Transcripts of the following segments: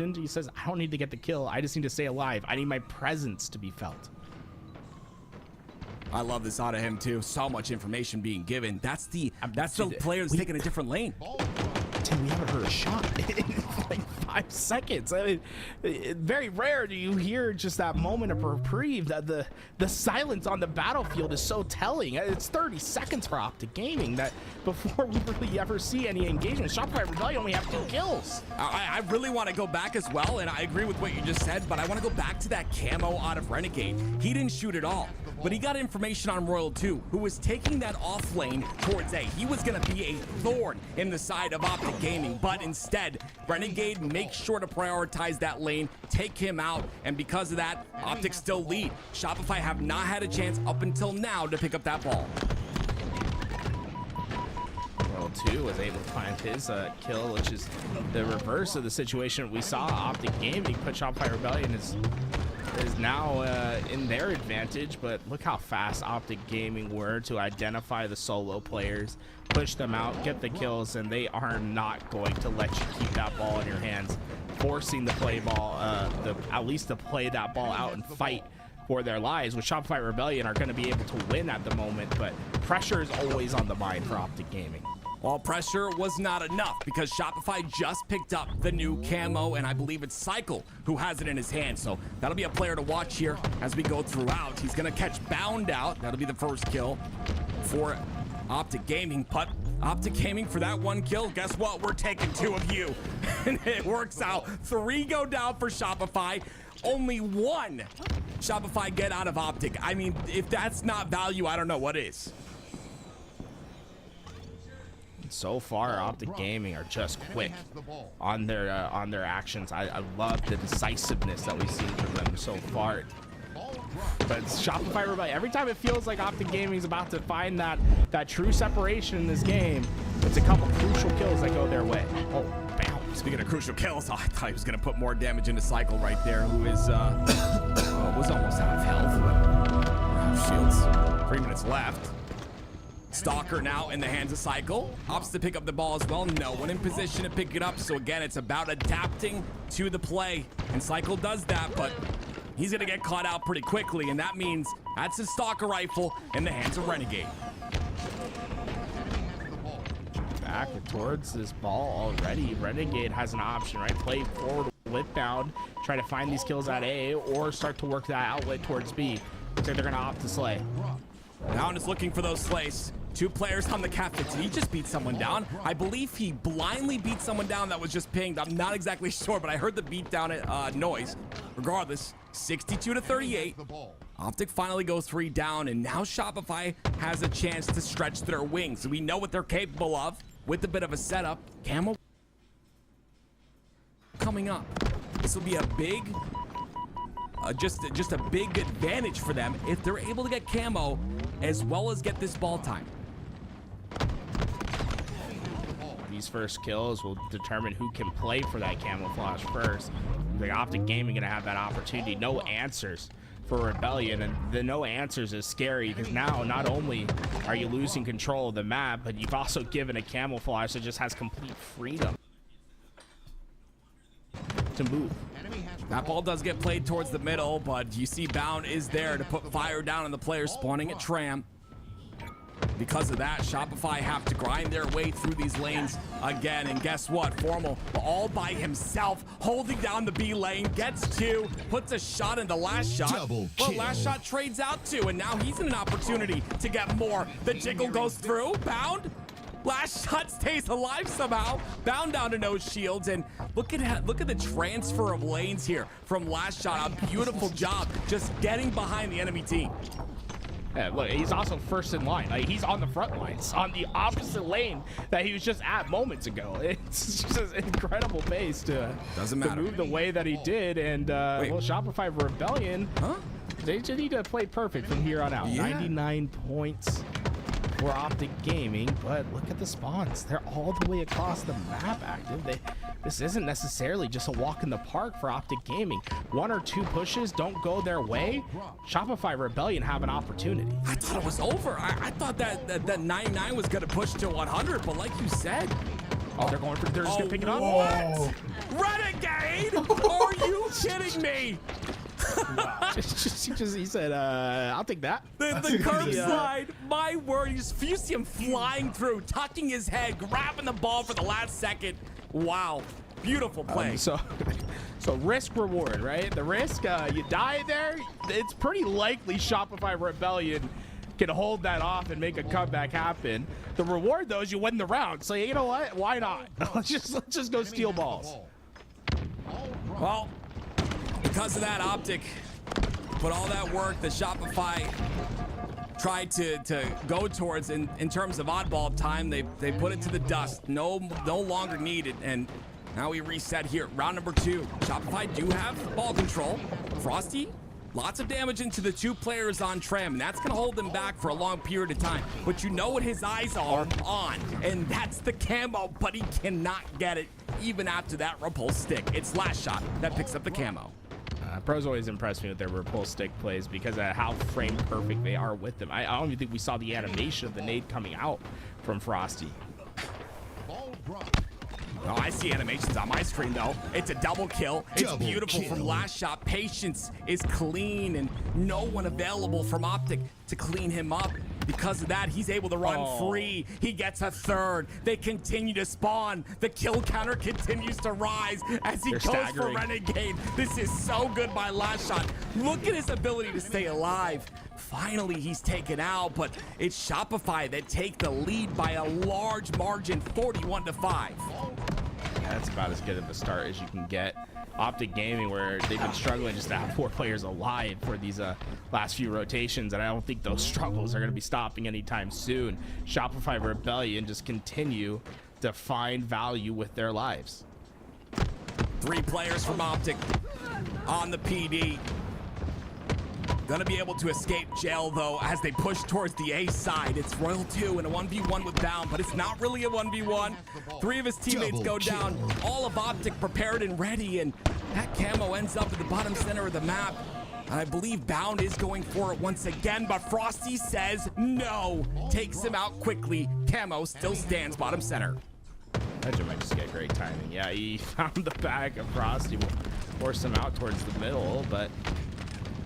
Legend. He says, I don't need to get the kill. I just need to stay alive. I need my presence to be felt. I love this out of him too. So much information being given. That's the players taking a different lane. Tim, we haven't heard a shot in like 5 seconds. I mean, very rare do you hear just that moment of reprieve. That the silence on the battlefield is so telling. It's 30 seconds for Optic Gaming that before we really ever see any engagement. Shopify Rebellion only have 2 kills. I really want to go back as well, and I agree with what you just said, but I want to go back to that camo out of Renegade. He didn't shoot at all, but he got information on Royal 2, who was taking that off lane towards A. He was going to be a thorn in the side of Optic Gaming, but instead, Renegade makes sure to prioritize that lane, take him out, and because of that, Optic still lead. Shopify have not had a chance up until now to pick up that ball. Royal 2 was able to find his kill, which is the reverse of the situation we saw. Optic Gaming put Shopify Rebellion is now in their advantage, but look how fast Optic Gaming were to identify the solo players, push them out, get the kills, and they are not going to let you keep that ball in your hands, forcing the play ball, at least to play that ball out and fight for their lives. With Shopify Rebellion are going to be able to win at the moment, but pressure is always on the mind for Optic Gaming. Well, pressure was not enough because Shopify just picked up the new camo, and I believe it's Cycle who has it in his hand. So that'll be a player to watch here as we go throughout. He's going to catch Bound out. That'll be the first kill for Optic Gaming. But Optic Gaming, for that 1 kill, guess what? We're taking 2 of you. And it works out. 3 go down for Shopify. Only 1 Shopify get out of Optic. I mean, if that's not value, I don't know what is. So far, Optic Gaming are just quick on their actions. I love the decisiveness that we've seen from them so far. But Shopify Rebellion, every time it feels like Optic Gaming is about to find that true separation in this game, it's a couple crucial kills that go their way. Oh, bam. Speaking of crucial kills, I thought he was going to put more damage into Cycle right there, who is was almost out of health, but out of shields. 3 minutes left. Stalker now in the hands of Cycle. Opts to pick up the ball as well. No one in position to pick it up. So again, it's about adapting to the play. And Cycle does that, but he's going to get caught out pretty quickly. And that means that's his Stalker rifle in the hands of Renegade. Back towards this ball already. Renegade has an option, right? Play forward with Bound, try to find these kills at A, or start to work that outlet towards B. Looks like they're going to opt to slay. Bound is looking for those slays. 2 players on the Cat. Did he just beat someone down? I believe he blindly beat someone down that was just pinged. I'm not exactly sure, but I heard the beatdown noise. Regardless, 62-38. Optic finally goes 3 down, and now Shopify has a chance to stretch their wings. We know what they're capable of with a bit of a setup. Camo coming up. This will be a big, just a big advantage for them if they're able to get camo as well as get this ball time. These first kills will determine who can play for that camouflage first. The Optic Gaming gonna have that opportunity. No answers for Rebellion, and the no answers is scary because now not only are you losing control of the map, but you've also given a camouflage that just has complete freedom to move. That ball does get played towards the middle, but you see Bound is there to put fire down on the players spawning at Tram. Because of that, Shopify have to grind their way through these lanes again. And guess what? Formal, all by himself, holding down the B lane, gets 2, puts a shot in the last shot. But last shot trades out 2, and now he's in an opportunity to get more. The jiggle goes through. Bound, last shot stays alive somehow. Bound down to no shields, and look at the transfer of lanes here from last shot. A beautiful job just getting behind the enemy team. Yeah, look, he's also first in line. Like, he's on the front lines, on the opposite lane that he was just at moments ago. It's just an incredible pace to move the way that he did. And well, Shopify Rebellion, they just need to play perfect from here on out. 99 points for Optic Gaming, but look at the spawns. They're all the way across the map active. This isn't necessarily just a walk in the park for Optic Gaming. 1 or 2 pushes don't go their way. Shopify Rebellion have an opportunity. I thought it was over. I thought that 99 was going to push to 100, but like you said, Oh, they're just gonna pick it up. What? Renegade? Are you kidding me? He said, I'll take that. The curb slide, my word, you see him flying through, tucking his head, grabbing the ball for the last second. Wow, beautiful play. So risk reward, right? The risk, you die there, it's pretty likely Shopify Rebellion can hold that off and make a comeback happen. The reward, though, is you win the round. So you know what? Why not? let's just go steal balls. Well, because of that, Optic put all that work that Shopify tried to go towards in terms of oddball time. They put it to the dust. No longer needed. And now we reset here. Round number 2. Shopify do have ball control. Frosty, lots of damage into the 2 players on Tram, and that's going to hold them back for a long period of time. But you know what his eyes are on, and that's the camo, but he cannot get it even after that repulse stick. It's Last Shot that picks up the camo. Pros always impress me with their repulse stick plays because of how frame perfect they are with them. I don't even think we saw the animation of the nade coming out from Frosty. Oh, I see animations on my screen, though. It's a double kill. It's beautiful from Last Shot. Patience is clean, and no one available from Optic to clean him up. Because of that, he's able to run free. He gets a third. They continue to spawn. The kill counter continues to rise as he goes for Renegade. This is so good by Last Shot. Look at his ability to stay alive. Finally, he's taken out, but it's Shopify that take the lead by a large margin, 41-5. That's about as good of a start as you can get. Optic Gaming, where they've been struggling just to have 4 players alive for these last few rotations, and I don't think those struggles are going to be stopping anytime soon. Shopify Rebellion just continue to find value with their lives. 3 players from Optic on the PD. Gonna be able to escape jail, though, as they push towards the A side. It's Royal 2 and a 1v1 with Bound, but it's not really a 1v1. 3 of his teammates go down. All of Optic prepared and ready, and that camo ends up at the bottom center of the map. I believe Bound is going for it once again, but Frosty says no. Takes him out quickly. Camo still stands bottom center. Legend might just get great timing. Yeah, he found the back of Frosty. Will force him out towards the middle, but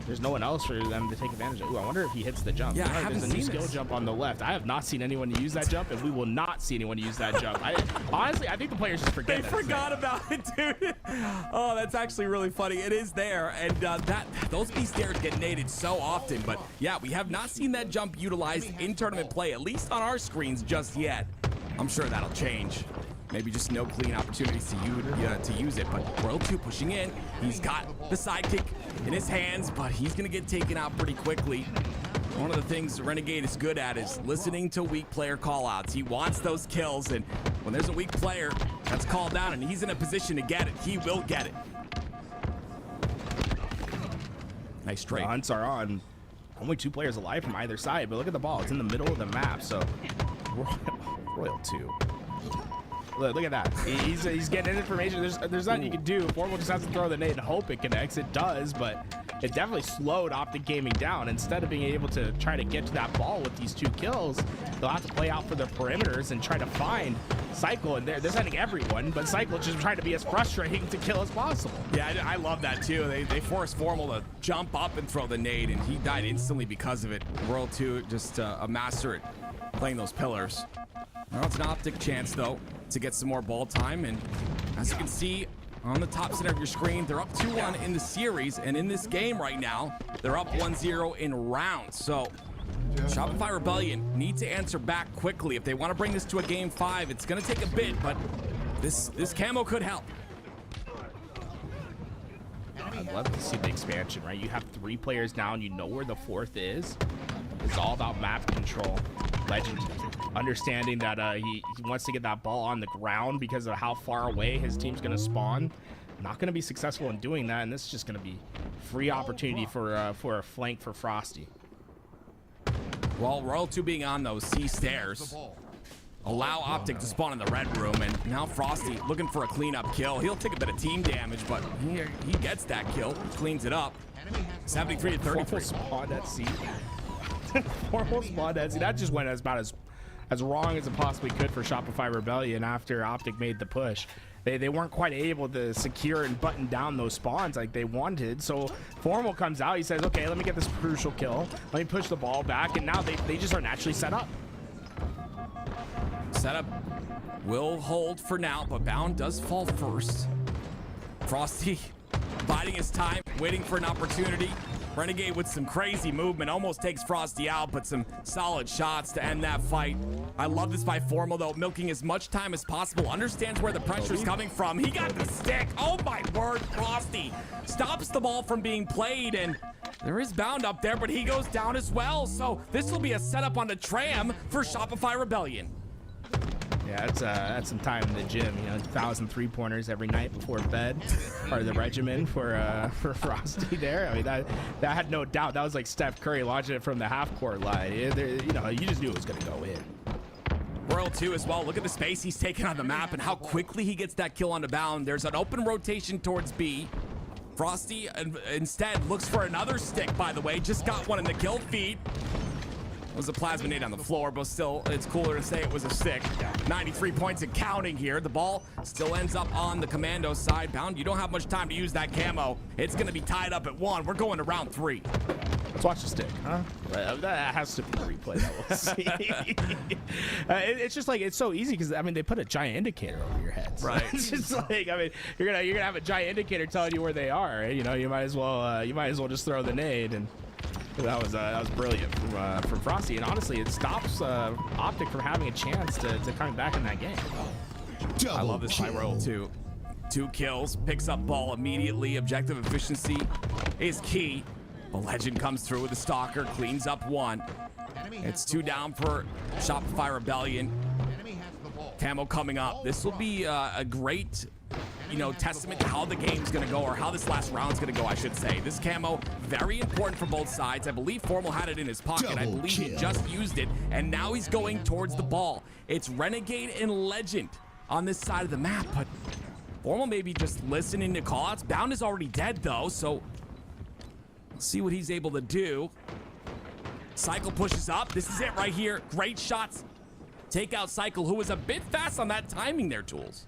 there's no one else for them to take advantage of. Ooh, I wonder if he hits the jump. Yeah, I haven't There's a new skill jump on the left. I have not seen anyone use that jump, and we will not see anyone use that jump. Honestly, I think the players just forget. They forgot about it, dude. Oh, that's actually really funny. It is there, and those B stairs get naded so often. But yeah, we have not seen that jump utilized in tournament play, at least on our screens just yet. I'm sure that'll change. Maybe just no clean opportunities to use it. But Royal 2 pushing in. He's got the sidekick in his hands, but he's going to get taken out pretty quickly. One of the things Renegade is good at is listening to weak player callouts. He wants those kills, and when there's a weak player that's called down and he's in a position to get it, he will get it. Nice trade. The hunts are on. Only 2 players alive from either side, but look at the ball. It's in the middle of the map, so Royal 2. Look at that. He's getting information. There's nothing you can do. Formal just has to throw the nade and hope it connects. It does, but it definitely slowed Optic Gaming down. Instead of being able to try to get to that ball with these 2 kills, they'll have to play out for their perimeters and try to find Cycle. And they're sending everyone, but Cycle just trying to be as frustrating to kill as possible. Yeah, I love that too. They forced Formal to jump up and throw the nade, and he died instantly because of it. World 2 just a master at playing those pillars. Now it's an Optic chance, though, to get some more ball time. And as you can see on the top center of your screen, they're up 2-1 in the series. And in this game right now, they're up 1-0 in rounds. So Shopify Rebellion need to answer back quickly. If they want to bring this to a game 5, it's going to take a bit, but this camo could help. I'd love to see the expansion, right? You have 3 players down. You know where the 4th is. It's all about map control. Legend understanding that he wants to get that ball on the ground because of how far away his team's going to spawn. Not going to be successful in doing that, and this is just going to be free opportunity for a flank for Frosty. Well, Royal 2 being on those C stairs allow Optic to spawn in the red room, and now Frosty looking for a cleanup kill. He'll take a bit of team damage, but he gets that kill, cleans it up. 73-33. Formal spawn at C. Formal spawn at C. That just went about as wrong as it possibly could for Shopify Rebellion after Optic made the push. They weren't quite able to secure and button down those spawns like they wanted. So Formal comes out, he says, okay, let me get this crucial kill. Let me push the ball back, and now they just are naturally set up. Setup will hold for now, but Bound does fall first. Frosty biding his time, waiting for an opportunity. Renegade with some crazy movement, almost takes Frosty out, but some solid shots to end that fight. I love this by Formal, though, milking as much time as possible, understands where the pressure is coming from. He got the stick. Oh my word, Frosty stops the ball from being played, and there is Bound up there, but he goes down as well. So this will be a setup on the tram for Shopify Rebellion. Yeah, that's some time in the gym. 1,000 3-pointers every night before bed, part of the regimen for Frosty there. I mean, that had no doubt. That was like Steph Curry launching it from the half-court line. You just knew it was going to go in. Royal 2 as well. Look at the space he's taken on the map and how quickly he gets that kill on the Bound. There's an open rotation towards B. Frosty instead looks for another stick, by the way. Just got one in the kill feed. It was a plasma nade on the floor, but still, it's cooler to say it was a stick. 93 points and counting here. The ball still ends up on the Commando side. Bound, you don't have much time to use that camo. It's going to be tied up at 1. We're going to round 3. Let's watch the stick, huh? That has to be a replay that we'll see. It's just like, it's so easy because, I mean, they put a giant indicator over your heads. Right. It's just like, I mean, you're gonna have a giant indicator telling you where they are. Right? You might as well just throw the nade. And that was brilliant from Frosty, and honestly, it stops Optic from having a chance to coming back in that game. I love this by Royal 2. 2 kills, picks up ball immediately. Objective efficiency is key. The Legend comes through with the Stalker, cleans up 1. It's 2 down for Shopify Rebellion. Camo coming up. This will be a great testament to how the game's gonna go, or how this last round's gonna go, I should say. This camo, very important for both sides. I believe Formal had it in his pocket. I believe he just used it, and now he's going towards the ball. It's Renegade and Legend on this side of the map, but Formal maybe just listening to callouts. Bound is already dead, though, so let's see what he's able to do. Cycle pushes up. This is it right here. Great shots. Take out Cycle, who was a bit fast on that timing there, Tools.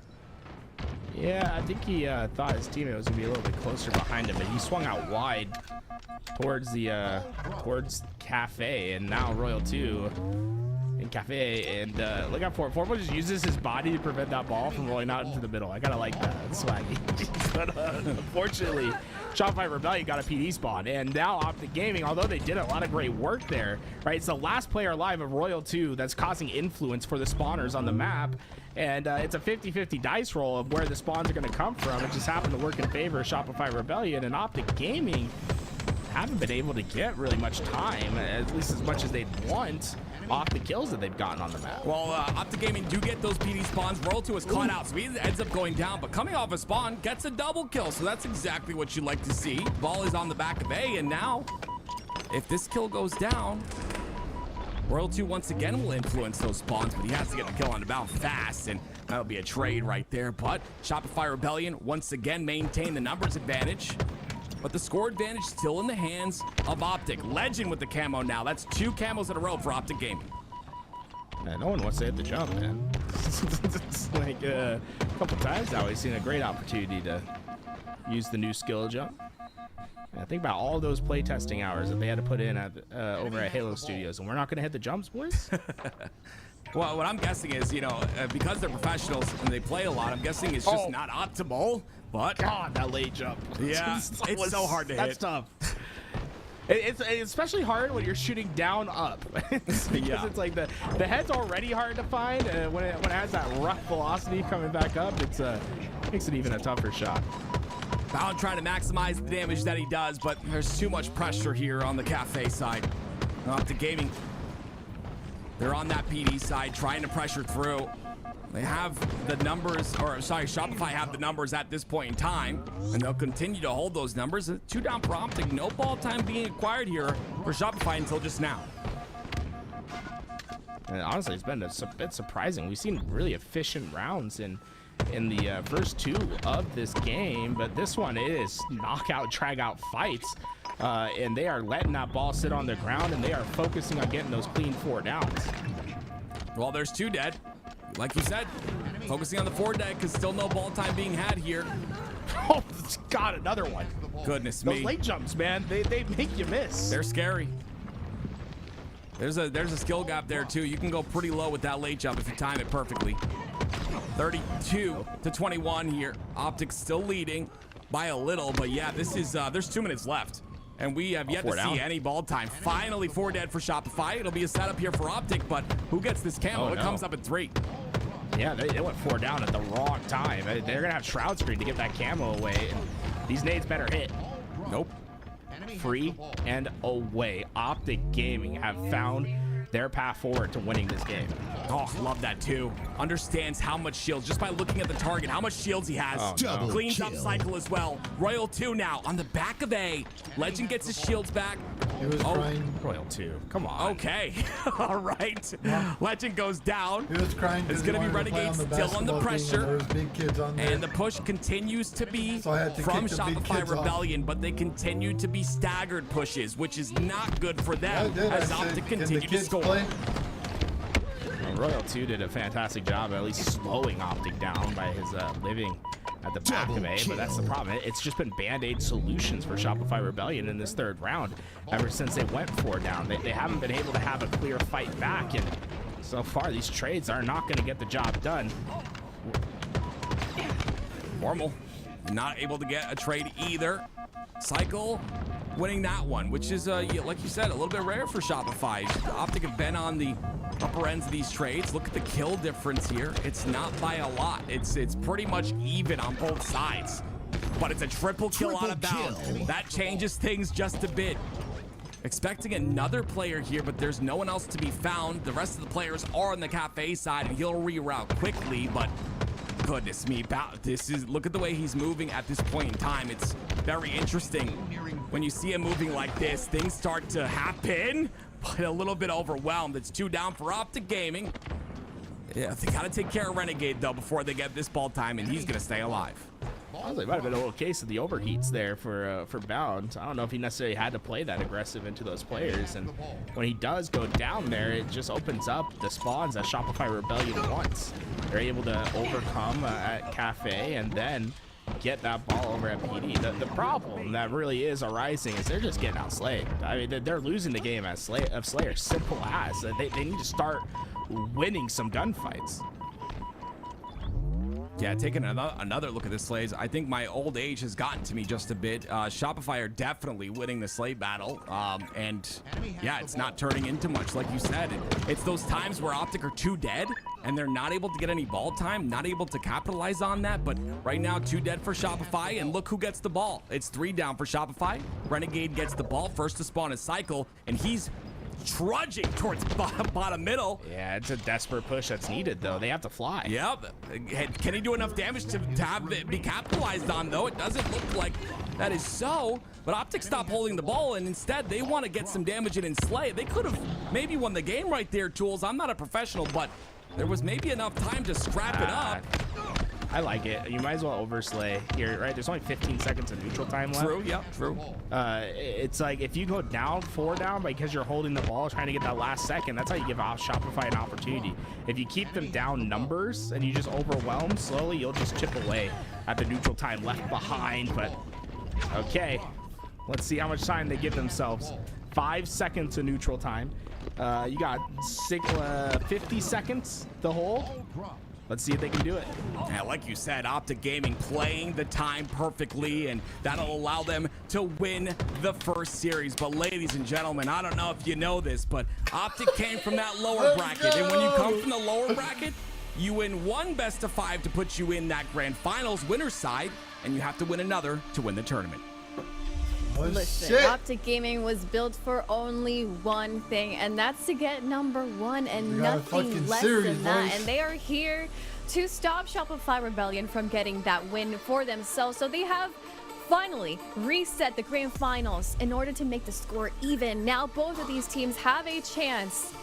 Yeah, I think he thought his teammate was gonna be a little bit closer behind him, but he swung out wide towards Cafe, and now Royal 2 in Cafe, and look out for it. Formal just uses his body to prevent that ball from rolling out into the middle. I gotta like that. That's swaggy. But unfortunately, Shopify Rebellion got a PD spawn, and now Optic Gaming, although they did a lot of great work there, right? It's the last player alive of Royal 2 that's causing influence for the spawners on the map. And it's a 50-50 dice roll of where the spawns are going to come from. It just happened to work in favor of Shopify Rebellion, and Optic Gaming haven't been able to get really much time, at least as much as they'd want, off the kills that they've gotten on the map. Well, Optic Gaming do get those PD spawns. Royal 2 is caught out, so he ends up going down, but coming off a spawn, gets a double kill, so that's exactly what you'd like to see. Ball is on the back of A, and now, if this kill goes down, Royal 2 once again will influence those spawns, but he has to get the kill on the Bound fast, and that'll be a trade right there. But Shopify Rebellion once again maintain the numbers advantage, but the score advantage still in the hands of Optic. Legend with the camo now. That's 2 camos in a row for Optic Gaming. Man, no one wants to hit the jump, man. It's like a couple times now we've seen a great opportunity to use the new skill jump. I think about all those playtesting hours that they had to put in over at Halo Studios, and we're not going to hit the jumps, boys? Well, what I'm guessing is, because they're professionals and they play a lot, I'm guessing it's just not optimal, but... God, that late jump. Yeah, it's so hard to hit. That's tough. It's especially hard when you're shooting down up. Because it's like the head's already hard to find, when it has that rough velocity coming back up, it makes it even a tougher shot. Bound trying to maximize the damage that he does, but there's too much pressure here on the Cafe side. Optic Gaming, they're on that PD side, trying to pressure through. They have the numbers, Shopify have the numbers at this point in time, and they'll continue to hold those numbers. 2 down for Optic, no ball time being acquired here for Shopify until just now. And honestly, it's been a bit surprising. We've seen really efficient rounds in the first 2 of this game, but this one is knockout, drag out fights, and they are letting that ball sit on the ground, and they are focusing on getting those clean 4 downs. Well, there's 2 dead. Like you said, focusing on the 4 dead because still no ball time being had here. Oh, God, another one. Goodness Those me. late jumps, man, they make you miss. They're scary. There's a skill gap there too. You can go pretty low with that late jump if you time it perfectly. 32-21 here. Optic still leading by a little, but yeah, this is there's 2 minutes left. And we have yet to see any ball time. Finally, 4 dead for Shopify. It'll be a setup here for Optic, but who gets this camo? It comes up at 3. Yeah, they went 4 down at the wrong time. They're going to have Shroud Screen to get that camo away. These nades better hit. Nope. Free and away. Optic Gaming have found their path forward to winning this game. Oh, love that too. Understands how much shields just by looking at the target, how much shields he has. Oh, no. Cleans up cycle as well. Royal 2 now on the back of A. Legend gets his shields back. He was crying. Royal 2. Come on. Okay. All right. Legend goes down. He was crying. It's going to be Renegade still under pressure. There's big kids on there. And the push continues to be So I had to from kick the big Shopify kids off. Rebellion, but they continue to be staggered pushes, which is not good for them as Optic continue to score. Play? Royal 2 did a fantastic job at least slowing Optic down by his living at the back of A, but that's the problem. It's just been Band-Aid solutions for Shopify Rebellion in this 3rd round. Ever since they went 4 down, they haven't been able to have a clear fight back, and so far these trades are not going to get the job done. Normal. Not able to get a trade either. Cycle winning that one, which is, like you said, a little bit rare for Shopify. Optic have been on the upper ends of these trades. Look at the kill difference here. It's not by a lot. It's pretty much even on both sides. But it's a triple kill out of bounds. That changes things just a bit. Expecting another player here, but there's no one else to be found. The rest of the players are on the Cafe side, and he'll reroute quickly, but goodness me, look at the way he's moving at this point in time. It's very interesting. When you see him moving like this, things start to happen, but a little bit overwhelmed. It's 2 down for Optic Gaming. Yeah, they gotta take care of Renegade though before they get this ball time, and he's gonna stay alive. Honestly, it might have been a little case of the overheats there for Bound. I don't know if he necessarily had to play that aggressive into those players, and when he does go down there, it just opens up the spawns that Shopify Rebellion wants. They're able to overcome at Cafe and then get that ball over at PD. The problem that really is arising is they're just getting outslayed. I mean, they're losing the game as Slayer. Simple as. They need to start winning some gunfights. Yeah, taking another look at the Slays, I think my old age has gotten to me just a bit. Shopify are definitely winning the Slay battle, and yeah, it's not turning into much, like you said. It's those times where Optic are 2 dead, and they're not able to get any ball time, not able to capitalize on that, but right now, 2 dead for Shopify, and look who gets the ball. It's 3 down for Shopify. Renegade gets the ball, first to spawn is Cycle, and he's trudging towards bottom middle. Yeah, it's a desperate push that's needed, though. They have to fly. Yep. Can he do enough damage to have it be capitalized on, though? It doesn't look like that is so. But Optic stopped holding the ball, and instead they want to get some damage in and slay. They could have maybe won the game right there, Tools. I'm not a professional, but there was maybe enough time to scrap it up. I like it. You might as well overslay here, right? There's only 15 seconds of neutral time left. True, yep, true. It's like if you go down 4 down because you're holding the ball, trying to get that last second, that's how you give Shopify an opportunity. If you keep them down numbers and you just overwhelm slowly, you'll just chip away at the neutral time left behind. But okay, let's see how much time they give themselves. 5 seconds of neutral time. You got 50 seconds to hold. Let's see if they can do it. Yeah, like you said, Optic Gaming playing the time perfectly, and that'll allow them to win the first series. But ladies and gentlemen, I don't know if you know this, but Optic came from that lower bracket. And when you come from the lower bracket, you win 1 best of 5 to put you in that grand finals winner's side, and you have to win another to win the tournament. Listen, Optic Gaming was built for only one thing, and that's to get #1 and nothing less than that. And they are here to stop Shopify Rebellion from getting that win for themselves. So they have finally reset the grand finals in order to make the score even. Now both of these teams have a chance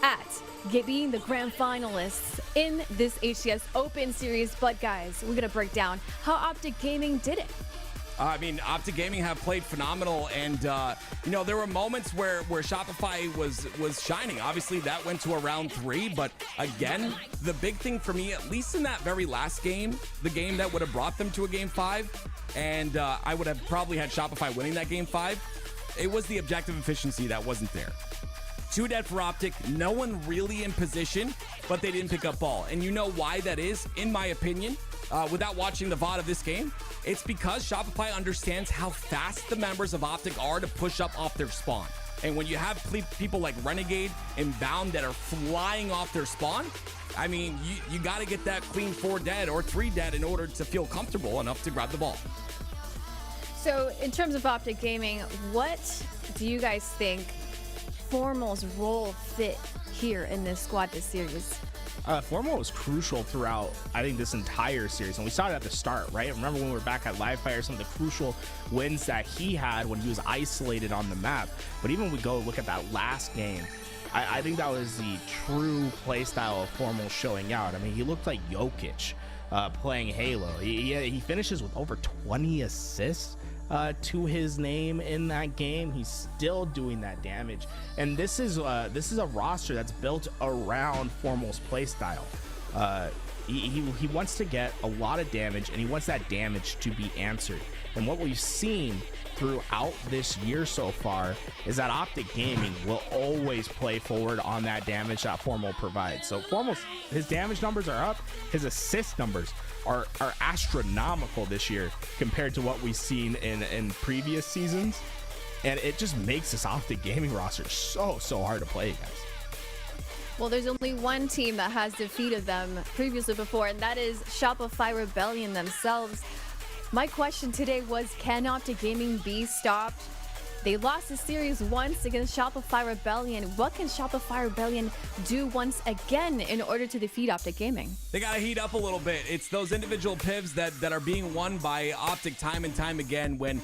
at being the grand finalists in this HCS Open Series. But guys, we're going to break down how Optic Gaming did it. I mean, Optic Gaming have played phenomenal, and you know, there were moments where Shopify was shining. Obviously, that went to a round 3, but again, the big thing for me, at least in that very last game, the game that would have brought them to a game 5, and I would have probably had Shopify winning that game 5, it was the objective efficiency that wasn't there. 2 dead for Optic, no one really in position, but they didn't pick up ball. And you know why that is, in my opinion, without watching the VOD of this game? It's because Shopify understands how fast the members of Optic are to push up off their spawn. And when you have people like Renegade and Bound that are flying off their spawn, I mean, you got to get that clean 4 dead or 3 dead in order to feel comfortable enough to grab the ball. So in terms of Optic Gaming, what do you guys think Formal's role fit here in this squad this series? Formal was crucial throughout, I think, this entire series. And we saw it at the start, right? Remember when we were back at Live Fire, some of the crucial wins that he had when he was isolated on the map. But even when we go look at that last game, I think that was the true play style of Formal showing out. I mean, he looked like Jokic playing Halo. He finishes with over 20 assists to his name in that game. He's still doing that damage, and this is a roster that's built around Formal's play style. He wants to get a lot of damage, and he wants that damage to be answered. And what we've seen throughout this year so far is that Optic Gaming will always play forward on that damage that Formal provides. So his damage numbers are up, his assist numbers are astronomical this year compared to what we've seen in previous seasons, and it just makes this Optic Gaming roster so hard to play against. Well, there's only one team that has defeated them previously before, and that is Shopify Rebellion themselves. My question today was, can Optic Gaming be stopped? They lost the series once against Shopify Rebellion. What can Shopify Rebellion do once again in order to defeat Optic Gaming? They got to heat up a little bit. It's those individual pivs that are being won by Optic time and time again when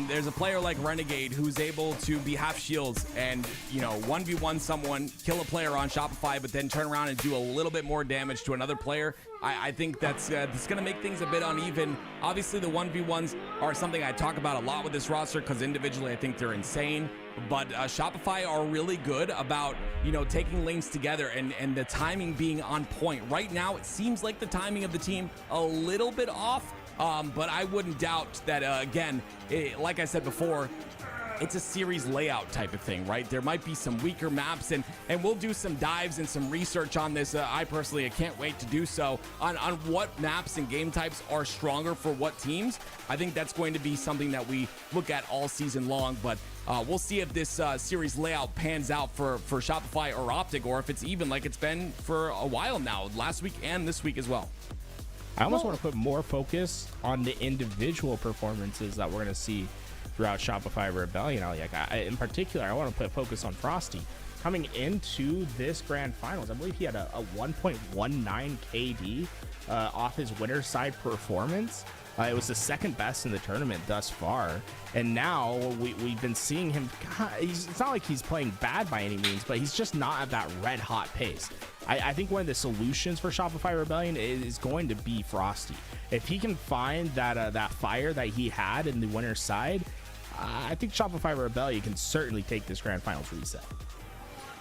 there's a player like Renegade who's able to be half shields and, you know, 1v1 someone, kill a player on Shopify, but then turn around and do a little bit more damage to another player. I think that's going to make things a bit uneven. Obviously, the 1v1s are something I talk about a lot with this roster because individually I think they're insane. But Shopify are really good about, you know, taking lanes together and the timing being on point. Right now, it seems like the timing of the team a little bit off. But I wouldn't doubt that, again, like I said before, it's a series layout type of thing, right? There might be some weaker maps, and we'll do some dives and some research on this. I personally can't wait to do so on what maps and game types are stronger for what teams. I think that's going to be something that we look at all season long, but we'll see if this series layout pans out for Shopify or Optic, or if it's even like it's been for a while now, last week and this week as well. I almost want to put more focus on the individual performances that we're going to see throughout Shopify Rebellion. In particular, I want to put focus on Frosty. Coming into this grand finals, I believe he had a 1.19 KD off his winner's side performance. It was the second best in the tournament thus far. And now we've been seeing him. It's not like he's playing bad by any means, but he's just not at that red hot pace. I think one of the solutions for Shopify Rebellion is going to be Frosty. If he can find that fire that he had in the winner's side, I think Shopify Rebellion can certainly take this grand finals reset.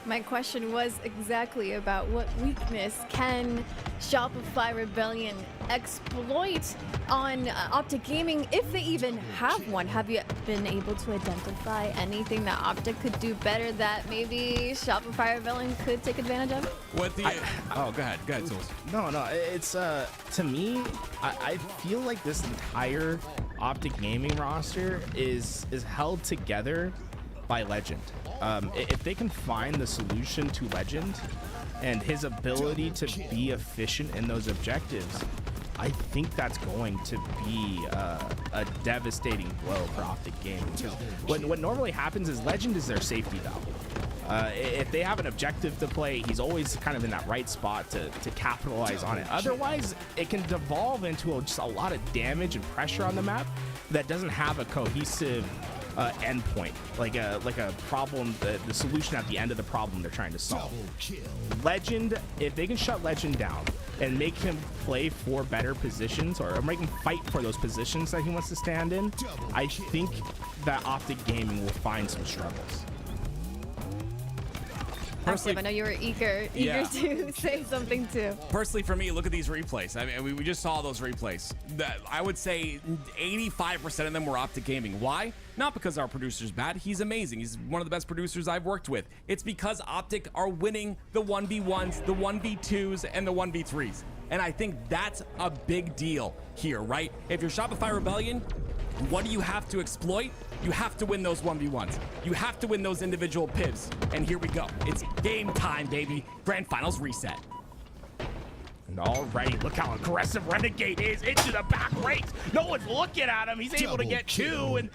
My question was exactly about what weakness can Shopify Rebellion exploit on Optic Gaming, if they even have one. Have you been able to identify anything that Optic could do better that maybe Shopify Rebellion could take advantage of? What the? Go ahead, Tools. No, it's to me, I feel like this entire Optic Gaming roster is held together by Legend. If they can find the solution to Legend and his ability to be efficient in those objectives, I think that's going to be a devastating blow for Optic Gaming. Because what normally happens is Legend is their safety valve. If they have an objective to play, he's always kind of in that right spot to capitalize on it. Otherwise, it can devolve into just a lot of damage and pressure on the map that doesn't have a cohesive endpoint, like a problem, the solution at the end of the problem they're trying to solve. Legend, if they can shut Legend down and make him play for better positions, or make him fight for those positions that he wants to stand in, I think that Optic Gaming will find some struggles. Personally, I know you were eager to say something too. Personally, for me, look at these replays. I mean, we just saw those replays. I would say 85% of them were Optic Gaming. Why? Not because our producer's bad. He's amazing. He's one of the best producers I've worked with. It's because Optic are winning the 1v1s, the 1v2s, and the 1v3s. And I think that's a big deal here, right? If you're Shopify Rebellion, what do you have to exploit? You have to win those 1v1s. You have to win those individual pivs. And here we go. It's game time, baby. Grand Finals reset. And already, look how aggressive Renegade is into the back ranks. No one's looking at him. He's able to get two, and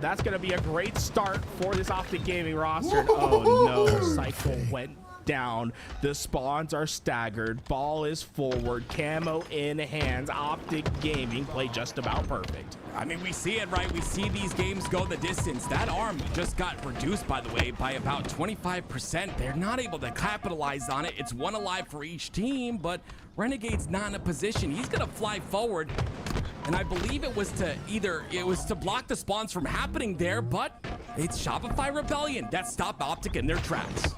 that's going to be a great start for this Optic Gaming roster. Oh no, Cycle went down. The spawns are staggered. Ball is forward. Camo in hands. Optic Gaming play just about perfect. I mean, we see it, right? We see these games go the distance. That arm just got reduced, by the way, by about 25%. They're not able to capitalize on it. It's one alive for each team, but Renegade's not in a position. He's going to fly forward, and I believe it was to block the spawns from happening there, but it's Shopify Rebellion that stopped Optic in their tracks.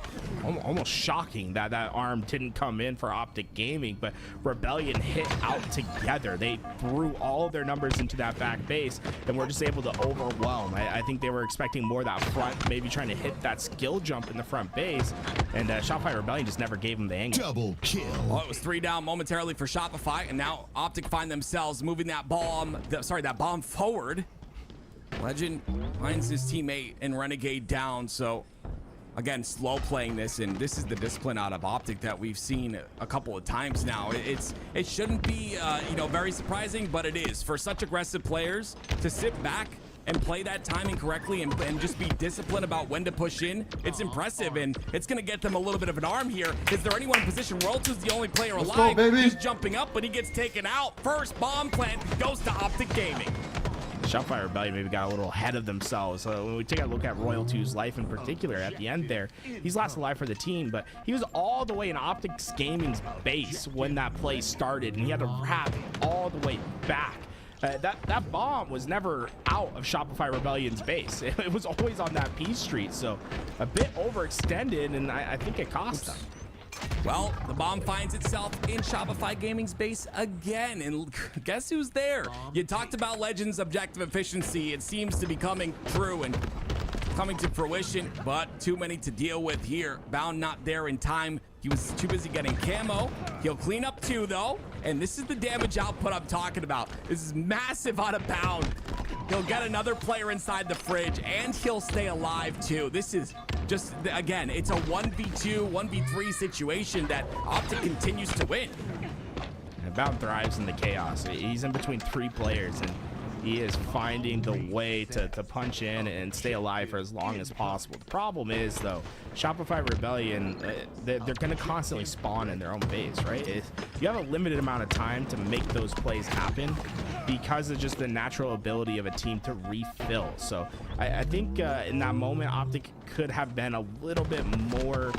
Almost shocking that arm didn't come in for Optic Gaming, but Rebellion hit out together. They threw all of their numbers into that back base and were just able to overwhelm. I think they were expecting more of that front, maybe trying to hit that skill jump in the front base, and Shopify Rebellion just never gave them the angle. Double kill. Well, it was 3 down momentarily for Shopify, and now Optic find themselves moving that bomb forward. Legend finds his teammate and Renegade down, so again, slow playing this, and this is the discipline out of Optic that we've seen a couple of times now. It shouldn't be very surprising, but it is for such aggressive players to sit back and play that timing correctly and just be disciplined about when to push in. It's impressive, and it's going to get them a little bit of an arm here. Is there anyone in position? Royalty's the only player alive. He's jumping up, but he gets taken out. First bomb plant goes to Optic Gaming. Shopify Rebellion maybe got a little ahead of themselves. When we take a look at Royal2's life in particular at the end there, he's last alive for the team, but he was all the way in Optic Gaming's base when that play started, and he had to wrap all the way back. That bomb was never out of Shopify Rebellion's base. It was always on that P Street, so a bit overextended, and I think it cost them. Well, the bomb finds itself in Shopify Gaming's base again, and guess who's there? You talked about Legend's objective efficiency. It seems to be coming true and coming to fruition, but too many to deal with here. Bound not there in time. He was too busy getting camo. He'll clean up 2 though, and this is the damage output I'm talking about. This is massive out of Bound. He'll get another player inside the fridge, and he'll stay alive too. This is just, again, it's a 1v2, 1v3 situation that Optic continues to win. And Bound thrives in the chaos. He's in between 3 players, and he is finding the way to punch in and stay alive for as long as possible. The problem is, though, Shopify Rebellion, they're going to constantly spawn in their own base, right? You have a limited amount of time to make those plays happen because of just the natural ability of a team to refill. So I think in that moment, Optic could have been a little bit more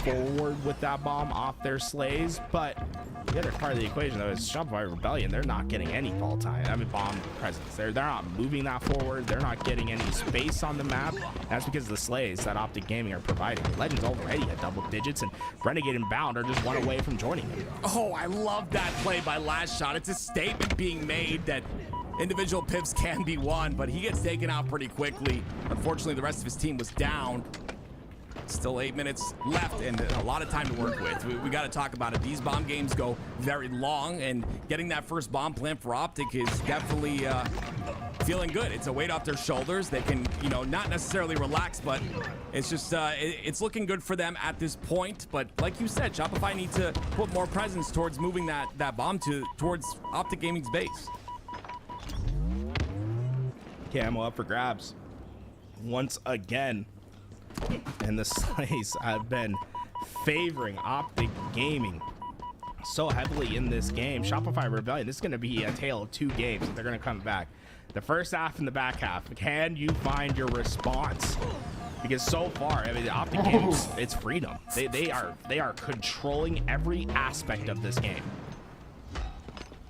forward with that bomb off their sleighs, but the other part of the equation, though, is Shopify Rebellion. They're not getting any fall time. I mean, bomb presence. They're not moving that forward. They're not getting any space on the map. That's because of the sleighs that Optic Gaming are providing. Legend's already at double digits, and Renegade and Bound are just 1 away from joining him. Oh, I love that play by Last Shot. It's a statement being made that individual pips can be won, but he gets taken out pretty quickly. Unfortunately, the rest of his team was down. Still 8 minutes left and a lot of time to work with. We got to talk about it. These bomb games go very long, and getting that first bomb plant for Optic is definitely feeling good. It's a weight off their shoulders. They can, not necessarily relax, but it's just it's looking good for them at this point. But like you said, Shopify needs to put more presence towards moving that bomb towards Optic Gaming's base. Camo up for grabs once again. And the sleighs have been favoring Optic Gaming so heavily in this game. Shopify Rebellion, this is going to be a tale of 2 games. They're going to come back. the first half and the back half. Can you find your response? Because so far, I mean, the Optic game, it's freedom. They are controlling every aspect of this game.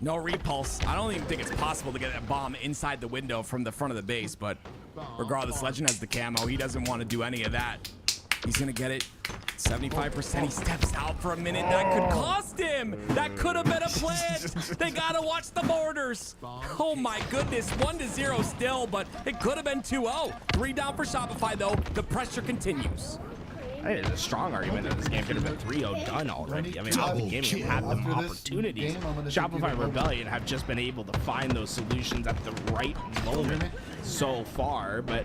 No repulse. I don't even think it's possible to get a bomb inside the window from the front of the base, but regardless, Legend has the camo. He doesn't want to do any of that. He's going to get it. 75%. He steps out for a minute. That could cost him. That could have been a plan. They got to watch the borders. Oh, my goodness. 1-0 still, but it could have been 2-0. 3 down for Shopify, though. The pressure continues. I think there's a strong argument that this game could have been 3-0 done already. I mean, Optic Gaming had them opportunities. Shopify Rebellion have just been able to find those solutions at the right moment so far, but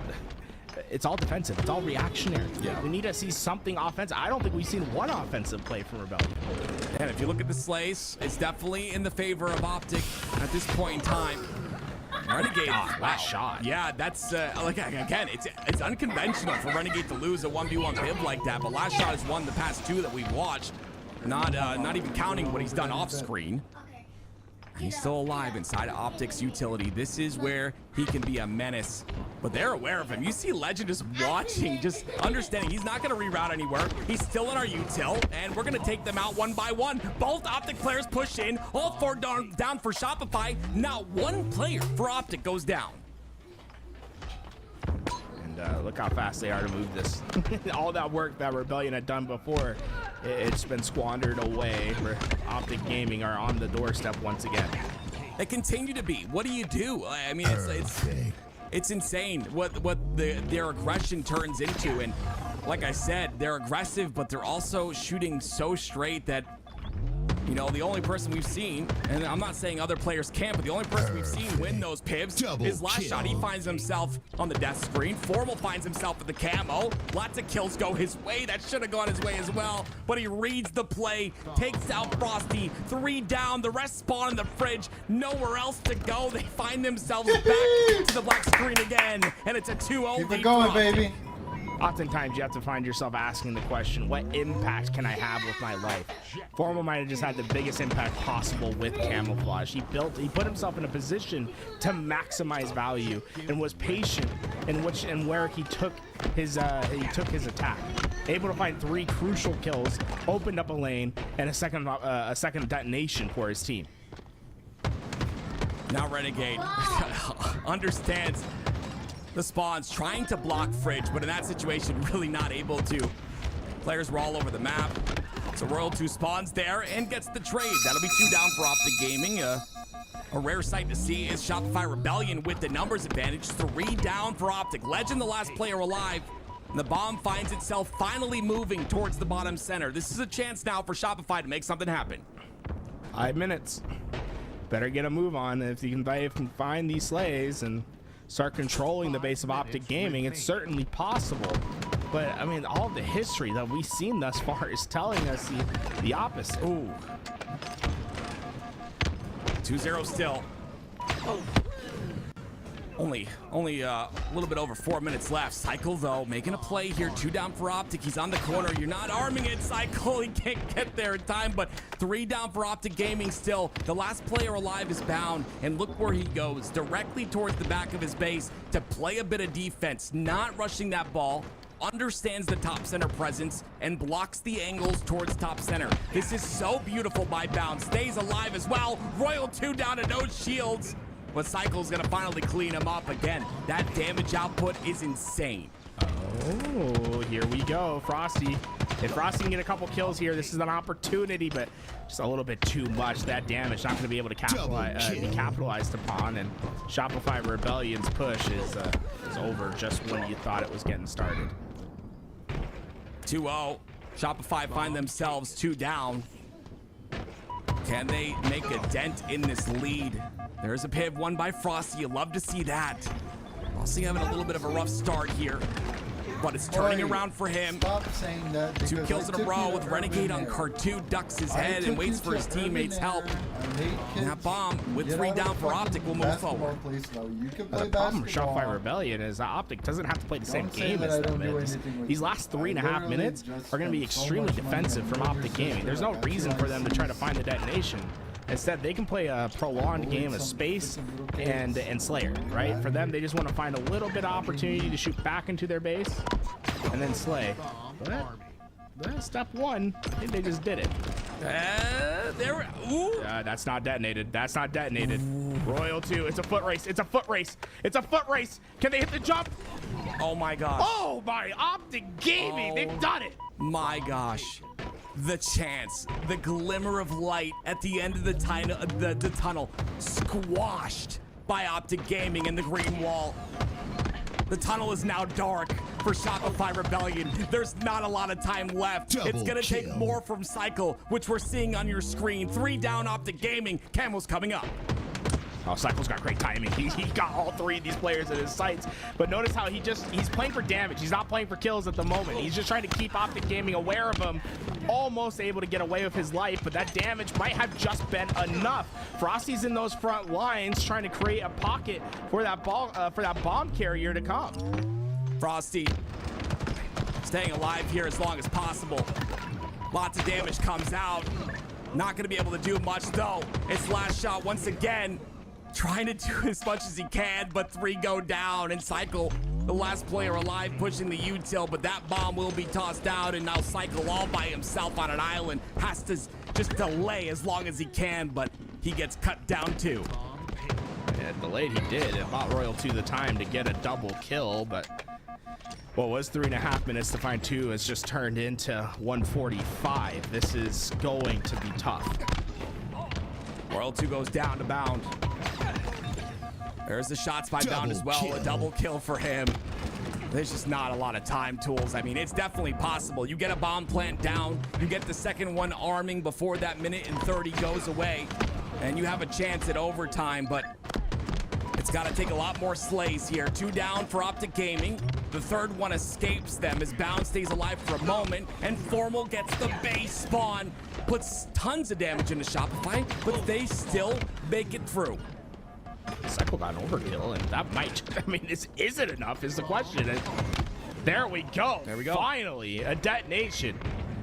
it's all defensive. It's all reactionary. Yeah. We need to see something offensive. I don't think we've seen one offensive play from Rebellion. And if you look at the slays, it's definitely in the favor of Optic at this point in time. Renegade, last shot. Yeah, that's like again, it's unconventional for Renegade to lose a 1v1 Viv like that. But last shot is one the past 2 that we've watched. Not even counting what he's done off screen. He's still alive inside of Optic's utility. This is where he can be a menace. But they're aware of him. You see Legend just watching, just understanding he's not going to reroute anywhere. He's still in our util, and we're going to take them out one by one. Both Optic players push in. All 4 down for Shopify. Not one player for Optic goes down. And look how fast they are to move this. All that work that Rebellion had done before, it's been squandered away. Where Optic Gaming are on the doorstep once again. They continue to be. What do you do? I mean, it's insane what their aggression turns into. And like I said, they're aggressive, but they're also shooting so straight that, you know, the only person we've seen, and I'm not saying other players can't, but the only person we've seen win those pivs is last shot. He finds himself on the death screen. Formal finds himself at the camo. Lots of kills go his way. That should have gone his way as well, but he reads the play, takes out Frosty. 3 down. The rest spawn in the fridge. Nowhere else to go. They find themselves back to the black screen again, and it's a 2-0 Keep it going, baby. Oftentimes, you have to find yourself asking the question, what impact can I have with my life? Formal might have just had the biggest impact possible with camouflage. He put himself in a position to maximize value and was patient in where he took his attack. Able to find 3 crucial kills, opened up a lane, and a second detonation for his team. Now Renegade understands the spawns, trying to block Fridge, but in that situation, really not able to. Players were all over the map. So Royal 2 spawns there and gets the trade. That'll be 2 down for Optic Gaming. A rare sight to see is Shopify Rebellion with the numbers advantage. 3 down for Optic. Legend, the last player alive. And the bomb finds itself finally moving towards the bottom center. This is a chance now for Shopify to make something happen. 5 minutes. Better get a move on if you can find these slays and start controlling the base of Optic Gaming. It's certainly possible, but I mean, all the history that we've seen thus far is telling us the opposite. Ooh. 2-0 still. Only a little bit over 4 minutes left. Cycle, though, making a play here. 2 down for Optic. He's on the corner. You're not arming it, Cycle. He can't get there in time, but 3 down for Optic Gaming still. The last player alive is bound, and look where he goes. Directly towards the back of his base to play a bit of defense. Not rushing that ball. Understands the top center presence and blocks the angles towards top center. This is so beautiful by Bound. Stays alive as well. Royal 2 down to no shields. But Cycle's gonna finally clean him up again. That damage output is insane. Oh, here we go. Frosty. If Frosty can get a couple kills here, this is an opportunity, but just a little bit too much. That damage not going to be able to be capitalized upon, and Shopify Rebellion's push is over just when you thought it was getting started. 2-0. Shopify find themselves 2 down. Can they make a dent in this lead? There's a piv won by Frosty. You love to see that. Frosty having a little bit of a rough start here, but it's turning around for him. Stop saying that. 2 kills in a row with Renegade on card 2. Ducks his head and waits for his teammates' help. And that bomb with 3 down for Optic will move forward. The problem with Shopify Rebellion is Optic doesn't have to play the same game as them. These last 3.5 minutes are going to be extremely defensive from Optic Gaming. There's no reason for them to try to find the detonation. Instead, they can play a prolonged game of Space and Slayer, right? For them, they just want to find a little bit of opportunity to shoot back into their base and then slay. But step one, I think they just did it. That's not detonated. That's not detonated. Royal 2, it's a foot race. It's a foot race. It's a foot race. Can they hit the jump? Oh my gosh. Oh my, Optic Gaming, they've done it. My gosh. The chance, the glimmer of light at the end of the tunnel, squashed by Optic Gaming and the green wall. The tunnel is now dark for Shopify Rebellion. There's not a lot of time left. It's gonna take more from Cycle, which we're seeing on your screen. 3 down Optic Gaming. Camo's coming up. Oh, Cycle's got great timing. He got all 3 of these players in his sights. But notice how he's playing for damage. He's not playing for kills at the moment. He's just trying to keep Optic Gaming aware of him. Almost able to get away with his life, but that damage might have just been enough. Frosty's in those front lines trying to create a pocket for that bomb carrier to come. Frosty staying alive here as long as possible. Lots of damage comes out. Not gonna be able to do much though. It's last shot once again. Trying to do as much as he can, but 3 go down, and Cycle, the last player alive, pushing the util, but that bomb will be tossed out, and now Cycle all by himself on an island has to just delay as long as he can, but he gets cut down too. Yeah, delayed he did. It bought Royal 2 the time to get a double kill, but what was 3.5 minutes to find 2 has just turned into 145. This is going to be tough. Royal 2 goes down to Bound. There's the shots by Bound as well. A double kill for him. There's just not a lot of time tools. I mean, it's definitely possible. You get a bomb plant down, you get the second one arming before that minute and 30 goes away, and you have a chance at overtime, but it's got to take a lot more slays here. 2 down for Optic Gaming. The third one escapes them as Bound stays alive for a moment, and Formal gets the base spawn. Puts tons of damage into Shopify, but they still make it through. Cycle got an overkill, and that might, I mean, is it enough is the question. And there we go. There we go. Finally, a detonation.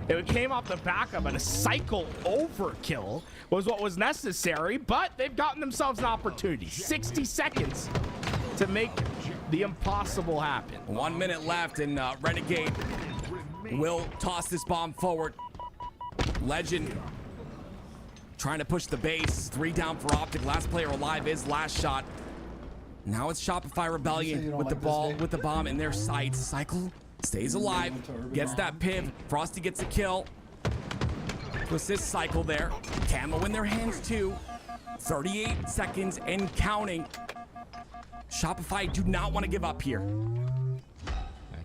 It came off the back of a Cycle overkill was what was necessary, but they've gotten themselves an opportunity. 60 seconds to make the impossible happen. 1 minute left, and Renegade will toss this bomb forward. Legend trying to push the base. 3 down for Optic. Last player alive is last shot. Now it's Shopify Rebellion with the ball, with the bomb in their sights. Cycle stays alive, gets that piv. Frosty gets a kill to assist Cycle there. Camo in their hands too. 38 seconds and counting. Shopify do not want to give up here.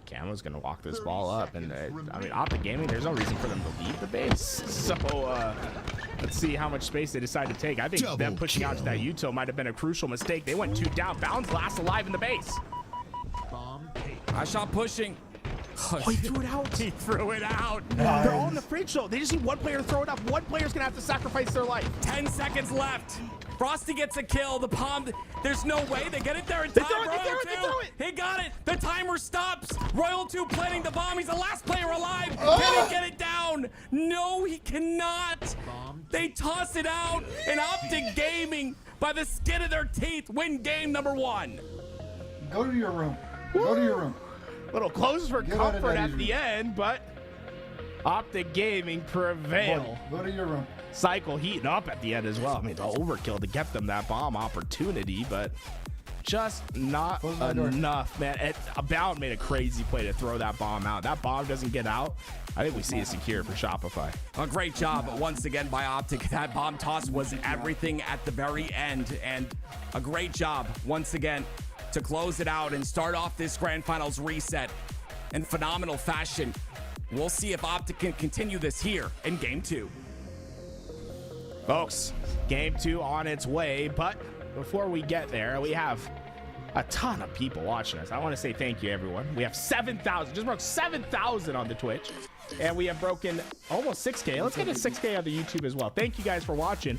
Camo's gonna walk this ball up, and I mean, Optic Gaming, there's no reason for them to leave the base. So let's see how much space they decide to take. I think them pushing out to that util might have been a crucial mistake. They went 2 down. Bound's last alive in the base. I shot pushing. Oh, he threw it out. He threw it out. Nice. They're all in the fridge though. They just need one player to throw it up. One player's gonna have to sacrifice their life. 10 seconds left. Frosty gets a kill. The bomb, there's no way they get it there in time. Royal 2, he got it. The timer stops. Royal 2 planting the bomb. He's the last player alive. Can he get it down? No, he cannot. They toss it out, and Optic Gaming, by the skin of their teeth, win game number 1. Go to your room. Go to your room. Little close for Get out of comfort that at easy. the end, but Optic Gaming prevail. Go to your room. Cycle heating up at the end as well. I mean, the overkill to get them that bomb opportunity, but just not enough, man. Bound made a crazy play to throw that bomb out. That bomb doesn't get out. I think we see it secure for Shopify. A great job once again by Optic. That bomb toss was everything at the very end, and a great job once again to close it out and start off this grand finals reset in phenomenal fashion. We'll see if Optic can continue this here in game 2. Folks, game 2 on its way, but before we get there, we have a ton of people watching us. I want to say thank you, everyone. We have 7,000, just broke 7,000 on the Twitch, and we have broken almost 6K. Let's get to 6K on the YouTube as well. Thank you guys for watching.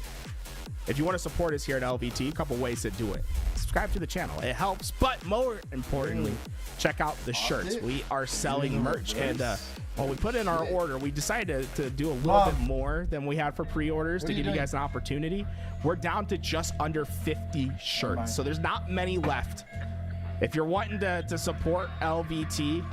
If you want to support us here at LVT, a couple ways to do it. Subscribe to the channel. It helps, but more importantly, check out the shirts. We are selling merch, and when we put in our order, we decided to do a little bit more than we had for pre-orders to give you guys an opportunity. We're down to just under 50 shirts, so there's not many left. If you're wanting to support LVT,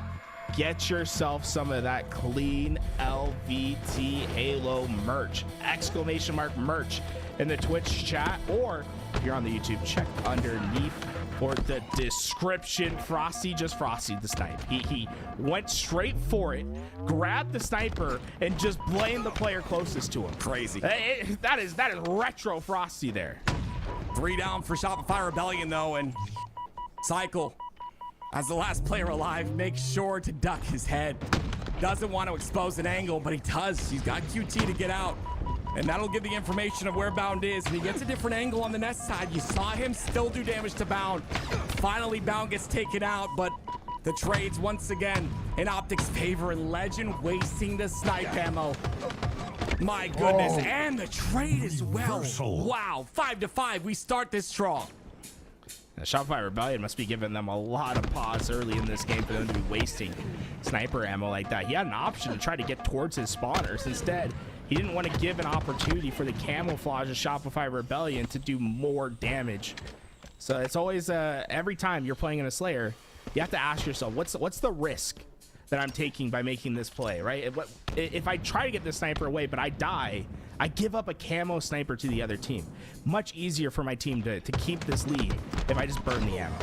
get yourself some of that clean LVT Halo merch, exclamation mark merch in the Twitch chat, or if you're on the YouTube, check underneath or the description. Frosty just Frosty the snipe. He went straight for it, grabbed the sniper, and just blamed the player closest to him. Crazy. That is retro Frosty there. 3 down for Shopify Rebellion though, and Cycle, as the last player alive, makes sure to duck his head. Doesn't want to expose an angle, but he does. He's got QT to get out, and that'll give the information of where Bound is. And he gets a different angle on the Nest side. You saw him still do damage to Bound. Finally, Bound gets taken out, but the trades once again in Optic's favor, and Legend wasting the snipe ammo. My goodness, and the trade as well. Wow, 5-5. We start this strong. The Shopify Rebellion must be giving them a lot of pause early in this game for them to be wasting sniper ammo like that. He had an option to try to get towards his spawners. Instead, he didn't want to give an opportunity for the camouflage of Shopify Rebellion to do more damage. So it's always, every time you're playing in a Slayer, you have to ask yourself, what's the risk that I'm taking by making this play, right? If I try to get this sniper away, but I die, I give up a camo sniper to the other team. Much easier for my team to keep this lead if I just burn the ammo.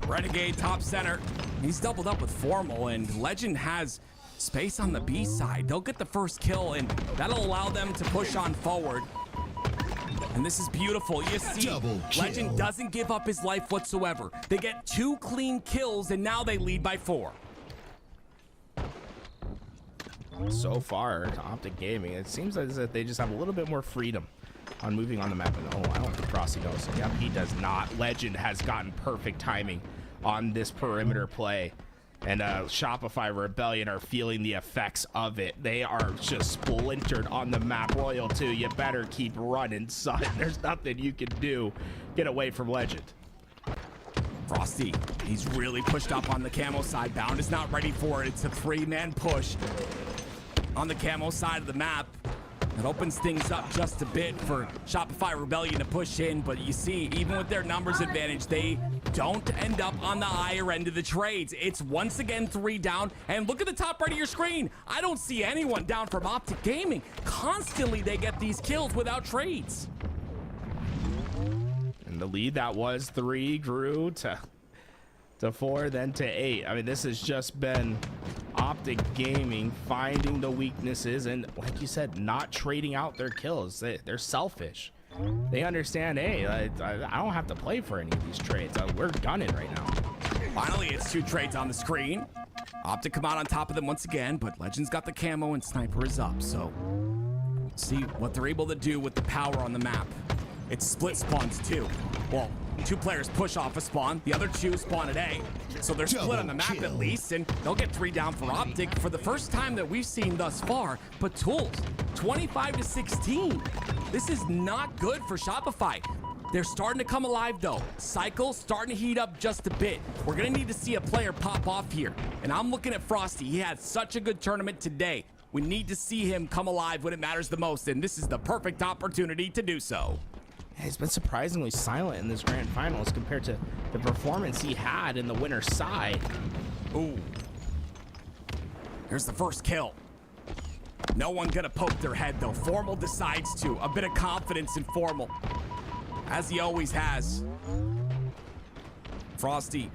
Renegade top center. He's doubled up with Formal, and Legend has space on the B side. They'll get the first kill, and that'll allow them to push on forward. And this is beautiful. You see, Legend doesn't give up his life whatsoever. They get 2 clean kills, and now they lead by 4. So far, to Optic Gaming, it seems as if they just have a little bit more freedom on moving on the map. And I don't think Frosty knows. Yep, he does not. Legend has gotten perfect timing on this perimeter play. And Shopify Rebellion are feeling the effects of it. They are just splintered on the map. Royal 2, you better keep running, son. There's nothing you can do. Get away from Legend. Frosty, he's really pushed up on the camo side. Bound is not ready for it. It's a 3-man push on the camo side of the map. It opens things up just a bit for Shopify Rebellion to push in, but you see, even with their numbers advantage, they don't end up on the higher end of the trades. It's once again 3 down, and look at the top right of your screen. I don't see anyone down from Optic Gaming. Constantly they get these kills without trades. And the lead that was 3 grew to 4, then to 8. I mean, this has just been Optic Gaming finding the weaknesses and, like you said, not trading out their kills. They're selfish. They understand, hey, I don't have to play for any of these trades. We're gunning right now. Finally, it's 2 trades on the screen. Optic come out on top of them once again, but Legend's got the camo and Sniper is up. So, see what they're able to do with the power on the map. It's split spawns too. Well, 2 players push off a spawn, the other 2 spawn at A. So they're split on the map at least, and they'll get 3 down for Optic for the first time that we've seen thus far. But Tools, 25-16. This is not good for Shopify. They're starting to come alive though. Cycle starting to heat up just a bit. We're gonna need to see a player pop off here. And I'm looking at Frosty. He had such a good tournament today. We need to see him come alive when it matters the most, and this is the perfect opportunity to do so. He's been surprisingly silent in this grand finals compared to the performance he had in the winner's side. Ooh. Here's the first kill. No one gonna poke their head though. Formal decides to. A bit of confidence in Formal, as he always has. Frosty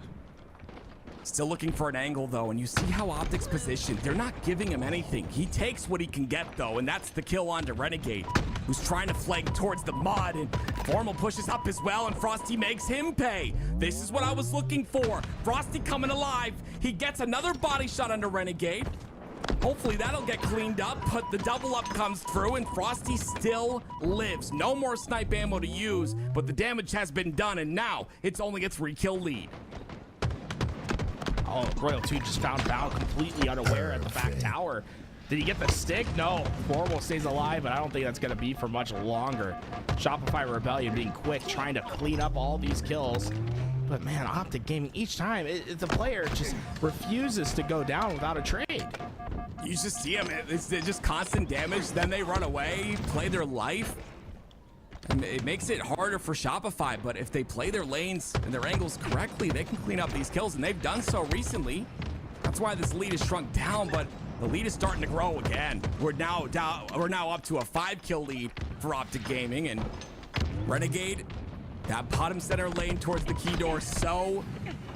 still looking for an angle though, and you see how Optic's positioned. They're not giving him anything. He takes what he can get though, and that's the kill onto Renegade, who's trying to flank towards the mud, and Formal pushes up as well, and Frosty makes him pay. This is what I was looking for. Frosty coming alive. He gets another body shot onto Renegade. Hopefully that'll get cleaned up, but the double up comes through, and Frosty still lives. No more snipe ammo to use, but the damage has been done, and now it's only a 3-kill lead. Oh, Royal 2 just found Bound completely unaware at the back tower. Did he get the stick? No. Horrible stays alive, but I don't think that's going to be for much longer. Shopify Rebellion being quick, trying to clean up all these kills. But man, Optic Gaming, each time, the player just refuses to go down without a trade. You just see them. It's just constant damage. Then they run away, play their life. And it makes it harder for Shopify, but if they play their lanes and their angles correctly, they can clean up these kills, and they've done so recently. That's why this lead has shrunk down, but the lead is starting to grow again. We're now up to a 5-kill lead for Optic Gaming, and Renegade, that bottom center lane towards the key door so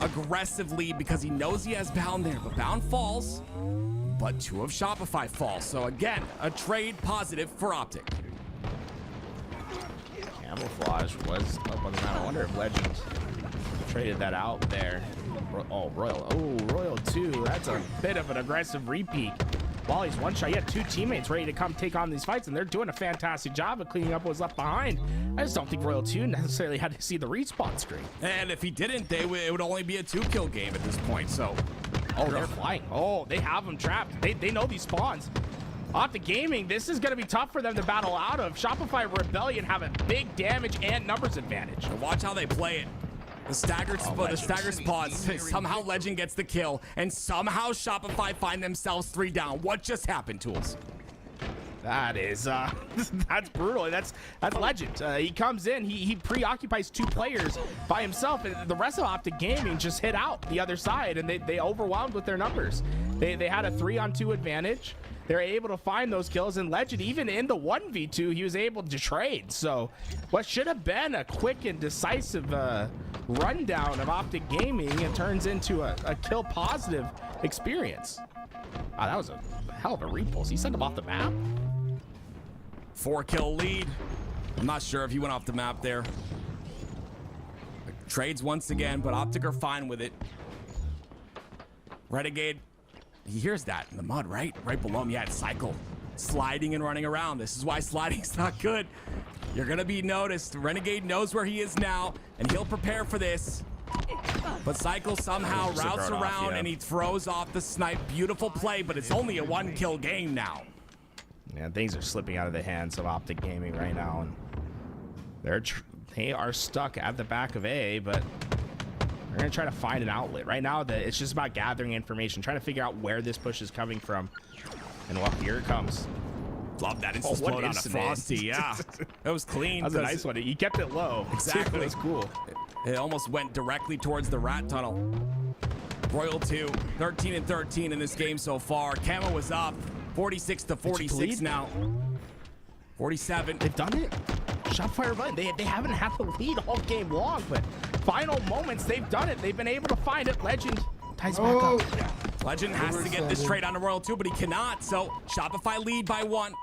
aggressively because he knows he has Bound there, but Bound falls, but 2 of Shopify fall. So again, a trade positive for Optic. Camouflage was up on the map. I wonder if Legends traded that out there. Oh, Royal. Oh, Royal 2. That's a bit of an aggressive repeat. While he's one shot, you had 2 teammates ready to come take on these fights, and they're doing a fantastic job of cleaning up what was left behind. I just don't think Royal 2 necessarily had to see the respawn screen. And if he didn't, it would only be a 2-kill game at this point. So, oh, they're flying. Oh, they have them trapped. They know these spawns. Optic Gaming, this is going to be tough for them to battle out of. Shopify Rebellion have a big damage and numbers advantage. And watch how they play it. The staggered spots. Somehow Legend gets the kill, and somehow Shopify find themselves 3 down. What just happened, Tools? That is, that's brutal. That's Legend. He comes in, he preoccupies 2 players by himself, and the rest of Optic Gaming just hit out the other side, and they overwhelmed with their numbers. They had a 3-on-2 advantage. They're able to find those kills, and Legend, even in the 1v2, he was able to trade. So what should have been a quick and decisive rundown of Optic Gaming, it turns into a kill positive experience. Wow, that was a hell of a repulse. He sent him off the map. 4-kill lead. I'm not sure if he went off the map there. Trades once again, but Optic are fine with it. Renegade, he hears that in the mud, right? Right below him, yeah, it's Cycle. Sliding and running around. This is why sliding's not good. You're gonna be noticed. Renegade knows where he is now, and he'll prepare for this. But Cycle somehow routes around and he throws off the snipe. Beautiful play, but it's only a 1-kill game now. Yeah, things are slipping out of the hands of Optic Gaming right now, and they are stuck at the back of A, but they're gonna try to find an outlet. Right now, it's just about gathering information, trying to figure out where this push is coming from. And well, here it comes. Love that instant float out of Frosty. Yeah, that was clean. That was a nice one. He kept it low. Exactly. It was cool. It almost went directly towards the rat tunnel. Royal 2, 13 and 13 in this game so far. Camo was up, 46 to 46 now. 47. They've done it. Shopify Rebellion, they haven't had the lead all game long, but final moments, they've done it. They've been able to find it. Legend ties back up. Legend has to get this trade on the Royal 2, but he cannot. So Shopify lead by 1.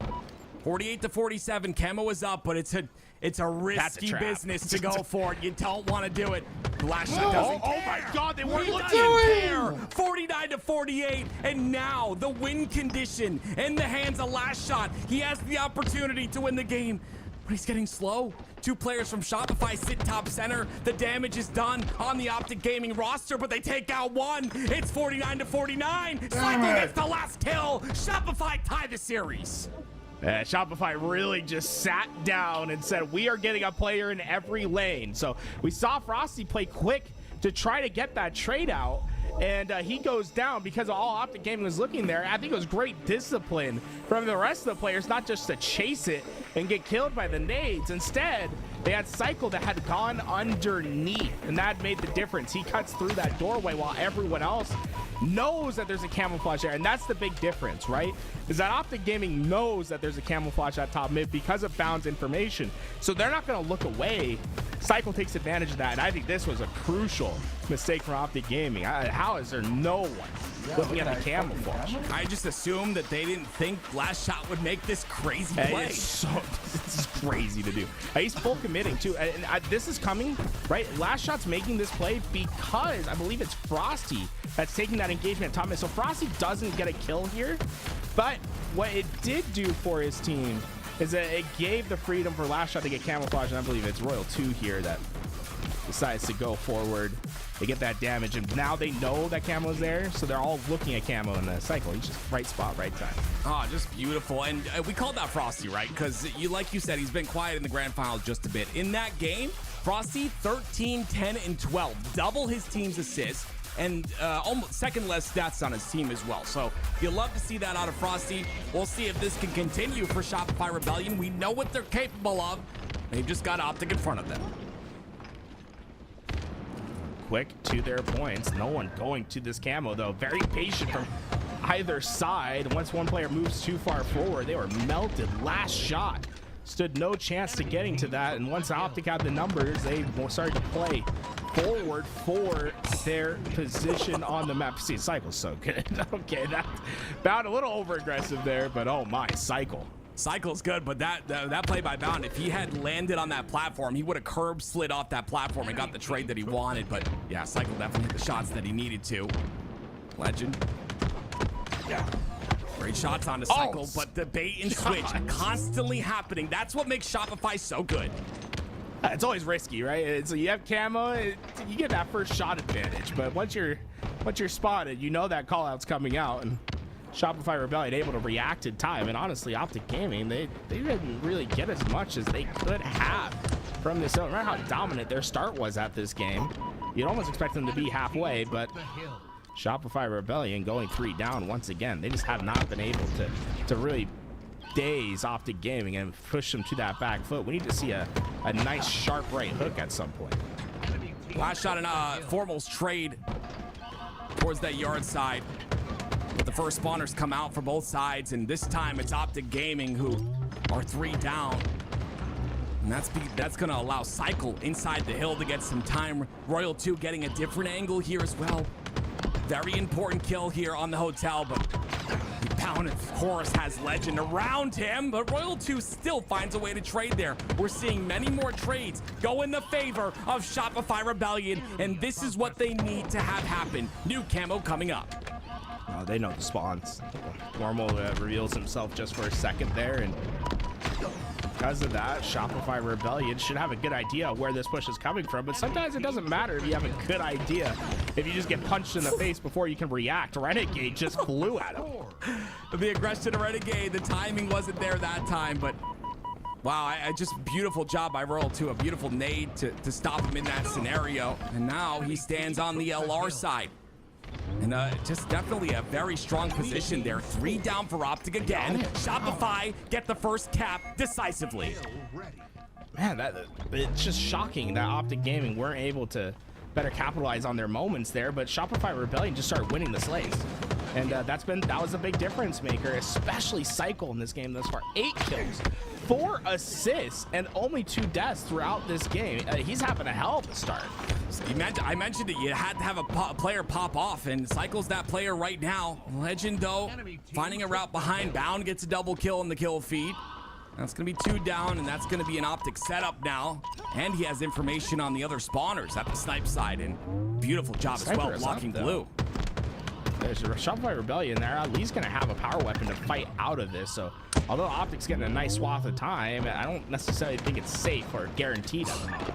48 to 47. Camo is up, but it's a risky business to go for it. You don't want to do it. Last shot doesn't care. Oh my God, they weren't looking. Care. 49 to 48, and now the win condition in the hands of Last Shot. He has the opportunity to win the game, but he's getting slow. 2 players from Shopify sit top center. The damage is done on the Optic Gaming roster, but they take out 1. It's 49 to 49. Cycle gets the last kill. Shopify tie the series. Shopify really just sat down and said, we are getting a player in every lane. So we saw Frosty play quick to try to get that trade out, and he goes down because all Optic Gaming was looking there. I think it was great discipline from the rest of the players, not just to chase it and get killed by the nades. Instead, they had Cycle that had gone underneath, and that made the difference. He cuts through that doorway while everyone else knows that there's a camouflage there, and that's the big difference, right? Is that Optic Gaming knows that there's a camouflage at top mid because of Bound's information, so they're not going to look away. Cycle takes advantage of that, and I think this was a crucial mistake from Optic Gaming. How is there no one looking at the camouflage? I just assumed that they didn't think Last Shot would make this crazy play. This is crazy to do. He's full committing too, and this is coming, right? Last Shot's making this play because I believe it's Frosty that's taking that engagement at top mid. So Frosty doesn't get a kill here, but what it did do for his team is that it gave the freedom for Last Shot to get camouflage, and I believe it's Royal 2 here that decides to go forward they get that damage, and now they know that Camo's there, so they're all looking at Camo in the cycle. He's just right spot, right time. Oh, just beautiful. And we called that Frosty, right? Because like you said, he's been quiet in the grand finals just a bit. In that game, Frosty 13, 10, and 12, double his team's assists, and almost second less stats on his team as well. So you'll love to see that out of Frosty. We'll see if this can continue for Shopify Rebellion. We know what they're capable of. They've just got Optic in front of them. Quick to their points. No one going to this Camo, though. Very patient from either side. Once one player moves too far forward, they were melted. Last shot. Stood no chance to getting to that, and once Optic had the numbers, they started to play forward for their position on the map. See, Cycle's so good. Okay, that Bound a little over aggressive there, but oh my, Cycle. Cycle's good, but that play by Bound, if he had landed on that platform, he would have curb slid off that platform and got the trade that he wanted. But yeah, Cycle definitely hit the shots that he needed to. Legend. Yeah. Great shots on the Cycle, but the bait and switch constantly happening. That's what makes Shopify so good. It's always risky, right? So you have Camo, you get that first shot advantage, but once you're spotted, you know that call out's coming out, and Shopify Rebellion able to react in time. And honestly, Optic Gaming, they didn't really get as much as they could have from this. Remember how dominant their start was at this game. You'd almost expect them to be halfway, but Shopify Rebellion going 3 down once again. They just have not been able to really daze Optic Gaming and push them to that back foot. We need to see a nice sharp right hook at some point. Last shot in Formal's trade towards that yard side. But the first spawners come out for both sides, and this time it's Optic Gaming who are 3 down. And that's going to allow Cycle inside the hill to get some time. Royal 2 getting a different angle here as well. Very important kill here on the hotel, but Bound, of course, has Legend around him, but Royal 2 still finds a way to trade there. We're seeing many more trades go in the favor of Shopify Rebellion, and this is what they need to have happen. New Camo coming up. They know the spawns. Formal reveals himself just for a second there, and because of that, Shopify Rebellion should have a good idea where this push is coming from, but sometimes it doesn't matter if you have a good idea. If you just get punched in the face before you can react. Renegade just flew at him. The aggression of Renegade, the timing wasn't there that time, but wow, just beautiful job by Royal 2. A beautiful nade to stop him in that scenario, and now he stands on the LR side. And just definitely a very strong position there. 3 down for Optic again. Shopify get the first cap decisively. Man, it's just shocking that Optic Gaming weren't able to better capitalize on their moments there, but Shopify Rebellion just started winning the slays. And that was a big difference maker, especially Cycle in this game thus far. 8 kills, 4 assists, and only 2 deaths throughout this game. He's having a hell of a start. I mentioned it. You had to have a player pop off, and Cycle's that player right now. Legend, though, finding a route behind. Bound gets a double kill in the kill feed. That's going to be 2 down, and that's going to be an Optic setup now. And he has information on the other spawners at the snipe side, and beautiful job as well, blocking blue. There's a Shopify Rebellion there. At least going to have a power weapon to fight out of this. So although Optic's getting a nice swath of time, I don't necessarily think it's safe or guaranteed at the moment.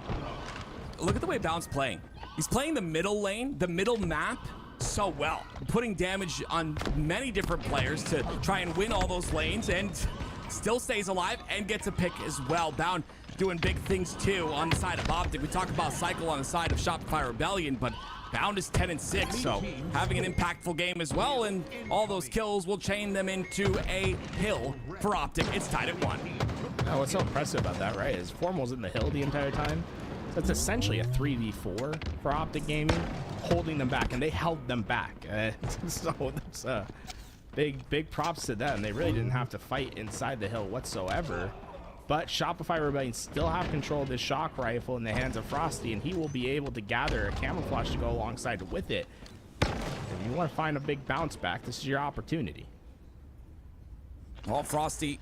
Look at the way Bound's playing. He's playing the middle lane, the middle map, so well. Putting damage on many different players to try and win all those lanes, and still stays alive and gets a pick as well. Bound doing big things too on the side of Optic. We talk about Cycle on the side of Shopify Rebellion, but Bound is 10-6, so having an impactful game as well, and all those kills will chain them into a hill for Optic. It's tied at 1. Oh, what's so impressive about that, right, is Formal's in the hill the entire time. So it's essentially a 3v4 for Optic Gaming, holding them back, and they held them back. So that's big props to them. They really didn't have to fight inside the hill whatsoever. But Shopify Rebellion still have control of this shock rifle in the hands of Frosty, and he will be able to gather a camouflage to go alongside with it. If you want to find a big bounce back, this is your opportunity. Well, Frosty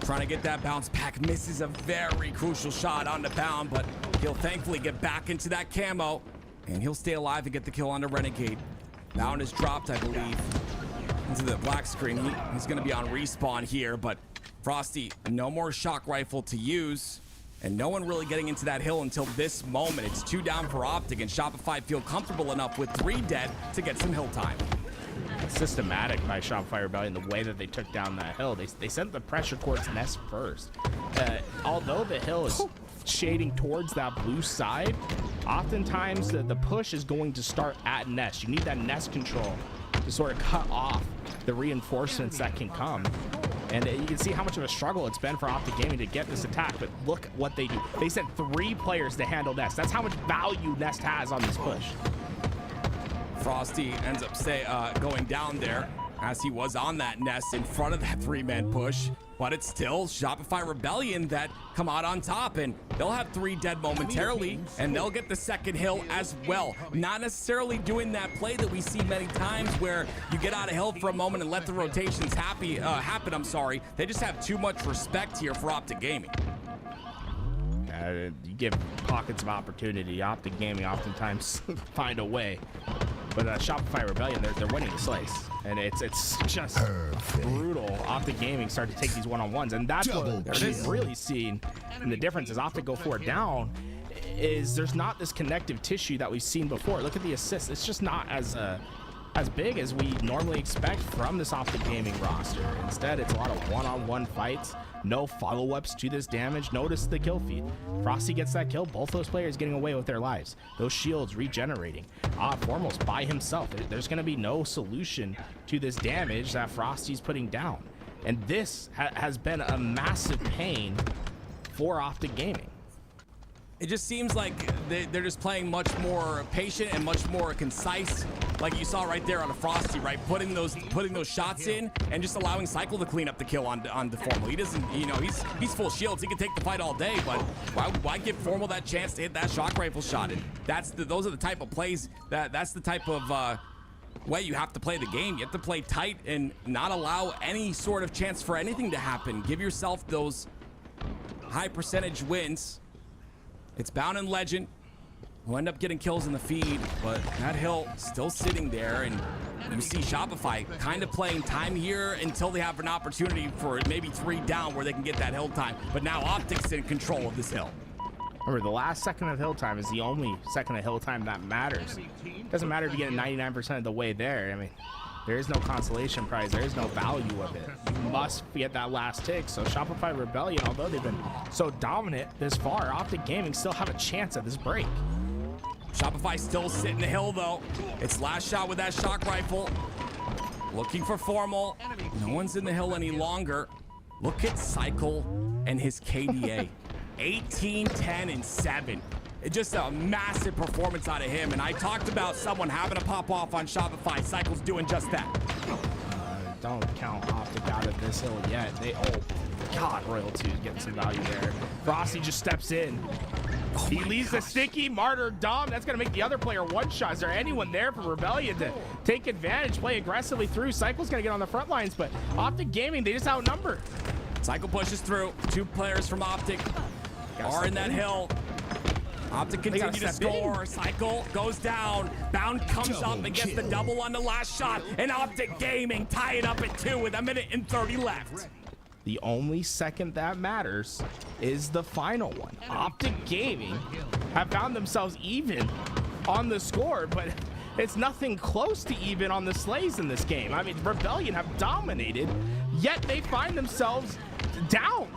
trying to get that bounce back, misses a very crucial shot on the Bound, but he'll thankfully get back into that camo, and he'll stay alive and get the kill on the Renegade. Bound is dropped, I believe, into the black screen. He's going to be on respawn here, but Frosty, no more shock rifle to use, And no one really getting into that hill until this moment. It's 2 down for Optic, and Shopify feel comfortable enough with 3 dead to get some hill time. Systematic by Shopify Rebellion, the way that they took down that hill. They sent the pressure towards Nest first. Although the hill is shading towards that blue side, oftentimes the push is going to start at Nest. You need that Nest control to sort of cut off the reinforcements that can come. And you can see how much of a struggle it's been for Optic Gaming to get this attack, but look what they do. They sent 3 players to handle Nest. That's how much value Nest has on this push. Frosty ends up going down there as he was on that Nest in front of that 3-man push, but it's still Shopify Rebellion that come out on top, and they'll have 3 dead momentarily, and they'll get the second hill as well. Not necessarily doing that play that we see many times where you get out of hill for a moment and let the rotations happen. They just have too much respect here for Optic Gaming. You give pockets of opportunity. Optic Gaming oftentimes find a way. But Shopify Rebellion, they're winning the slice. And it's just brutal. Optic Gaming start to take these one-on-ones. And that's what we've really seen. And the difference is Optic go 4 down is there's not this connective tissue that we've seen before. Look at the assists. It's just not as big as we normally expect from this Optic Gaming roster. Instead, it's a lot of one-on-one fights. No follow-ups to this damage. Notice the kill feed. Frosty gets that kill. Both those players getting away with their lives. Those shields regenerating. Foremost by himself. There's going to be no solution to this damage that Frosty's putting down. And this has been a massive pain for Optic Gaming. It just seems like they're just playing much more patient and much more concise, like you saw right there on a Frosty, right? Putting those shots in and just allowing Cycle to clean up the kill on the Formal. He doesn't, he's full shields. He can take the fight all day, but why give Formal that chance to hit that shock rifle shot? And those are the type of plays that's the type of way you have to play the game. You have to play tight and not allow any sort of chance for anything to happen. Give yourself those high percentage wins. It's Bound and Legend who end up getting kills in the feed, but that hill still sitting there, and you see Shopify kind of playing time here until they have an opportunity for maybe 3 down where they can get that hill time. But now Optic's in control of this hill. Remember, the last second of hill time is the only second of hill time that matters. It doesn't matter if you get 99% of the way there. I mean, there is no consolation prize. There is no value of it. You must get that last tick. So Shopify Rebellion, although they've been so dominant this far, Optic Gaming still have a chance at this break. Shopify still sitting the hill, though. It's last shot with that shock rifle. Looking for Formal. No one's in the hill any longer. Look at Cycle and his KDA. 18, 10, and 7. It's just a massive performance out of him. And I talked about someone having to pop off on Shopify. Cycle's doing just that. Don't count Optic out of this hill yet. God, Royal 2 is getting some value there. Frosty just steps in. He leaves the sticky martyr Dom. That's going to make the other player one shot. Is there anyone there for Rebellion to take advantage, play aggressively through? Cycle's going to get on the front lines, but Optic Gaming, they just outnumber. Cycle pushes through. 2 players from Optic are in that hill. Optic continue to score. Cycle goes down. Bound comes up and gets the double on the last shot. And Optic Gaming tie it up at 2 with 1:30 left. The only second that matters is the final one. Optic Gaming have found themselves even on the score, but it's nothing close to even on the slays in this game. I mean, Rebellion have dominated, yet they find themselves down.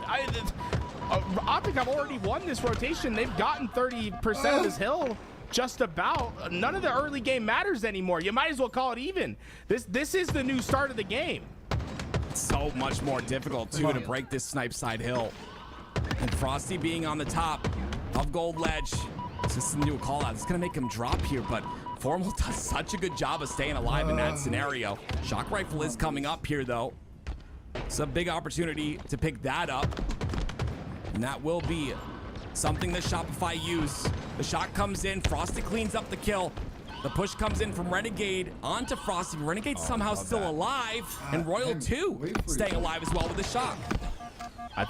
Optic have already won this rotation. They've gotten 30% of this hill, just about. None of the early game matters anymore. You might as well call it even. This is the new start of the game. It's so much more difficult, too, to break this snipe side hill. And Frosty being on the top of Gold Ledge. It's just a new call out. It's going to make him drop here, but Formal does such a good job of staying alive in that scenario. Shock Rifle is coming up here, though. It's a big opportunity to pick that up. And that will be something that Shopify use. The shot comes in. Frosty cleans up the kill. The push comes in from Renegade onto Frosty. Renegade somehow still alive. And Royal 2 staying alive as well with the shock.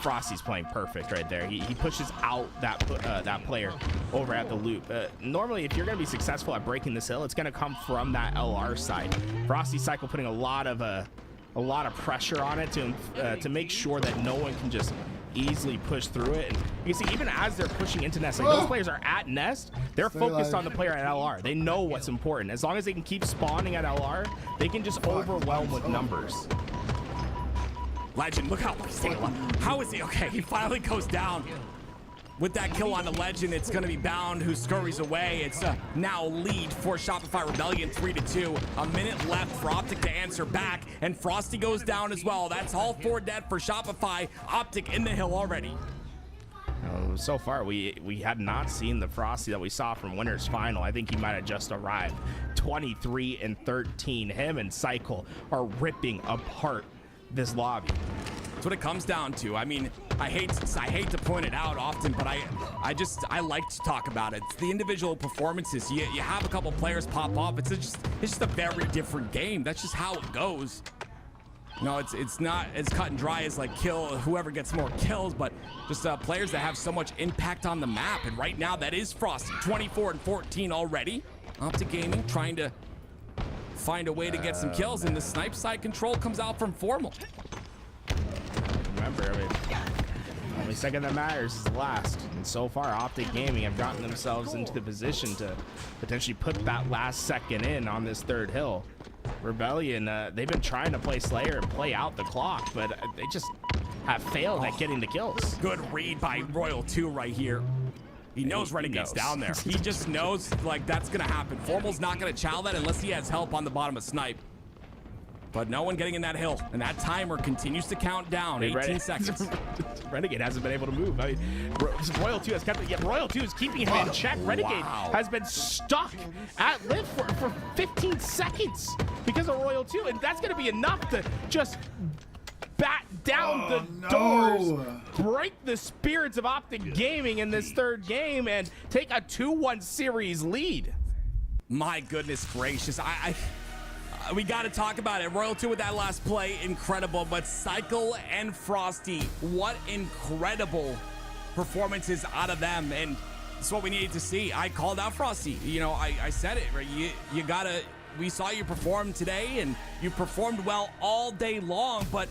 Frosty's playing perfect right there. He pushes out that player over at the loop. Normally, if you're going to be successful at breaking this hill, it's going to come from that LR side. Frosty Cycle putting a lot of pressure on it to make sure that no one can just easily push through it. And you can see even as they're pushing into Nest, like those players are at Nest, they're focused on the player at LR. They know what's important. As long as they can keep spawning at LR, they can just overwhelm with numbers. Legend, look how he's taking a lot. How is he? Okay, he finally goes down. With that kill on the Legend, it's going to be Bound who scurries away. It's now lead for Shopify Rebellion 3-2. A minute left for Optic to answer back, and Frosty goes down as well. That's all 4 dead for Shopify. Optic in the hill already. So far, we had not seen the Frosty that we saw from Winners Final. I think he might have just arrived. 23-13. Him and Cycle are ripping apart this lobby. That's what it comes down to. I mean, I hate to point it out often, but I like to talk about it. It's the individual performances. You have a couple players pop off. It's just a very different game. That's just how it goes. No, it's not as cut and dry as like kill whoever gets more kills, but just players that have so much impact on the map. And right now, that is Frosty, 24-14 already. Optic Gaming trying to find a way to get some kills, and the snipe side control comes out from Formal. Remember, I mean, the only second that matters is the last. And so far, Optic Gaming have gotten themselves into the position to potentially put that last second in on this third hill. Rebellion, they've been trying to play Slayer and play out the clock, but they just have failed at getting the kills. Good read by Royal 2 right here. He knows Renegade's down there. He just knows, like, that's going to happen. Formal's not going to chow that unless he has help on the bottom of Snipe. But no one getting in that hill, and that timer continues to count down. 18 seconds. Renegade hasn't been able to move. I mean, Royal 2 has kept it. Yeah, Royal 2 is keeping him in check. Renegade has been stuck at lift for 15 seconds because of Royal 2, and that's going to be enough to just bat down the doors, break the spirits of Optic Gaming in this third game, and take a 2-1 series lead. My goodness gracious. We got to talk about it. Royal 2 with that last play, incredible. But Cycle and Frosty, what incredible performances out of them. And it's what we needed to see. I called out Frosty. You know, I said it, right? You got to, we saw you perform today, and you performed well all day long. But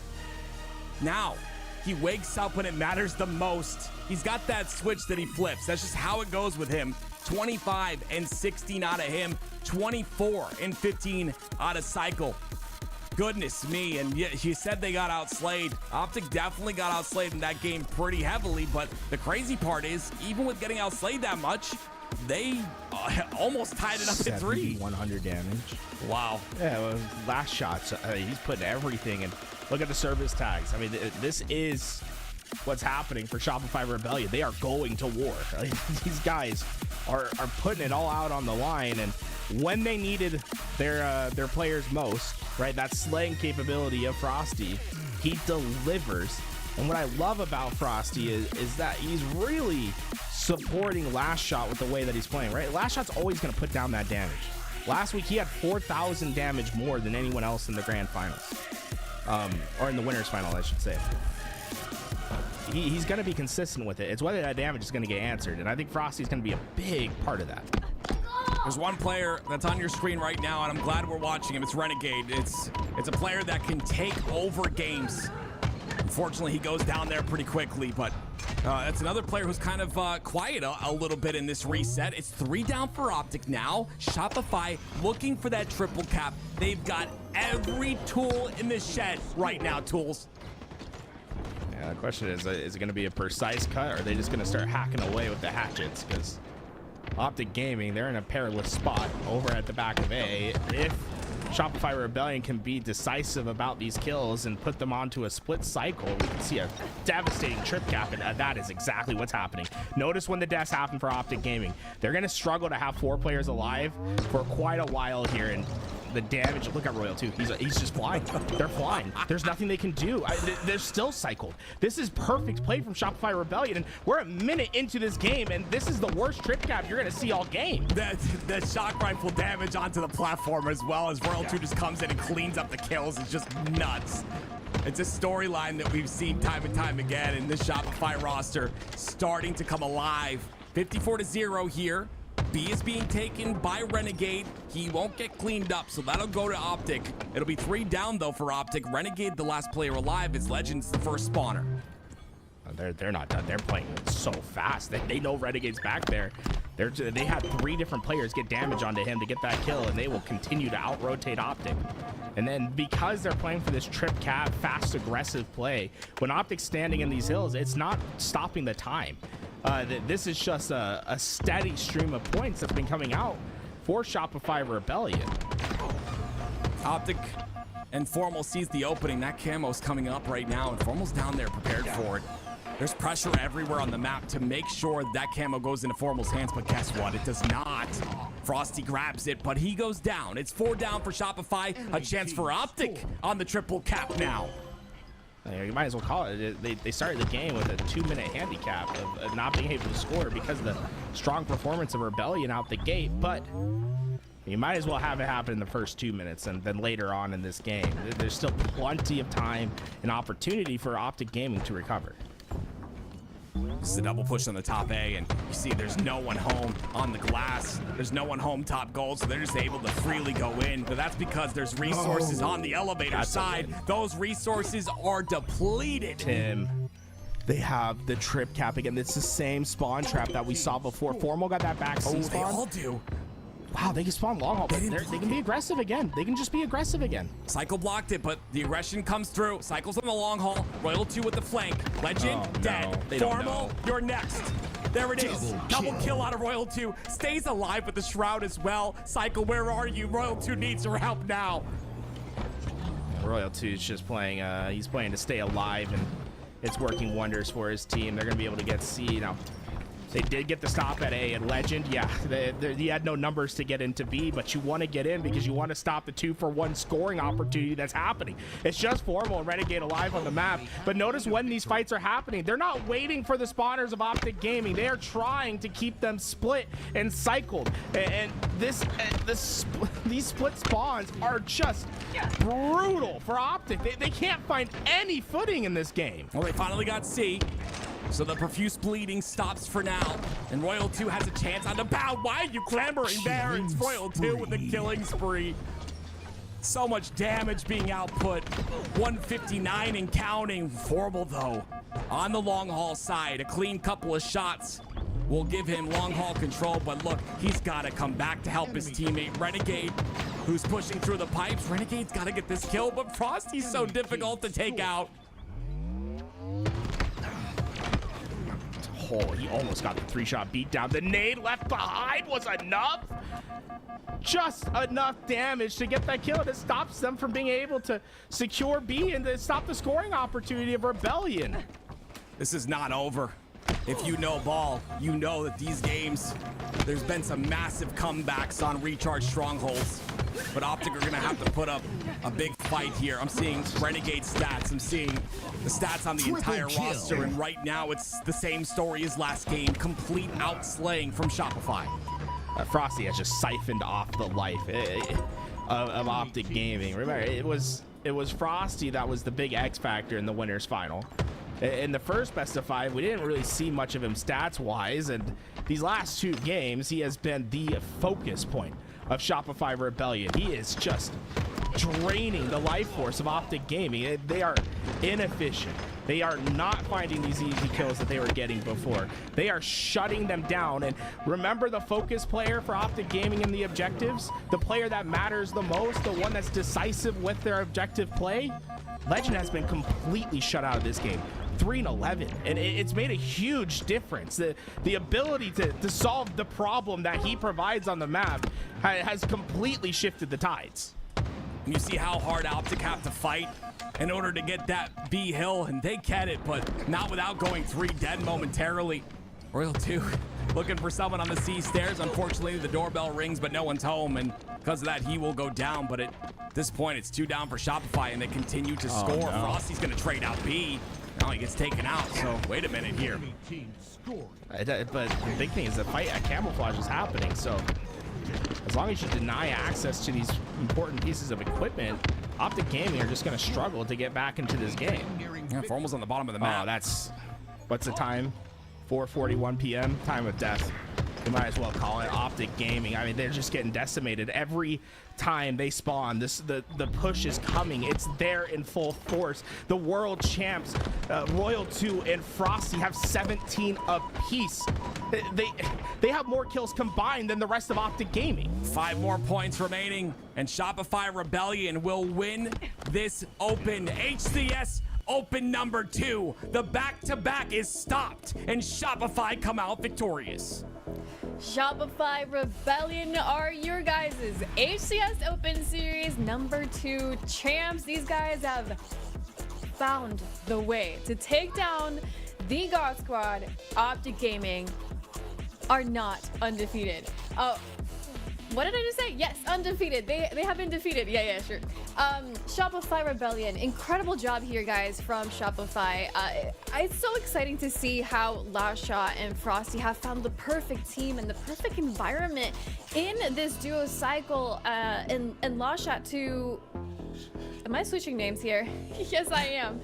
now he wakes up when it matters the most. He's got that switch that he flips. That's just how it goes with him. 25-16 out of him, 24-15 out of Cycle. Goodness me, and yeah, you said they got outslayed. Optic definitely got outslayed in that game pretty heavily, but the crazy part is, even with getting outslayed that much, they almost tied it up at 3. 100 damage. Wow. Yeah, well, last shots, he's putting everything in. Look at the service tags. I mean, this is what's happening for Shopify Rebellion. They are going to war. These guys are putting it all out on the line, and when they needed their players most, right, that slaying capability of Frosty, he delivers. And what I love about Frosty is that he's really supporting Last Shot with the way that he's playing, right? Last Shot's always going to put down that damage. Last week, he had 4,000 damage more than anyone else in the grand finals. Or in the winners final, I should say. He's going to be consistent with it. It's whether that damage is going to get answered, and I think Frosty's going to be a big part of that. There's one player that's on your screen right now, and I'm glad we're watching him. It's Renegade. It's a player that can take over games. Unfortunately, he goes down there pretty quickly, but that's another player who's kind of quiet a little bit in this reset. It's 3 down for Optic now. Shopify looking for that triple cap. They've got every tool in the shed right now, tools. Yeah, the question is it going to be a precise cut, or are they just going to start hacking away with the hatchets? Because Optic Gaming, they're in a perilous spot over at the back of A. If Shopify Rebellion can be decisive about these kills and put them onto a split cycle, we can see a devastating trip cap, and that is exactly what's happening. Notice when the deaths happen for Optic Gaming, they're going to struggle to have 4 players alive for quite a while here, and the damage, look at Royal 2, he's just flying. They're flying. There's nothing they can do. They're still cycled. This is perfect play from Shopify Rebellion, and we're a minute into this game, and this is the worst trip cap you're going to see all game. The shock rifle damage onto the platform, as well as Royal 2 just comes in and cleans up the kills, is just nuts. It's a storyline that we've seen time and time again in this Shopify roster starting to come alive. 54-0 here. B is being taken by Renegade. He won't get cleaned up, so that'll go to Optic. It'll be 3 down, though, for Optic. Renegade, the last player alive, is Legends, the first spawner. They're not done. They're playing so fast. They know Renegade's back there. They had 3 different players get damage onto him to get that kill, and they will continue to out-rotate Optic. And then because they're playing for this trip cap, fast, aggressive play, when Optic's standing in these hills, it's not stopping the time. This is just a steady stream of points that's been coming out for Shopify Rebellion. Optic and Formal sees the opening. That camo's coming up right now, and Formal's down there prepared for it. There's pressure everywhere on the map to make sure that camo goes into Formal's hands, but guess what? It does not. Frosty grabs it, but he goes down. It's 4 down for Shopify. A chance for Optic on the triple cap now. You might as well call it. They started the game with a 2-minute handicap of not being able to score because of the strong performance of Rebellion out the gate, but you might as well have it happen in the first 2 minutes and then later on in this game. There's still plenty of time and opportunity for Optic Gaming to recover. This is a double push on the top A, and you see there's no one home on the glass. There's no one home top gold, so they're just able to freely go in. But that's because there's resources on the elevator side. Those resources are depleted. Tim, they have the trip cap again. It's the same spawn trap that we saw before. Formal got that back C spawn. They all do. Wow, they can spawn long haul, but they can be aggressive again. They can just be aggressive again. Cycle blocked it, but the aggression comes through. Cycle's on the long haul. Royal 2 with the flank. Legend, dead. Formal, you're next. There it is. Double kill out of Royal 2. Stays alive with the Shroud as well. Cycle, where are you? Royal 2 needs your help now. Royal 2 is just playing, he's playing to stay alive, and it's working wonders for his team. They're going to be able to get C now. They did get the stop at A, and Legend, yeah, he had no numbers to get into B, but you want to get in because you want to stop the 2-for-1 scoring opportunity that's happening. It's just Formal and Renegade alive on the map, but notice when these fights are happening, they're not waiting for the spawners of Optic Gaming. They are trying to keep them split and cycled, and these split spawns are just brutal for Optic. They can't find any footing in this game. Well, they finally got C. So the profuse bleeding stops for now, and Royal 2 has a chance on the bound. Why are you clambering there? It's Royal 2 with the killing spree. So much damage being output. 159 and counting. Formal, though, on the long haul side. A clean couple of shots will give him long haul control, but look, he's got to come back to help his teammate, Renegade, who's pushing through the pipes. Renegade's got to get this kill, but Frosty's so difficult to take out. Oh, he almost got the 3-shot beat down. The nade left behind was enough. Just enough damage to get that kill. And it stops them from being able to secure B and to stop the scoring opportunity of Rebellion. This is not over. If you know ball, you know that these games, there's been some massive comebacks on Recharge Strongholds. But Optic are going to have to put up a big fight here. I'm seeing Renegade stats. I'm seeing the stats on the entire roster. And right now, it's the same story as last game. Complete outslaying from Shopify. Frosty has just siphoned off the life of Optic Gaming. Remember, it was Frosty that was the big X factor in the winners final. In the first best of 5, we didn't really see much of him stats-wise, and these last 2 games, he has been the focus point of Shopify Rebellion. He is just draining the life force of Optic Gaming. They are inefficient. They are not finding these easy kills that they were getting before. They are shutting them down. And remember the focus player for Optic Gaming in the objectives? The player that matters the most, the one that's decisive with their objective play? Legend has been completely shut out of this game. 3-11, and it's made a huge difference. The ability to solve the problem that he provides on the map has completely shifted the tides. And you see how hard Optic have to fight in order to get that B hill, and they get it, but not without going 3 dead momentarily. Royal 2 looking for someone on the C stairs. Unfortunately, the doorbell rings, but no one's home, and because of that, he will go down. But at this point, it's 2 down for Shopify, and they continue to score. No. Frosty's going to trade out B. Now he gets taken out, so wait a minute here. But the big thing is the fight at Camouflage is happening, so as long as you deny access to these important pieces of equipment, Optic Gaming are just going to struggle to get back into this game. Yeah, Formal's on the bottom of the map. Oh, that's... What's the time? 4:41 p.m. Time of death. you might as well call it Optic Gaming. I mean, they're just getting decimated every time they spawn. The push is coming. It's there in full force. The world champs, Royal 2 and Frosty, have 17 apiece. They have more kills combined than the rest of Optic Gaming. 5 more points remaining, and Shopify Rebellion will win this Open. HCS Open number 2. The back-to-back is stopped, and Shopify come out victorious. Shopify Rebellion are your guys' HCS Open Series number 2 champs. These guys have found the way to take down the God Squad. Optic Gaming are not undefeated. What did I just say? Yes, undefeated. They have been defeated. Yeah, sure. Shopify Rebellion, incredible job here, guys, from Shopify. It's so exciting to see how Lasha and Frosty have found the perfect team and the perfect environment in this duo cycle. And Lasha to... Am I switching names here? Yes, I am.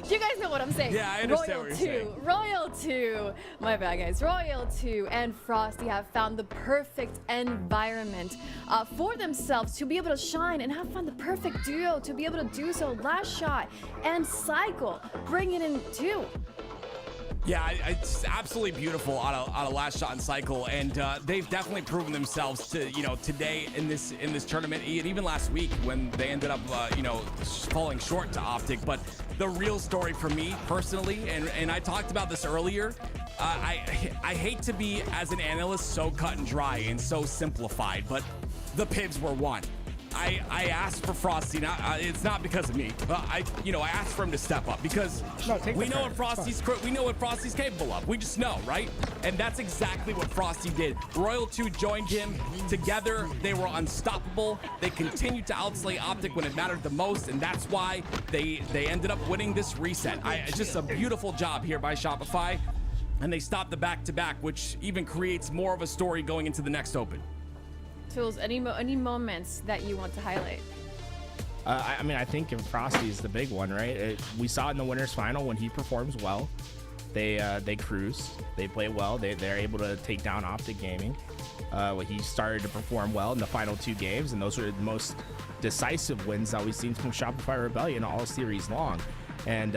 You guys know what I'm saying. Yeah, I understand what you're saying. Royal 2. My bad, guys. Royal 2 and Frosty have found the perfect environment for themselves to be able to shine and have found the perfect duo to be able to do so. Last Shot and Cycle bring it in too. Yeah, it's absolutely beautiful out of Last Shot and Cycle, and they've definitely proven themselves to, today in this tournament, and even last week when they ended up, falling short to Optic. But the real story for me personally, and I talked about this earlier, I hate to be, as an analyst, so cut and dry and so simplified, but the Pivs were won. I asked for Frosty. It's not because of me. I asked for him to step up because we know what Frosty's capable of. We just know, right? And that's exactly what Frosty did. Royal 2 joined him. Together, they were unstoppable. They continued to outslay Optic when it mattered the most, and that's why they ended up winning this reset. It's just a beautiful job here by Shopify, and they stopped the back-to-back, which even creates more of a story going into the next Open. Tools, any moments that you want to highlight? I think Frosty is the big one, right? We saw it in the winners final when he performs well. They cruise, they play well, they're able to take down Optic Gaming. He started to perform well in the final 2 games, and those were the most decisive wins that we've seen from Shopify Rebellion all series long. And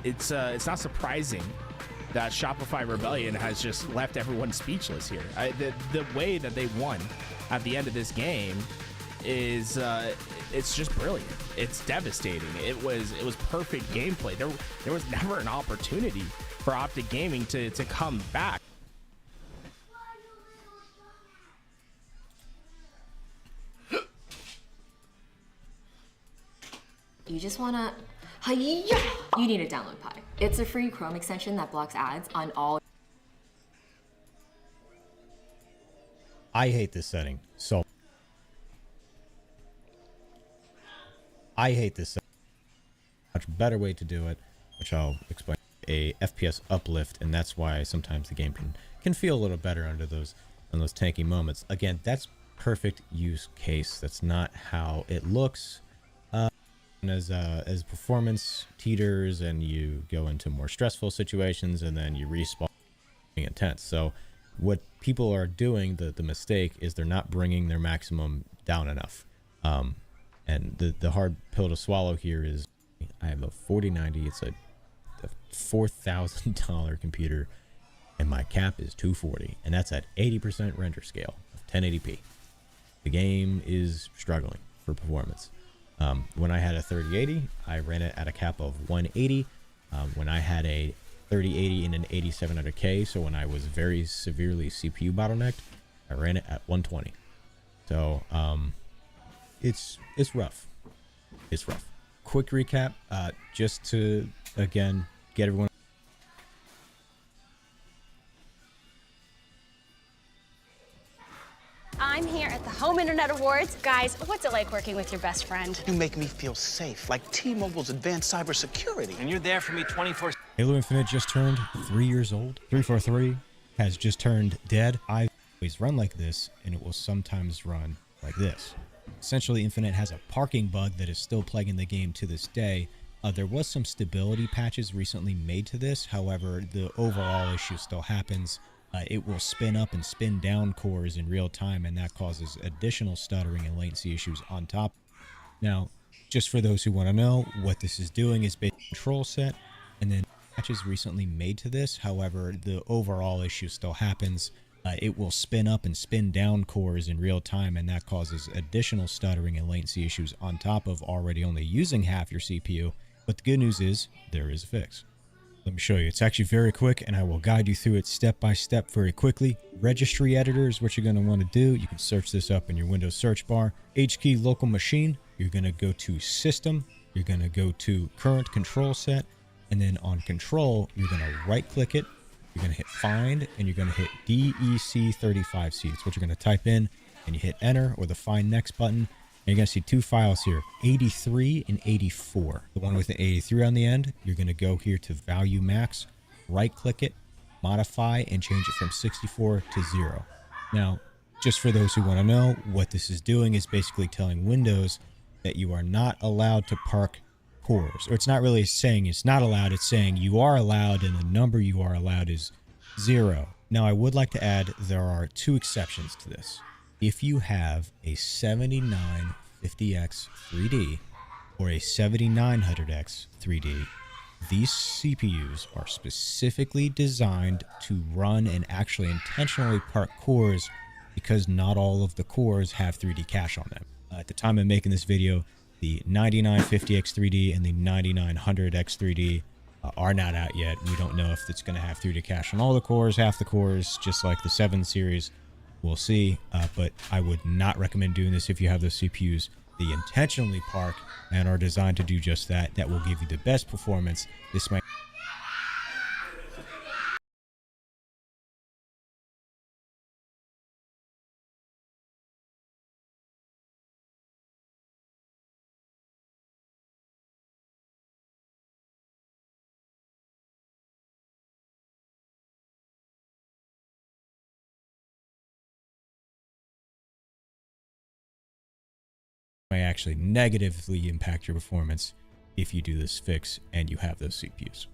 it's not surprising that Shopify Rebellion has just left everyone speechless here. The way that they won at the end of this game is it's just brilliant. It's devastating. It was perfect gameplay. There was never an opportunity for Optic Gaming to come back. You just wanna... Hi-ya! You need to download Pi. It's a free Chrome extension that blocks ads on all... I hate this setting so... I hate this setting. Much better way to do it, which I'll explain. A FPS uplift, and that's why sometimes the game can feel a little better under those tanky moments. Again, that's perfect use case. That's not how it looks. As performance teeters and you go into more stressful situations and then you respawn, being intense. So what people are doing, the mistake is they're not bringing their maximum down enough. And the hard pill to swallow here is I have a 4090. It's a $4,000 computer, and my cap is 240, and that's at 80% render scale of 1080p. The game is struggling for performance. When I had a 3080, I ran it at a cap of 180. When I had a 3080 and an 8700K, so when I was very severely CPU bottlenecked, I ran it at 120. So it's rough. It's rough. Quick recap, just to again get everyone. I'm here at the Home Internet Awards. Guys, what's it like working with your best friend? You make me feel safe, like T-Mobile's advanced cybersecurity. And you're there for me 24/7. Halo Infinite just turned 3 years old. 343 has just turned dead. I always run like this, and it will sometimes run like this. Essentially, Infinite has a parking bug that is still plaguing the game to this day. There was some stability patches recently made to this. However, the overall issue still happens. it will spin up and spin down cores in real time, and that causes additional stuttering and latency issues on top. Now, just for those who want to know, what this is doing is basically a control set, and then patches recently made to this. However, the overall issue still happens. It will spin up and spin down cores in real time, and that causes additional stuttering and latency issues on top of already only using half your CPU. But the good news is there is a fix. Let me show you. It's actually very quick, and I will guide you through it step by step very quickly. Registry editor is what you're going to want to do. You can search this up in your Windows search bar. H-key local machine. You're going to go to system. You're going to go to current control set, and then on control, you're going to right click it. You're going to hit find, and you're going to hit DEC35C. It's what you're going to type in, and you hit enter or the find next button. And you're going to see two files here, 83 and 84. The one with the 83 on the end, you're going to go here to value max, right click it, modify, and change it from 64 to 0. Now, just for those who want to know, what this is doing is basically telling Windows that you are not allowed to park cores. Or it's not really saying it's not allowed, it's saying you are allowed, and the number you are allowed is 0. Now, I would like to add there are two exceptions to this. If you have a 7950X 3D or a 7900X 3D, these CPUs are specifically designed to run and actually intentionally park cores because not all of the cores have 3D cache on them. At the time of making this video, the 9950X 3D and the 9900X 3D are not out yet. We don't know if it's going to have 3D cache on all the cores, half the cores, just like the 7 series. We'll see, but I would not recommend doing this if you have those CPUs. They intentionally park and are designed to do just that. That will give you the best performance. This might actually negatively impact your performance if you do this fix and you have those CPUs.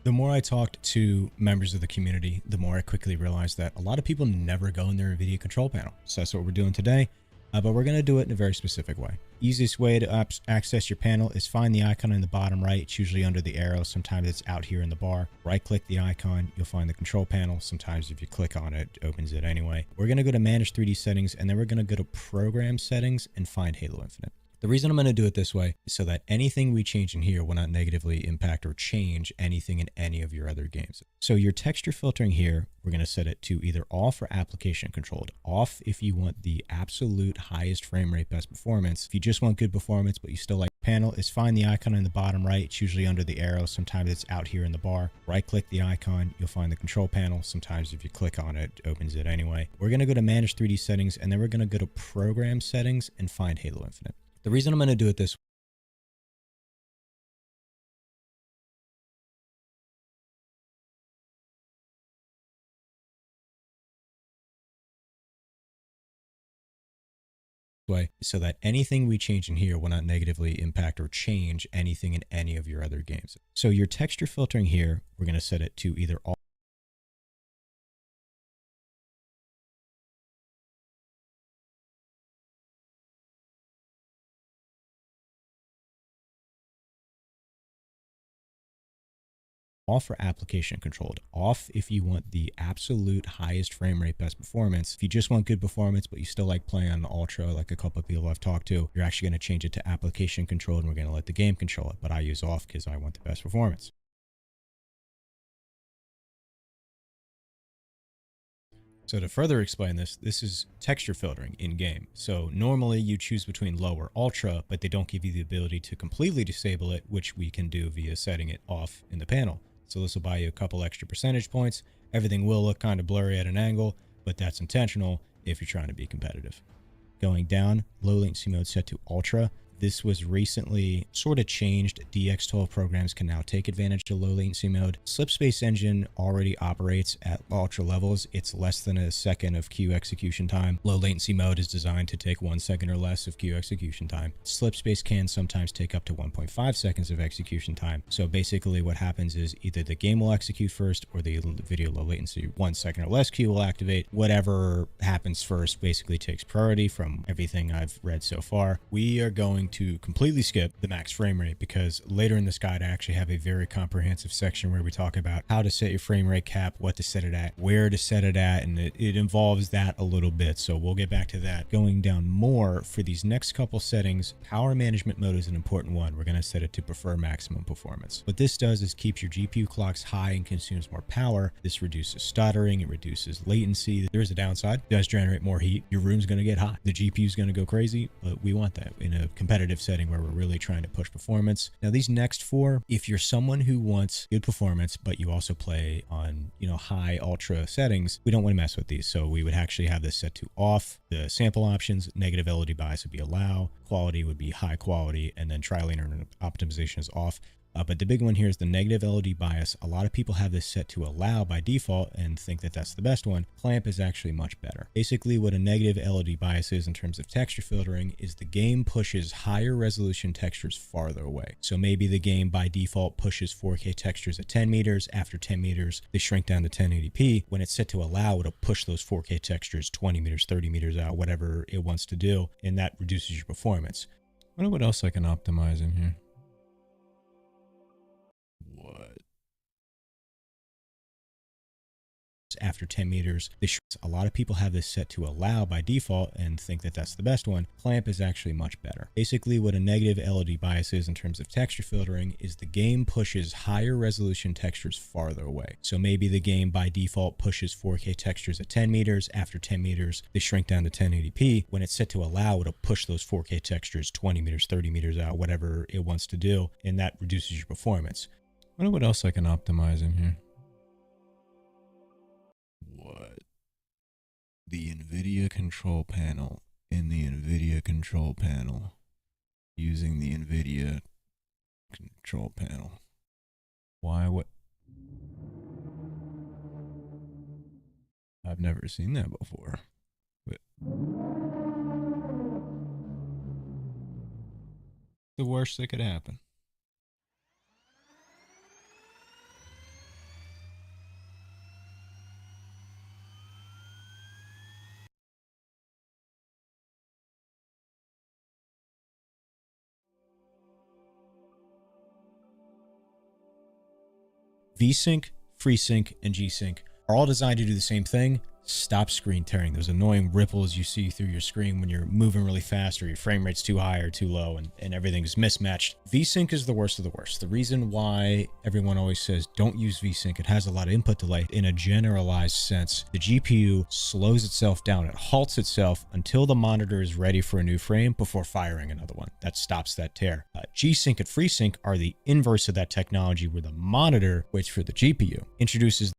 The more I talked to members of the community, the more I quickly realized that a lot of people never go in their NVIDIA control panel. So that's what we're doing today, but we're going to do it in a very specific way. Easiest way to access your panel is find the icon in the bottom right. It's usually under the arrow. Sometimes it's out here in the bar. Right click the icon. You'll find the control panel. Sometimes if you click on it, it opens it anyway. We're going to go to manage 3D settings, and then we're going to go to program settings and find Halo Infinite. The reason I'm going to do it this way is so that anything we change in here will not negatively impact or change anything in any of your other games. So your texture filtering here, we're going to set it to either off or application controlled. Off if you want the absolute highest frame rate, best performance. If you just want good performance, but you still like the panel, is find the icon in the bottom right. It's usually under the arrow. Sometimes it's out here in the bar. Right click the icon. You'll find the control panel. Sometimes if you click on it, it opens it anyway. We're going to go to manage 3D settings, and then we're going to go to program settings and find Halo Infinite. The reason I'm going to do it this way is so that anything we change in here will not negatively impact or change anything in any of your other games. So your texture filtering here, we're going to set it to either off. Off for application controlled. Off if you want the absolute highest frame rate, best performance. If you just want good performance, but you still like playing on the Ultra, like a couple of people I've talked to, you're actually going to change it to application controlled, and we're going to let the game control it. But I use off because I want the best performance. So to further explain this, this is texture filtering in game. So normally you choose between low or ultra, but they don't give you the ability to completely disable it, which we can do via setting it off in the panel. So this will buy you a couple extra percentage points. Everything will look kind of blurry at an angle, but that's intentional if you're trying to be competitive. Going down, low latency mode set to ultra. This was recently sort of changed. DX12 programs can now take advantage of low latency mode. Slipspace Engine already operates at ultra levels. It's less than a second of queue execution time. Low latency mode is designed to take 1 second or less of queue execution time. Slipspace can sometimes take up to 1.5 seconds of execution time. So basically what happens is either the game will execute first or the video low latency 1 second or less queue will activate. Whatever happens first basically takes priority from everything I've read so far. We are going to completely skip the max frame rate because later in this guide I actually have a very comprehensive section where we talk about how to set your frame rate cap, what to set it at, where to set it at, and it involves that a little bit. So we'll get back to that. Going down more for these next couple settings, power management mode is an important one. We're going to set it to prefer maximum performance. What this does is keeps your GPU clocks high and consumes more power. This reduces stuttering, it reduces latency. There is a downside. It does generate more heat. Your room's going to get hot. The GPU is going to go crazy, but we want that in a competitive setting where we're really trying to push performance. Now these next four, if you're someone who wants good performance, but you also play on, high ultra settings, we don't want to mess with these. So we would actually have this set to off. The sample options, negative LOD bias would be allow, quality would be high quality, and then trilinear optimization is off. But the big one here is the negative LOD bias. A lot of people have this set to allow by default and think that that's the best one. Clamp is actually much better. Basically, what a negative LOD bias is in terms of texture filtering is the game pushes higher resolution textures farther away. So maybe the game by default pushes 4K textures at 10 meters. After 10 meters, they shrink down to 1080p. When it's set to allow, it'll push those 4K textures 20 meters, 30 meters out, whatever it wants to do, and that reduces your performance. I wonder what else I can optimize in here. After 10 meters, a lot of people have this set to allow by default and think that that's the best one. Clamp is actually much better. Basically, what a negative LOD bias is in terms of texture filtering is the game pushes higher resolution textures farther away. So maybe the game by default pushes 4K textures at 10 meters. After 10 meters, they shrink down to 1080p. When it's set to allow, it'll push those 4K textures 20 meters, 30 meters out, whatever it wants to do, and that reduces your performance. I wonder what else I can optimize in here. The NVIDIA control panel. In the NVIDIA control panel. Using the NVIDIA control panel. Why? What? I've never seen that before. But the worst that could happen. VSync, FreeSync, and G-Sync are all designed to do the same thing. Stop screen tearing. Those annoying ripples you see through your screen when you're moving really fast or your frame rate's too high or too low and everything's mismatched. VSync is the worst of the worst. The reason why everyone always says don't use VSync, it has a lot of input delay. In a generalized sense, the GPU slows itself down. It halts itself until the monitor is ready for a new frame before firing another one. That stops that tear. G-Sync and FreeSync are the inverse of that technology where the monitor waits for the GPU, introduces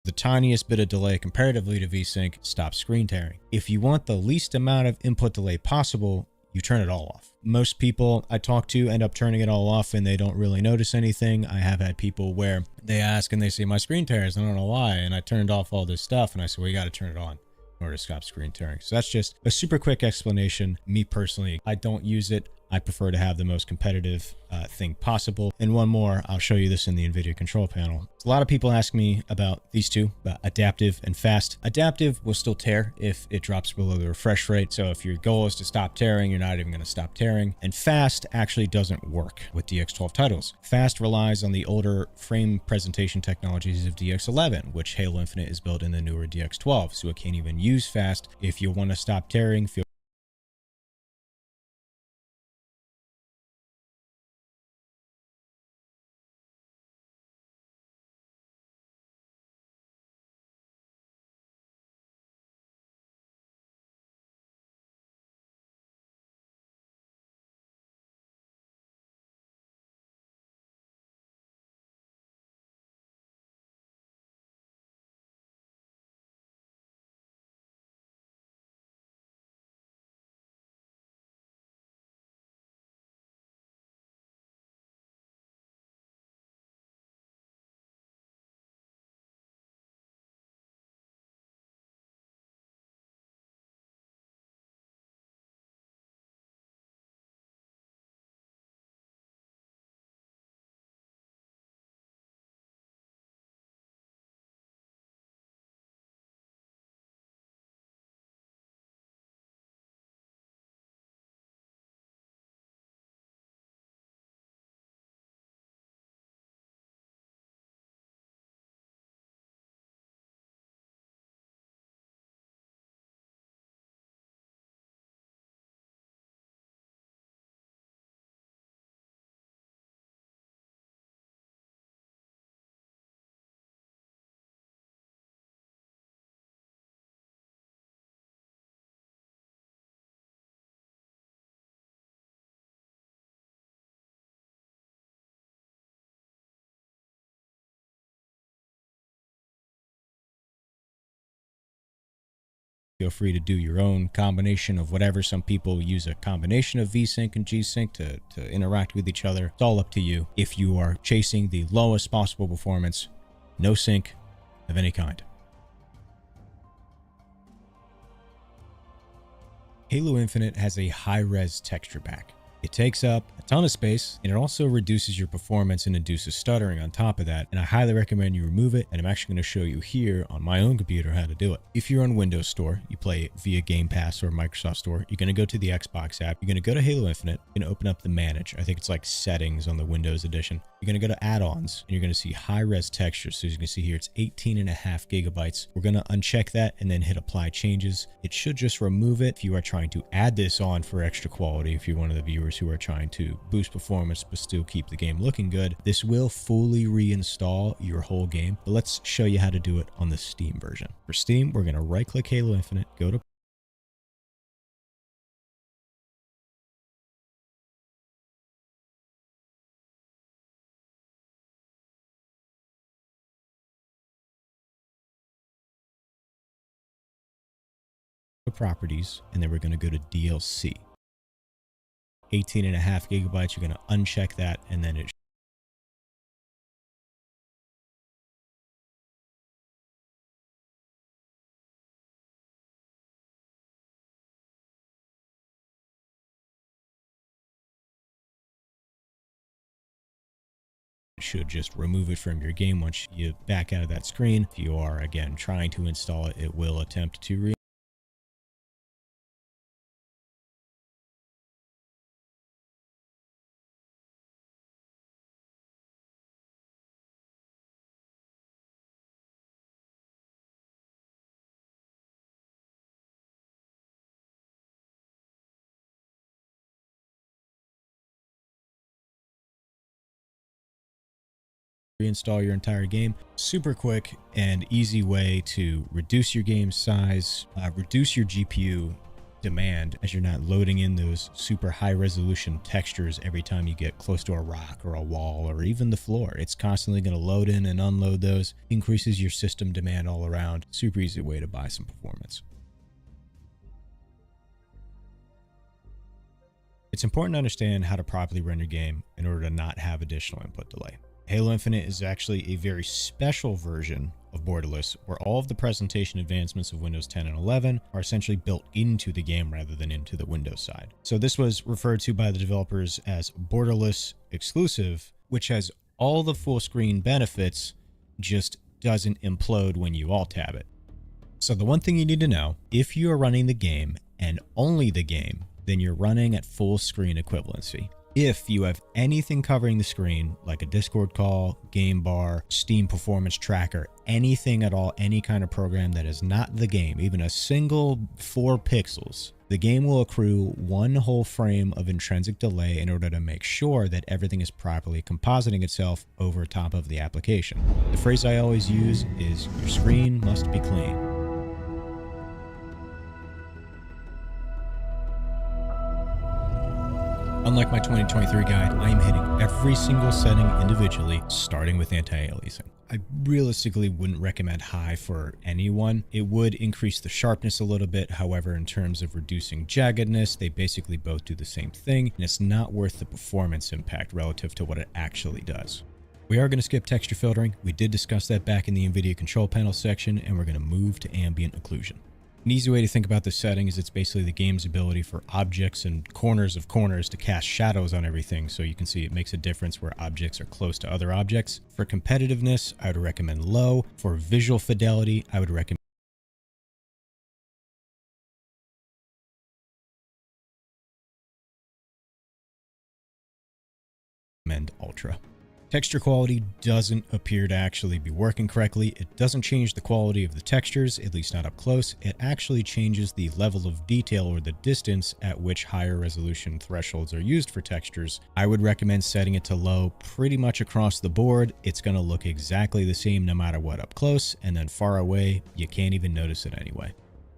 the tiniest bit of delay comparatively to VSync, stops screen tearing. If you want the least amount of input delay possible, you turn it all off. Most people I talk to end up turning it all off and they don't really notice anything. I have had people where they ask and they say, my screen tears, I don't know why. And I turned off all this stuff and I said, well, you got to turn it on in order to stop screen tearing. So that's just a super quick explanation. Me personally, I don't use it. I prefer to have the most competitive thing possible. And one more, I'll show you this in the NVIDIA control panel. A lot of people ask me about these two, about adaptive and fast. Adaptive will still tear if it drops below the refresh rate. So if your goal is to stop tearing, you're not even going to stop tearing. And fast actually doesn't work with DX12 titles. Fast relies on the older frame presentation technologies of DX11, which Halo Infinite is built in the newer DX12. So it can't even use fast. If you want to stop tearing, feel Feel free to do your own combination of whatever. Some people use a combination of VSync and G-Sync to interact with each other. It's all up to you. If you are chasing the lowest possible performance, no sync of any kind. Halo Infinite has a high-res texture pack. It takes up a ton of space, and it also reduces your performance and induces stuttering on top of that, and I highly recommend you remove it, and I'm actually going to show you here on my own computer how to do it. If you're on Windows Store, you play via Game Pass or Microsoft Store, you're going to go to the Xbox app, you're going to go to Halo Infinite, you're going to open up the Manage. I think it's like Settings on the Windows edition. You're going to go to Add-ons, and you're going to see high-res textures. So as you can see here, it's 18.5 gigabytes. We're going to uncheck that and then hit Apply Changes. It should just remove it. If you are trying to add this on for extra quality, if you're one of the viewers who are trying to boost performance but still keep the game looking good, this will fully reinstall your whole game. But let's show you how to do it on the Steam version. For Steam, we're going to right-click Halo Infinite, go to Properties, and then we're going to go to DLC. 18.5 gigabytes, you're going to uncheck that, and then it should just remove it from your game once you back out of that screen. If you are, again, trying to install it, it will attempt to reinstall your entire game. Super quick and easy way to reduce your game size, reduce your GPU demand as you're not loading in those super high resolution textures every time you get close to a rock or a wall or even the floor. It's constantly going to load in and unload those, increases your system demand all around. Super easy way to buy some performance. It's important to understand how to properly run your game in order to not have additional input delay. Halo Infinite is actually a very special version of Borderless, where all of the presentation advancements of Windows 10 and 11 are essentially built into the game rather than into the Windows side. So this was referred to by the developers as Borderless Exclusive, which has all the full screen benefits, just doesn't implode when you alt-tab it. So the one thing you need to know, if you are running the game and only the game, then you're running at full screen equivalency. If you have anything covering the screen, like a Discord call, game bar, Steam performance tracker, anything at all, any kind of program that is not the game, even a single 4 pixels, the game will accrue 1 whole frame of intrinsic delay in order to make sure that everything is properly compositing itself over top of the application. The phrase I always use is, your screen must be clean. Unlike my 2023 guide, I am hitting every single setting individually, starting with anti-aliasing. I realistically wouldn't recommend high for anyone. It would increase the sharpness a little bit. However, in terms of reducing jaggedness, they basically both do the same thing, and it's not worth the performance impact relative to what it actually does. We are going to skip texture filtering. We did discuss that back in the NVIDIA control panel section, and we're going to move to ambient occlusion. An easy way to think about this setting is it's basically the game's ability for objects and corners of corners to cast shadows on everything, so you can see it makes a difference where objects are close to other objects. For competitiveness, I would recommend low. For visual fidelity, I would recommend ultra. Texture quality doesn't appear to actually be working correctly. It doesn't change the quality of the textures, at least not up close. It actually changes the level of detail or the distance at which higher resolution thresholds are used for textures. I would recommend setting it to low pretty much across the board. It's going to look exactly the same no matter what up close, and then far away, you can't even notice it anyway.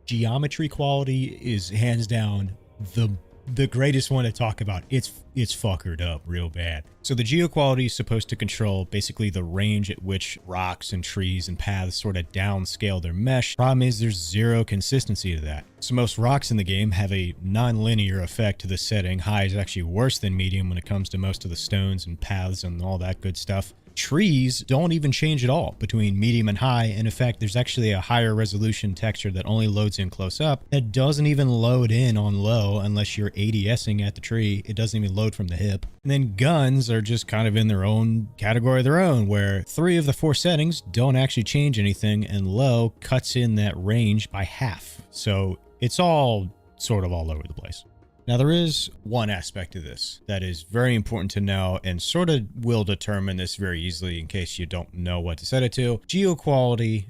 Geometry quality is hands down the the greatest one to talk about. It's fuckered up real bad. So the geo quality is supposed to control basically the range at which rocks and trees and paths sort of downscale their mesh. Problem is there's zero consistency to that. So most rocks in the game have a non-linear effect to the setting. High is actually worse than medium when it comes to most of the stones and paths and all that good stuff. Trees don't even change at all between medium and high, and in fact there's actually a higher resolution texture that only loads in close up that doesn't even load in on low unless you're ADSing at the tree. It doesn't even load from the hip. And then guns are just kind of in their own category of their own, where 3 of the 4 settings don't actually change anything, and low cuts in that range by half. So it's all sort of all over the place. Now, there is one aspect of this that is very important to know and sort of will determine this very easily in case you don't know what to set it to. Geo quality,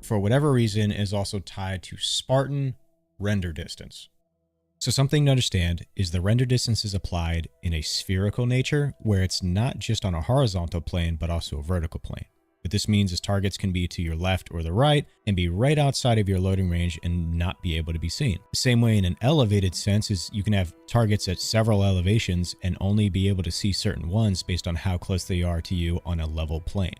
for whatever reason, is also tied to Spartan render distance. So something to understand is the render distance is applied in a spherical nature where it's not just on a horizontal plane, but also a vertical plane. What this means is targets can be to your left or the right and be right outside of your loading range and not be able to be seen. The same way in an elevated sense is you can have targets at several elevations and only be able to see certain ones based on how close they are to you on a level plane.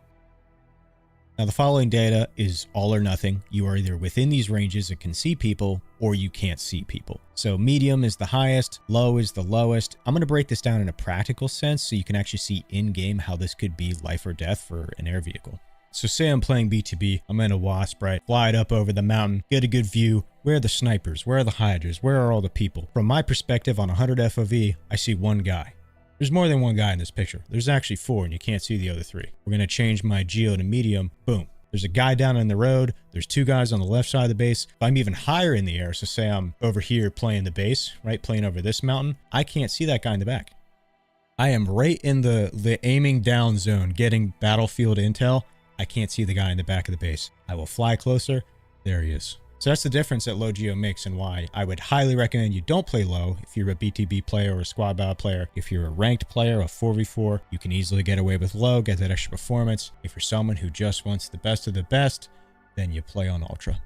Now the following data is all or nothing. You are either within these ranges and can see people, or you can't see people. So medium is the highest, low is the lowest. I'm going to break this down in a practical sense so you can actually see in-game how this could be life or death for an air vehicle. So say I'm playing BTB, I'm in a Wasp, right? Fly it up over the mountain, get a good view. Where are the snipers? Where are the hydras? Where are all the people? From my perspective on 100 FOV, I see one guy. There's more than one guy in this picture. There's actually 4 and you can't see the other 3. We're going to change my geo to medium. Boom. There's a guy down in the road. There's 2 guys on the left side of the base. If I'm even higher in the air, so say I'm over here playing the base, right? Playing over this mountain, I can't see that guy in the back. I am right in the aiming down zone, getting battlefield intel. I can't see the guy in the back of the base. I will fly closer. There he is. So that's the difference that low geo makes and why I would highly recommend you don't play low if you're a BTB player or a squad battle player. If you're a ranked player, a 4v4, you can easily get away with low, get that extra performance. If you're someone who just wants the best of the best, then you play on ultra.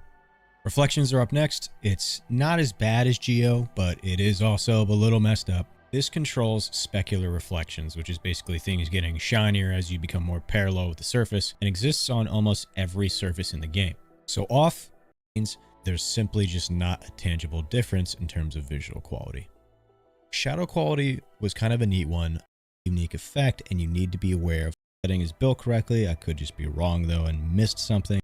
Reflections are up next. It's not as bad as geo, but it is also a little messed up. This controls specular reflections, which is basically things getting shinier as you become more parallel with the surface, and exists on almost every surface in the game. So off means there's simply just not a tangible difference in terms of visual quality. Shadow quality was kind of a neat one, unique effect, and you need to be aware of the setting is built correctly. I could just be wrong though and missed something.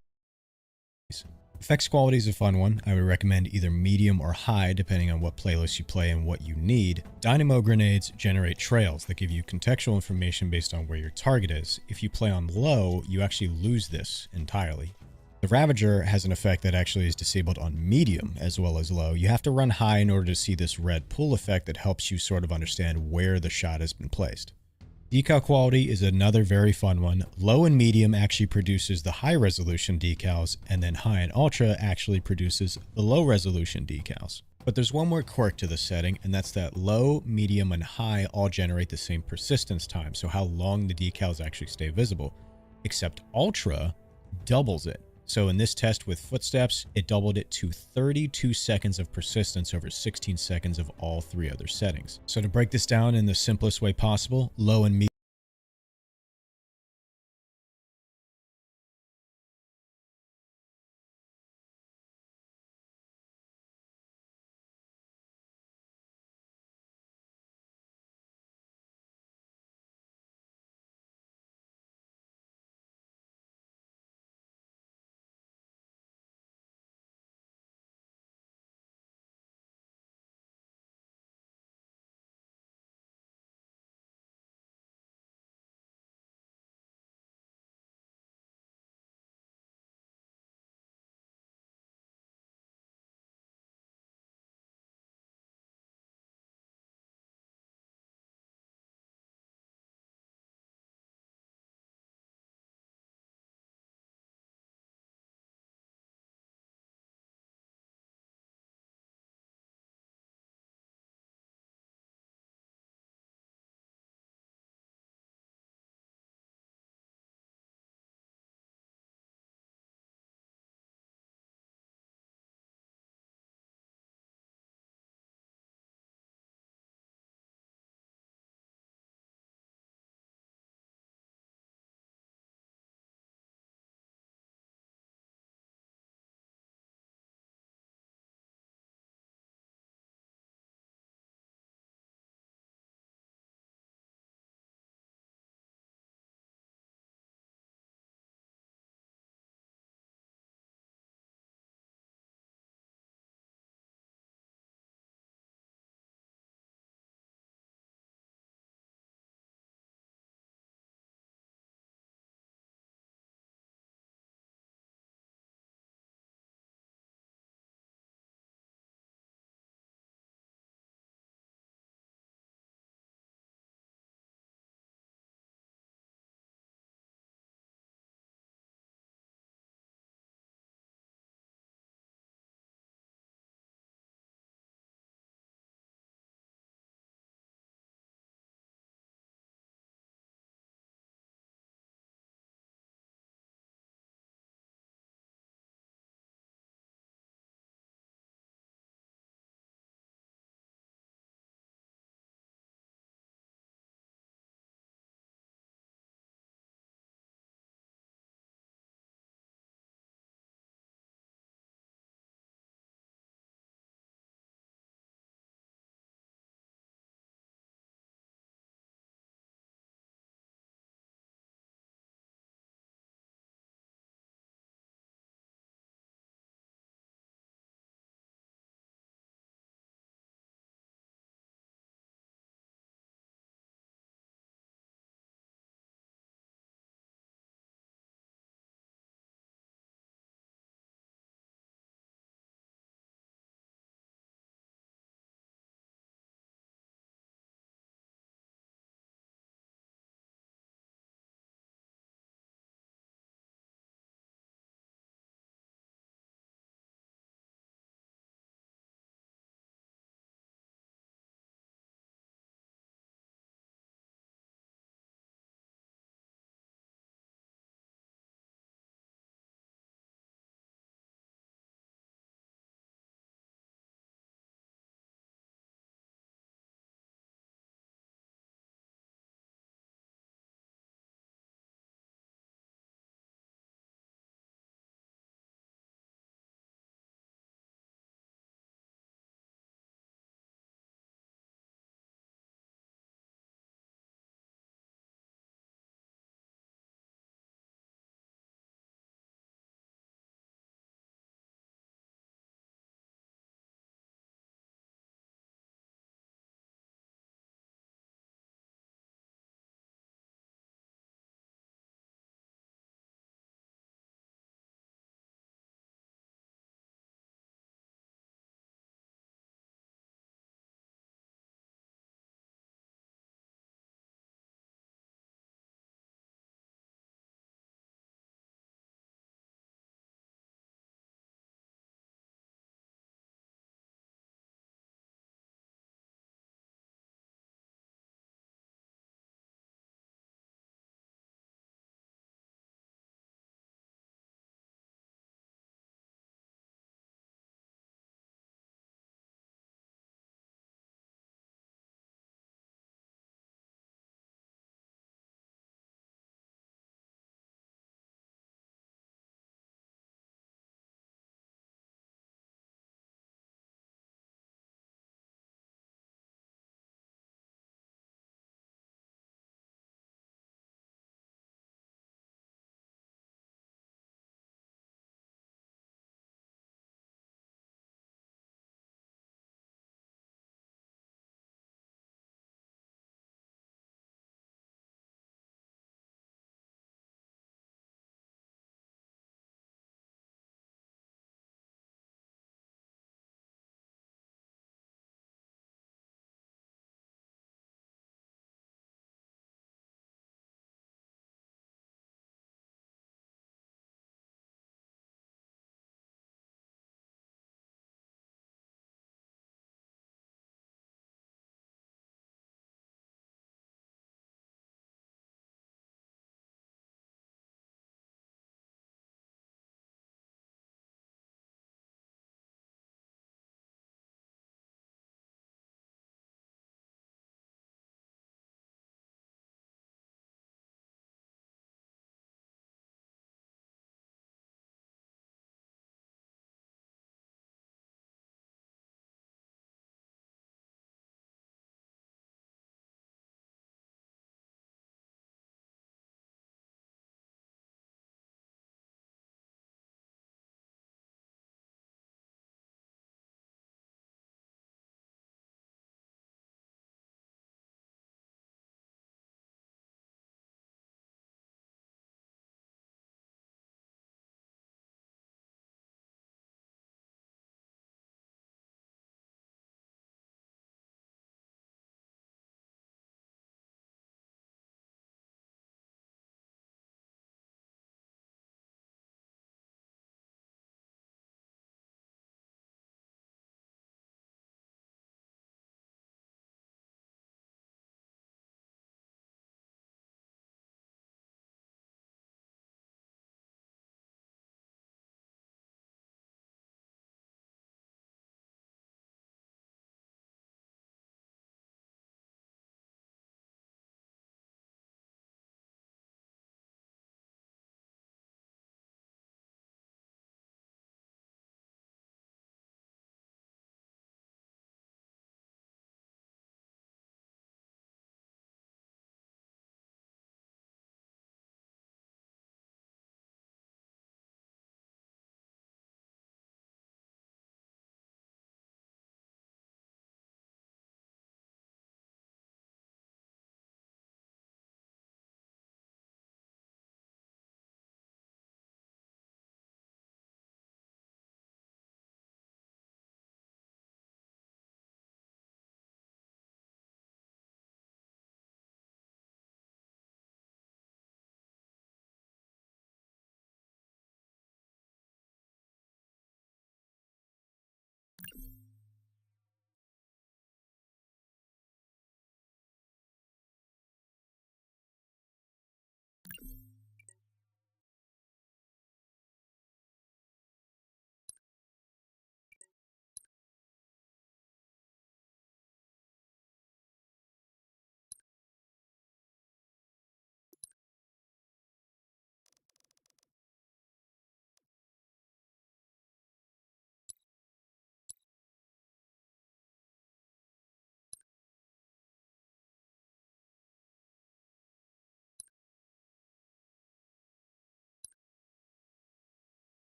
Effects quality is a fun one. I would recommend either medium or high depending on what playlist you play and what you need. Dynamo grenades generate trails that give you contextual information based on where your target is. If you play on low, you actually lose this entirely. The Ravager has an effect that actually is disabled on medium as well as low. You have to run high in order to see this red pull effect that helps you sort of understand where the shot has been placed. Decal quality is another very fun one. Low and medium actually produces the high resolution decals, and then high and ultra actually produces the low resolution decals. But there's one more quirk to this setting, and that's that low, medium, and high all generate the same persistence time, so how long the decals actually stay visible. Except ultra doubles it. So in this test with footsteps, it doubled it to 32 seconds of persistence over 16 seconds of all 3 other settings. So to break this down in the simplest way possible, low and medium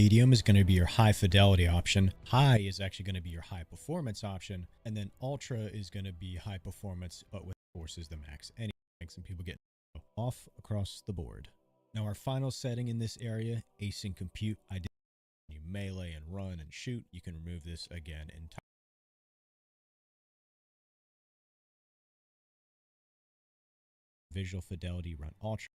Medium is going to be your high fidelity option. High is actually going to be your high performance option. And then ultra is going to be high performance, but with forces the max. Any some people get off across the board. Now our final setting in this area, async compute. I did you melee and run and shoot. You can remove this again in time. Visual fidelity, run ultra.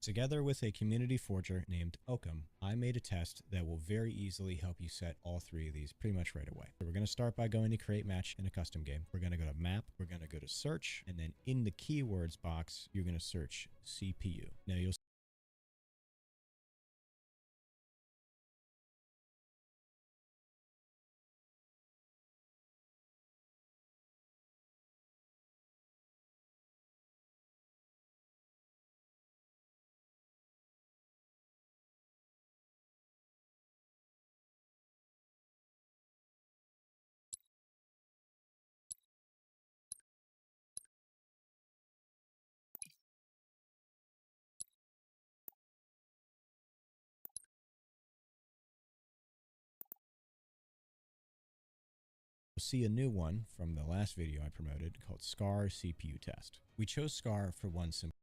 Together with a community forger named Occam, I made a test that will very easily help you set all 3 of these pretty much right away. So we're going to start by going to create match in a custom game. We're going to go to map, we're going to go to search, and then in the keywords box, you're going to search CPU. Now you'll see a new one from the last video I promoted called SCAR CPU test. We chose SCAR for one simple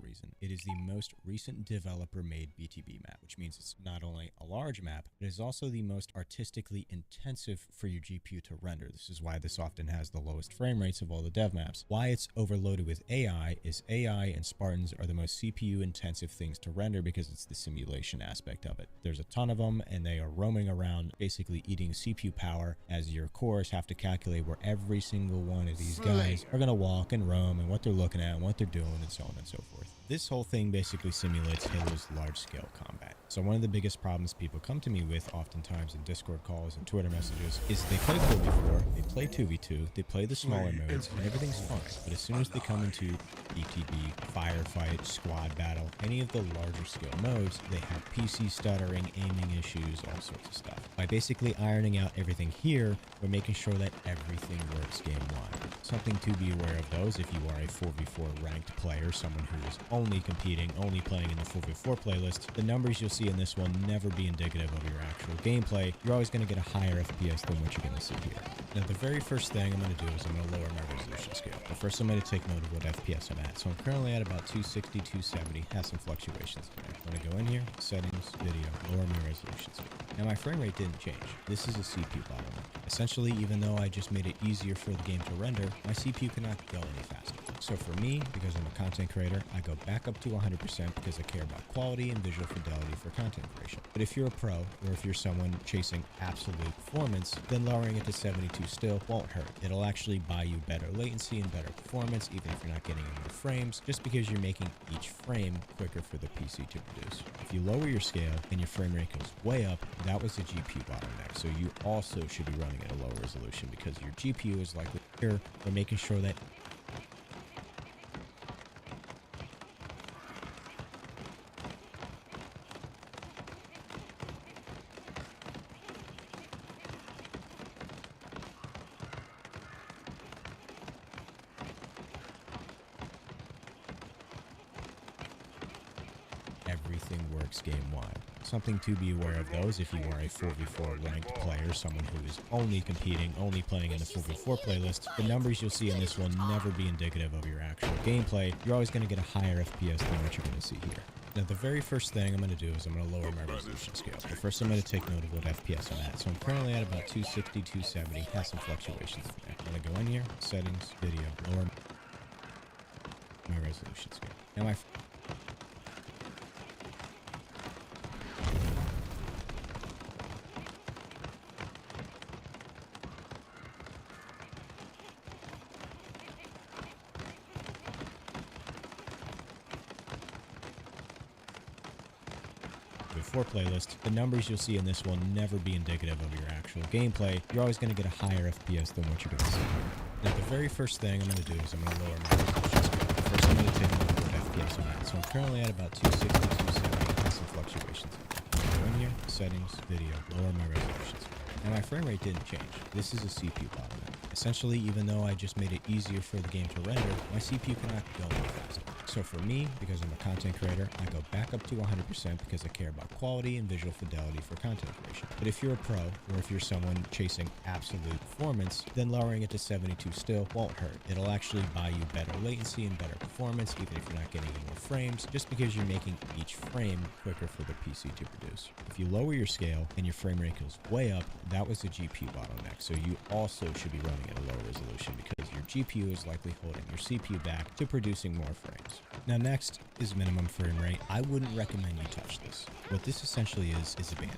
reason. It is the most recent developer-made BTB map, which means it's not only a large map, but it is also the most artistically intensive for your GPU to render. This is why this often has the lowest frame rates of all the dev maps. Why it's overloaded with AI is AI and Spartans are the most CPU-intensive things to render because it's the simulation aspect of it. There's a ton of them, and they are roaming around, basically eating CPU power, as your cores have to calculate where every single one of these guys are going to walk and roam and what they're looking at and what they're doing and so on and so forth. This whole thing basically simulates Halo's large-scale combat. So one of the biggest problems people come to me with oftentimes in Discord calls and Twitter messages is they play 4v4, they play 2v2, they play the smaller modes, and everything's fine. But as soon as they come into BTB, firefight, squad battle, any of the larger scale modes, they have PC stuttering, aiming issues, all sorts of stuff. By basically ironing out everything here, we're making sure that everything works game-wide. Something to be aware of those if you are a 4v4 ranked player, someone who is only competing, only playing in the 4v4 playlist, the numbers you'll see in this will never be indicative of your actual gameplay. You're always going to get a higher FPS than what you're going to see here. Now, the very first thing I'm going to do is I'm going to lower my resolution scale. But first, I'm going to take note of what FPS I'm at. So I'm currently at about 260, 270, has some fluctuations in there. I'm going to go in here, settings, video, lower my resolution scale. Now, my frame rate didn't change. This is a CPU bottleneck. Essentially, even though I just made it easier for the game to render, my CPU cannot go any faster. So for me, because I'm a content creator, I go back up to 100% because I care about quality and visual fidelity for content creation. But if you're a pro, or if you're someone chasing absolute performance, then lowering it to 72 still won't hurt. It'll actually buy you better latency and better performance, even if you're not getting any frames, just because you're making each frame quicker for the PC to produce. If you lower your scale and your frame rate goes way up, that was the GPU bottleneck. So you also should be running at a lower resolution because your GPU is likely here. We're making sure that everything works game-wide. Something to be aware of those if you are a 4v4 ranked player, someone who is only competing, only playing in the 4v4 playlist. The numbers you'll see in this will never be indicative of your actual gameplay. You're always going to get a higher FPS than what you're going to see here. Now, the very first thing I'm going to do is I'm going to lower my resolution scale. But first, I'm going to take note of what FPS I'm at. So I'm currently at about 260, 270, has some fluctuations in there. I'm going to go in here, settings, video, lower my resolution scale. Now, playlist, the numbers you'll see in this will never be indicative of your actual gameplay. You're always going to get a higher FPS than what you're going to see here. Now, the very first thing I'm going to do is I'm going to lower my resolution scale. First, I'm going to take a look at what FPS I'm at. So I'm currently at about 260, 270, has some fluctuations. Go in here, settings, video, lower my resolution scale. Now, my frame rate didn't change. This is a CPU bottleneck. Essentially, even though I just made it easier for the game to render, my CPU cannot go any faster. So for me, because I'm a content creator, I go back up to 100% because I care about quality and visual fidelity for content creation. But if you're a pro, or if you're someone chasing absolute performance, then lowering it to 72 still won't hurt. It'll actually buy you better latency and better performance, even if you're not getting any more frames, just because you're making each frame quicker for the PC to produce. If you lower your scale and your frame rate goes way up, that was the GPU bottleneck. So you also should be running at a lower resolution because your GPU is likely holding your CPU back to producing more frames. Now next is minimum frame rate. I wouldn't recommend you touch this. What this essentially is a band.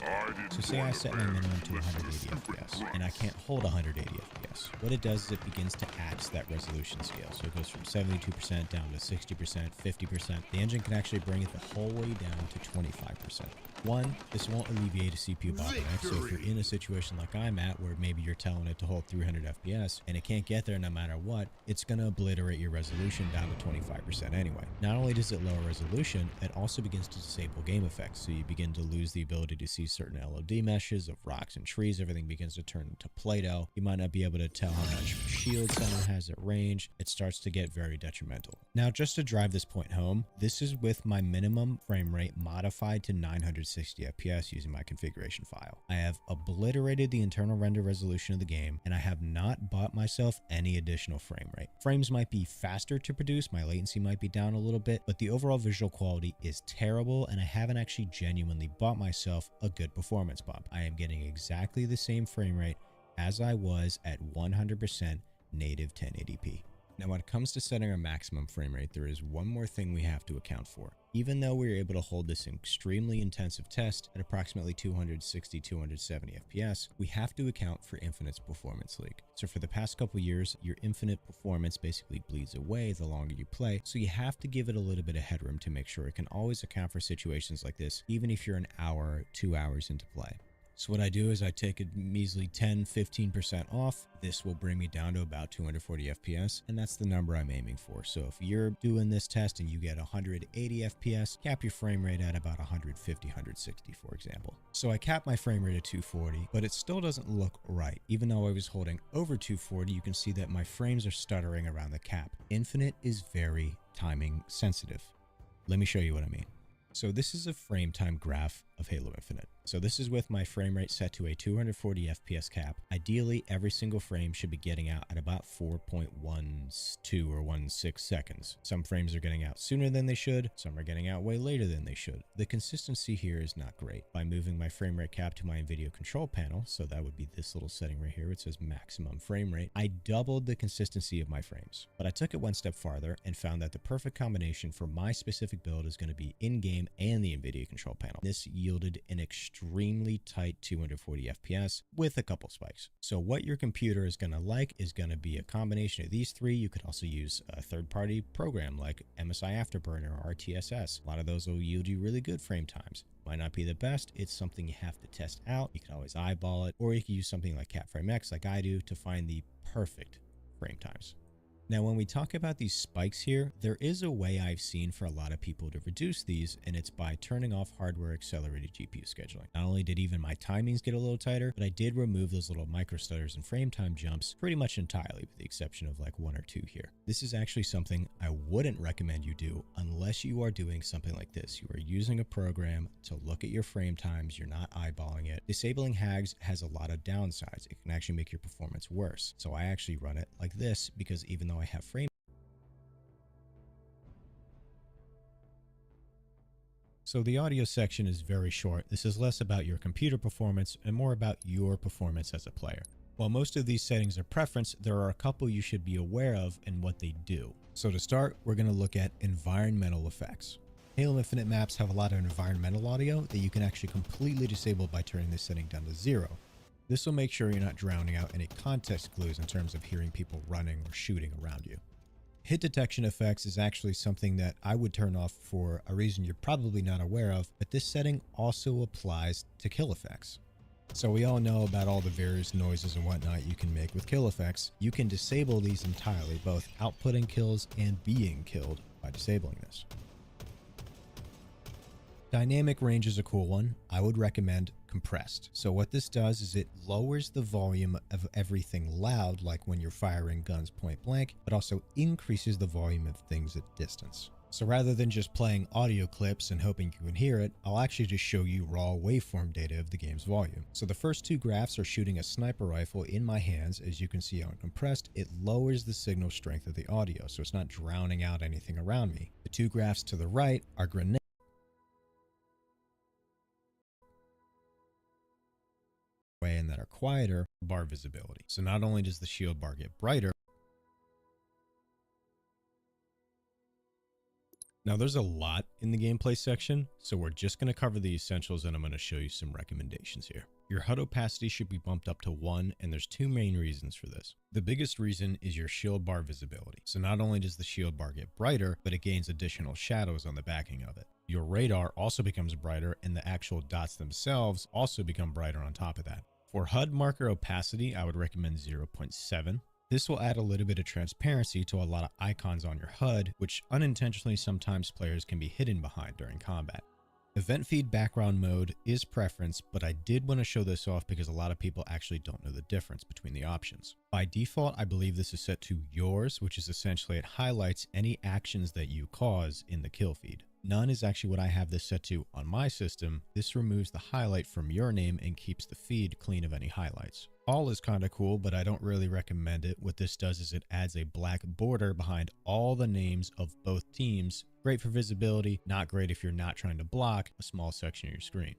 So say I set my minimum to 180 FPS and I can't hold 180 FPS. What it does is it begins to axe that resolution scale. So it goes from 72% down to 60%, 50%. The engine can actually bring it the whole way down to 25%. One, this won't alleviate a CPU bottleneck, so if you're in a situation like I'm at where maybe you're telling it to hold 300 FPS and it can't get there no matter what, it's going to obliterate your resolution down to 25% anyway. Not only does it lower resolution, it also begins to disable game effects, so you begin to lose the ability to see certain LOD meshes of rocks and trees. Everything begins to turn into Play-Doh. You might not be able to tell how much shield someone has at range. It starts to get very detrimental. Now, just to drive this point home, this is with my minimum frame rate modified to 960 FPS using my configuration file. I have obliterated the internal render resolution of the game, and I have not bought myself any additional frame rate. Frames might be faster to produce, my latency might be down a little bit, but the overall visual quality is terrible, and I haven't actually genuinely bought myself a good performance bump. I am getting exactly the same frame rate as I was at 100% native 1080p. Now, when it comes to setting our maximum frame rate, there is one more thing we have to account for. Even though we were able to hold this extremely intensive test at approximately 260-270 FPS, we have to account for Infinite's performance leak. So for the past couple years, your Infinite performance basically bleeds away the longer you play, so you have to give it a little bit of headroom to make sure it can always account for situations like this, even if you're an hour, 2 hours into play. So what I do is I take a measly 10-15% off. This will bring me down to about 240 FPS, and that's the number I'm aiming for. So if you're doing this test and you get 180 FPS, cap your frame rate at about 150, 160, for example. So I cap my frame rate at 240, but it still doesn't look right. Even though I was holding over 240, you can see that my frames are stuttering around the cap. Infinite is very timing sensitive. Let me show you what I mean. So this is a frame time graph of Halo Infinite. So this is with my frame rate set to a 240 FPS cap. Ideally, every single frame should be getting out at about 4.12 or 16 seconds. Some frames are getting out sooner than they should. Some are getting out way later than they should. The consistency here is not great. By moving my frame rate cap to my NVIDIA control panel, so that would be this little setting right here, it says maximum frame rate, I doubled the consistency of my frames. But I took it one step farther and found that the perfect combination for my specific build is going to be in-game and the NVIDIA control panel. This yielded an extremely tight 240 FPS with a couple spikes. So what your computer is going to like is going to be a combination of these three. You could also use a third-party program like MSI Afterburner or RTSS. A lot of those will yield you really good frame times. Might not be the best. It's something you have to test out. You can always eyeball it, or you can use something like CapFrameX like I do to find the perfect frame times. Now, when we talk about these spikes here, there is a way I've seen for a lot of people to reduce these, and it's by turning off hardware accelerated GPU scheduling. Not only did even my timings get a little tighter, but I did remove those little micro stutters and frame time jumps pretty much entirely, with the exception of like 1 or 2 here. This is actually something I wouldn't recommend you do unless you are doing something like this. You are using a program to look at your frame times, you're not eyeballing it. Disabling HAGs has a lot of downsides. It can actually make your performance worse. So I actually run it like this, because even though I have frame. So the audio section is very short. This is less about your computer performance and more about your performance as a player. While most of these settings are preference, there are a couple you should be aware of and what they do. So to start, we're going to look at environmental effects. Halo Infinite maps have a lot of environmental audio that you can actually completely disable by turning this setting down to 0. This will make sure you're not drowning out any context clues in terms of hearing people running or shooting around you. Hit detection effects is actually something that I would turn off for a reason you're probably not aware of, but this setting also applies to kill effects. So we all know about all the various noises and whatnot you can make with kill effects. You can disable these entirely, both outputting kills and being killed by disabling this. Dynamic range is a cool one. I would recommend compressed. So what this does is it lowers the volume of everything loud, like when you're firing guns point blank, but also increases the volume of things at distance. So rather than just playing audio clips and hoping you can hear it, I'll actually just show you raw waveform data of the game's volume. So the first two graphs are shooting a sniper rifle in my hands. As you can see on compressed, it lowers the signal strength of the audio, so it's not drowning out anything around me. The two graphs to the right are grenade and that are quieter bar visibility. So not only does the shield bar get brighter, now there's a lot in the gameplay section, so we're just going to cover the essentials and I'm going to show you some recommendations here. Your HUD opacity should be bumped up to 1, and there's two main reasons for this. The biggest reason is your shield bar visibility. So not only does the shield bar get brighter, but it gains additional shadows on the backing of it. Your radar also becomes brighter, and the actual dots themselves also become brighter on top of that. For HUD marker opacity, I would recommend 0.7. This will add a little bit of transparency to a lot of icons on your HUD, which unintentionally sometimes players can be hidden behind during combat. Event feed background mode is preference, but I did want to show this off because a lot of people actually don't know the difference between the options. By default, I believe this is set to yours, which is essentially it highlights any actions that you cause in the kill feed. None is actually what I have this set to on my system. This removes the highlight from your name and keeps the feed clean of any highlights. All is kind of cool, but I don't really recommend it. What this does is it adds a black border behind all the names of both teams. Great for visibility, not great if you're not trying to block a small section of your screen.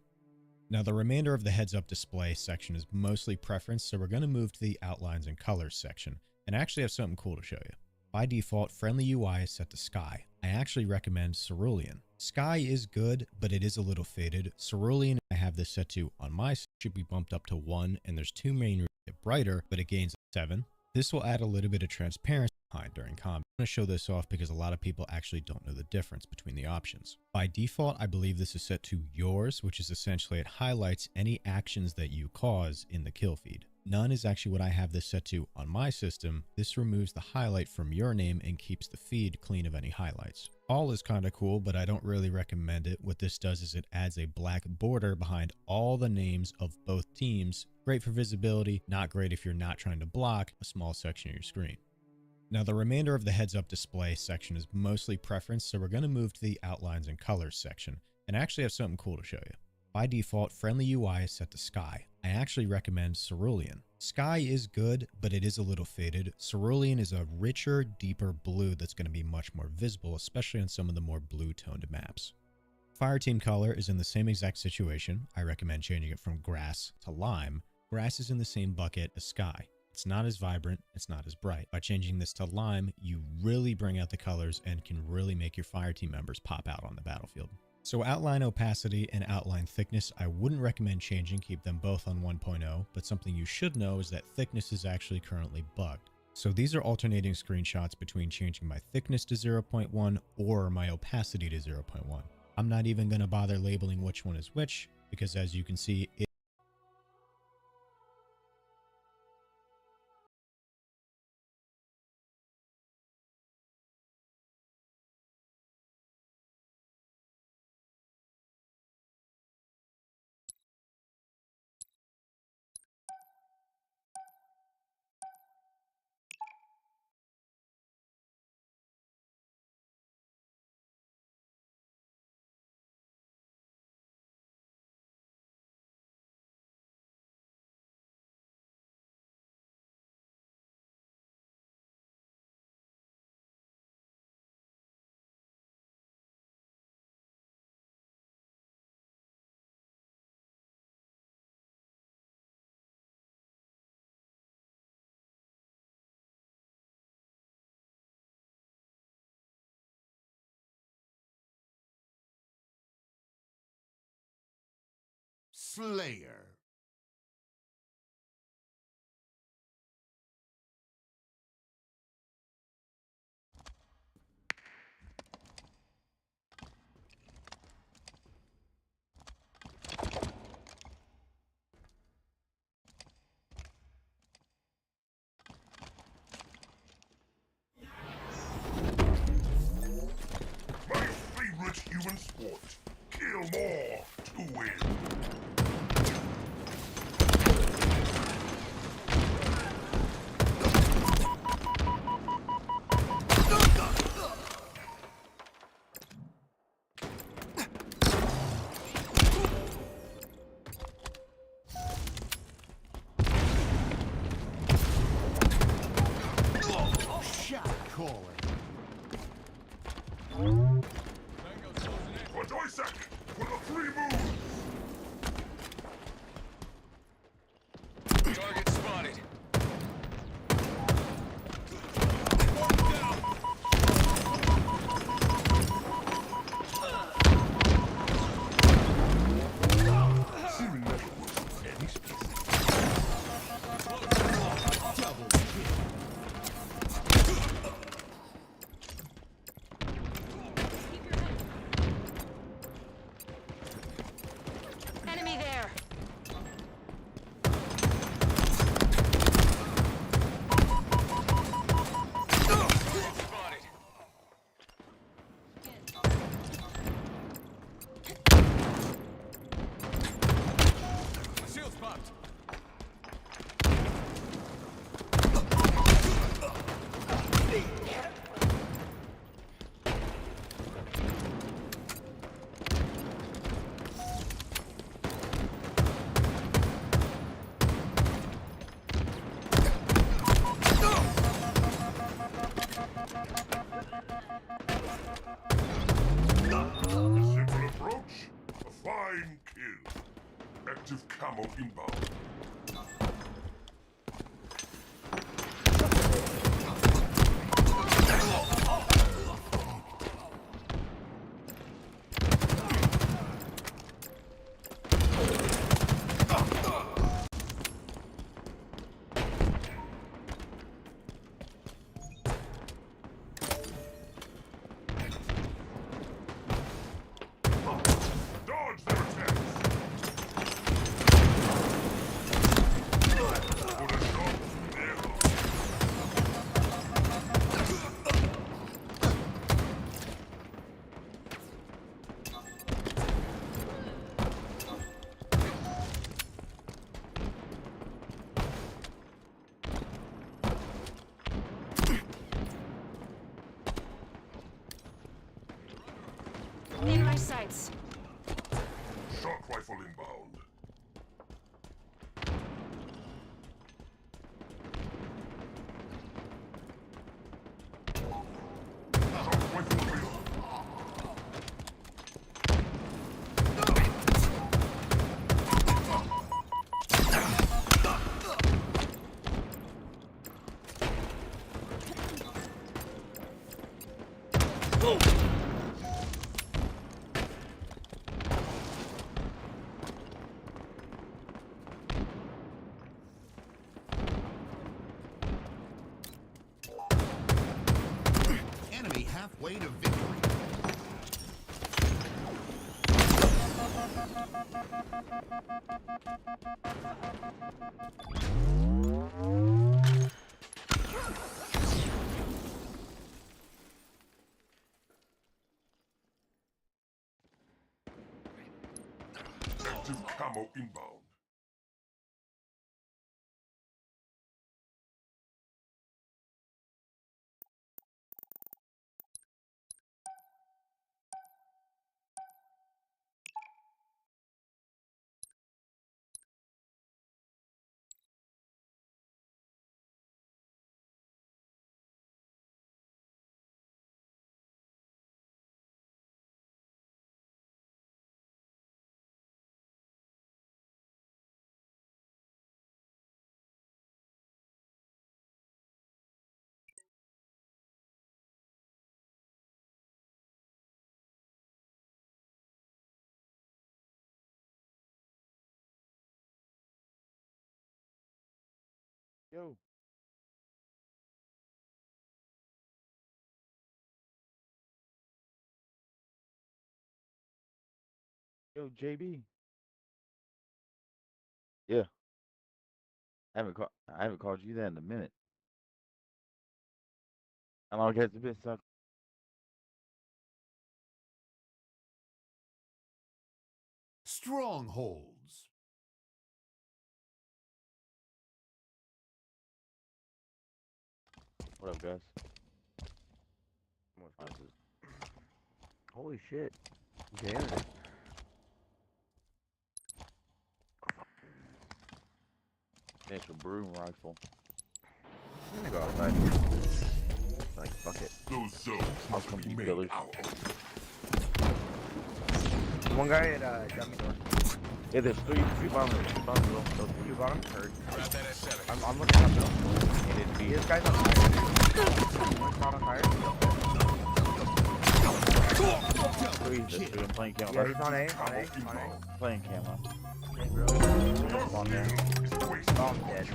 Now the remainder of the heads up display section is mostly preference, so we're going to move to the outlines and colors section, and I actually have something cool to show you. By default, friendly UI is set to Sky. I actually recommend Cerulean. Sky is good, but it is a little faded. Cerulean, I have this set to on my side, should be bumped up to 1, and there's two main reasons. Get brighter, but it gains 7. This will add a little bit of transparency behind during combat. I'm going to show this off because a lot of people actually don't know the difference between the options. By default, I believe this is set to yours, which is essentially it highlights any actions that you cause in the kill feed. None is actually what I have this set to on my system. This removes the highlight from your name and keeps the feed clean of any highlights. All is kind of cool, but I don't really recommend it. What this does is it adds a black border behind all the names of both teams. Great for visibility, not great if you're not trying to block a small section of your screen. Now the remainder of the heads up display section is mostly preference, so we're going to move to the outlines and colors section, and I actually have something cool to show you. By default, friendly UI is set to Sky. I actually recommend Cerulean. Sky is good, but it is a little faded. Cerulean is a richer, deeper blue that's going to be much more visible, especially on some of the more blue-toned maps. Fireteam color is in the same exact situation. I recommend changing it from grass to lime. Grass is in the same bucket as Sky. It's not as vibrant, it's not as bright. By changing this to lime, you really bring out the colors and can really make your fireteam members pop out on the battlefield. So outline opacity and outline thickness, I wouldn't recommend changing, keep them both on 1.0, but something you should know is that thickness is actually currently bugged. So these are alternating screenshots between changing my thickness to 0.1 or my opacity to 0.1. I'm not even going to bother labeling which one is which, because as you can see, Slayer. My favorite human sport. Kill more to win. calling. For Doisek, for the free move. Target spotted. Seeming metal was any species. Double kill. Enemy there. Spotted. Shield's popped. A simple approach, a fine kill. Active camo inbound. Dodge their attacks. Put a shot there. In my sights. Shock rifle inbound. Shock rifle available. Enemy halfway to victory. Active camo inbound. Yo. Yo, JB. Yeah. I haven't called you that in a minute. How long has it been, son? Strongholds. What up, guys? How's this? Holy shit. Damn it. Finish a broom rifle. I'm gonna go outside. like, fuck it. Those zones I'll must come be beat made killers. our own. One guy at dummy door. Yeah, there's three bombers. Two bombers. Two bottom. Heard. I'm looking up middle. This guy's on fire. One shot on fire. Three, I'm playing camo. Yeah, he's on A. Playing camo. On there. Oh, I'm dead.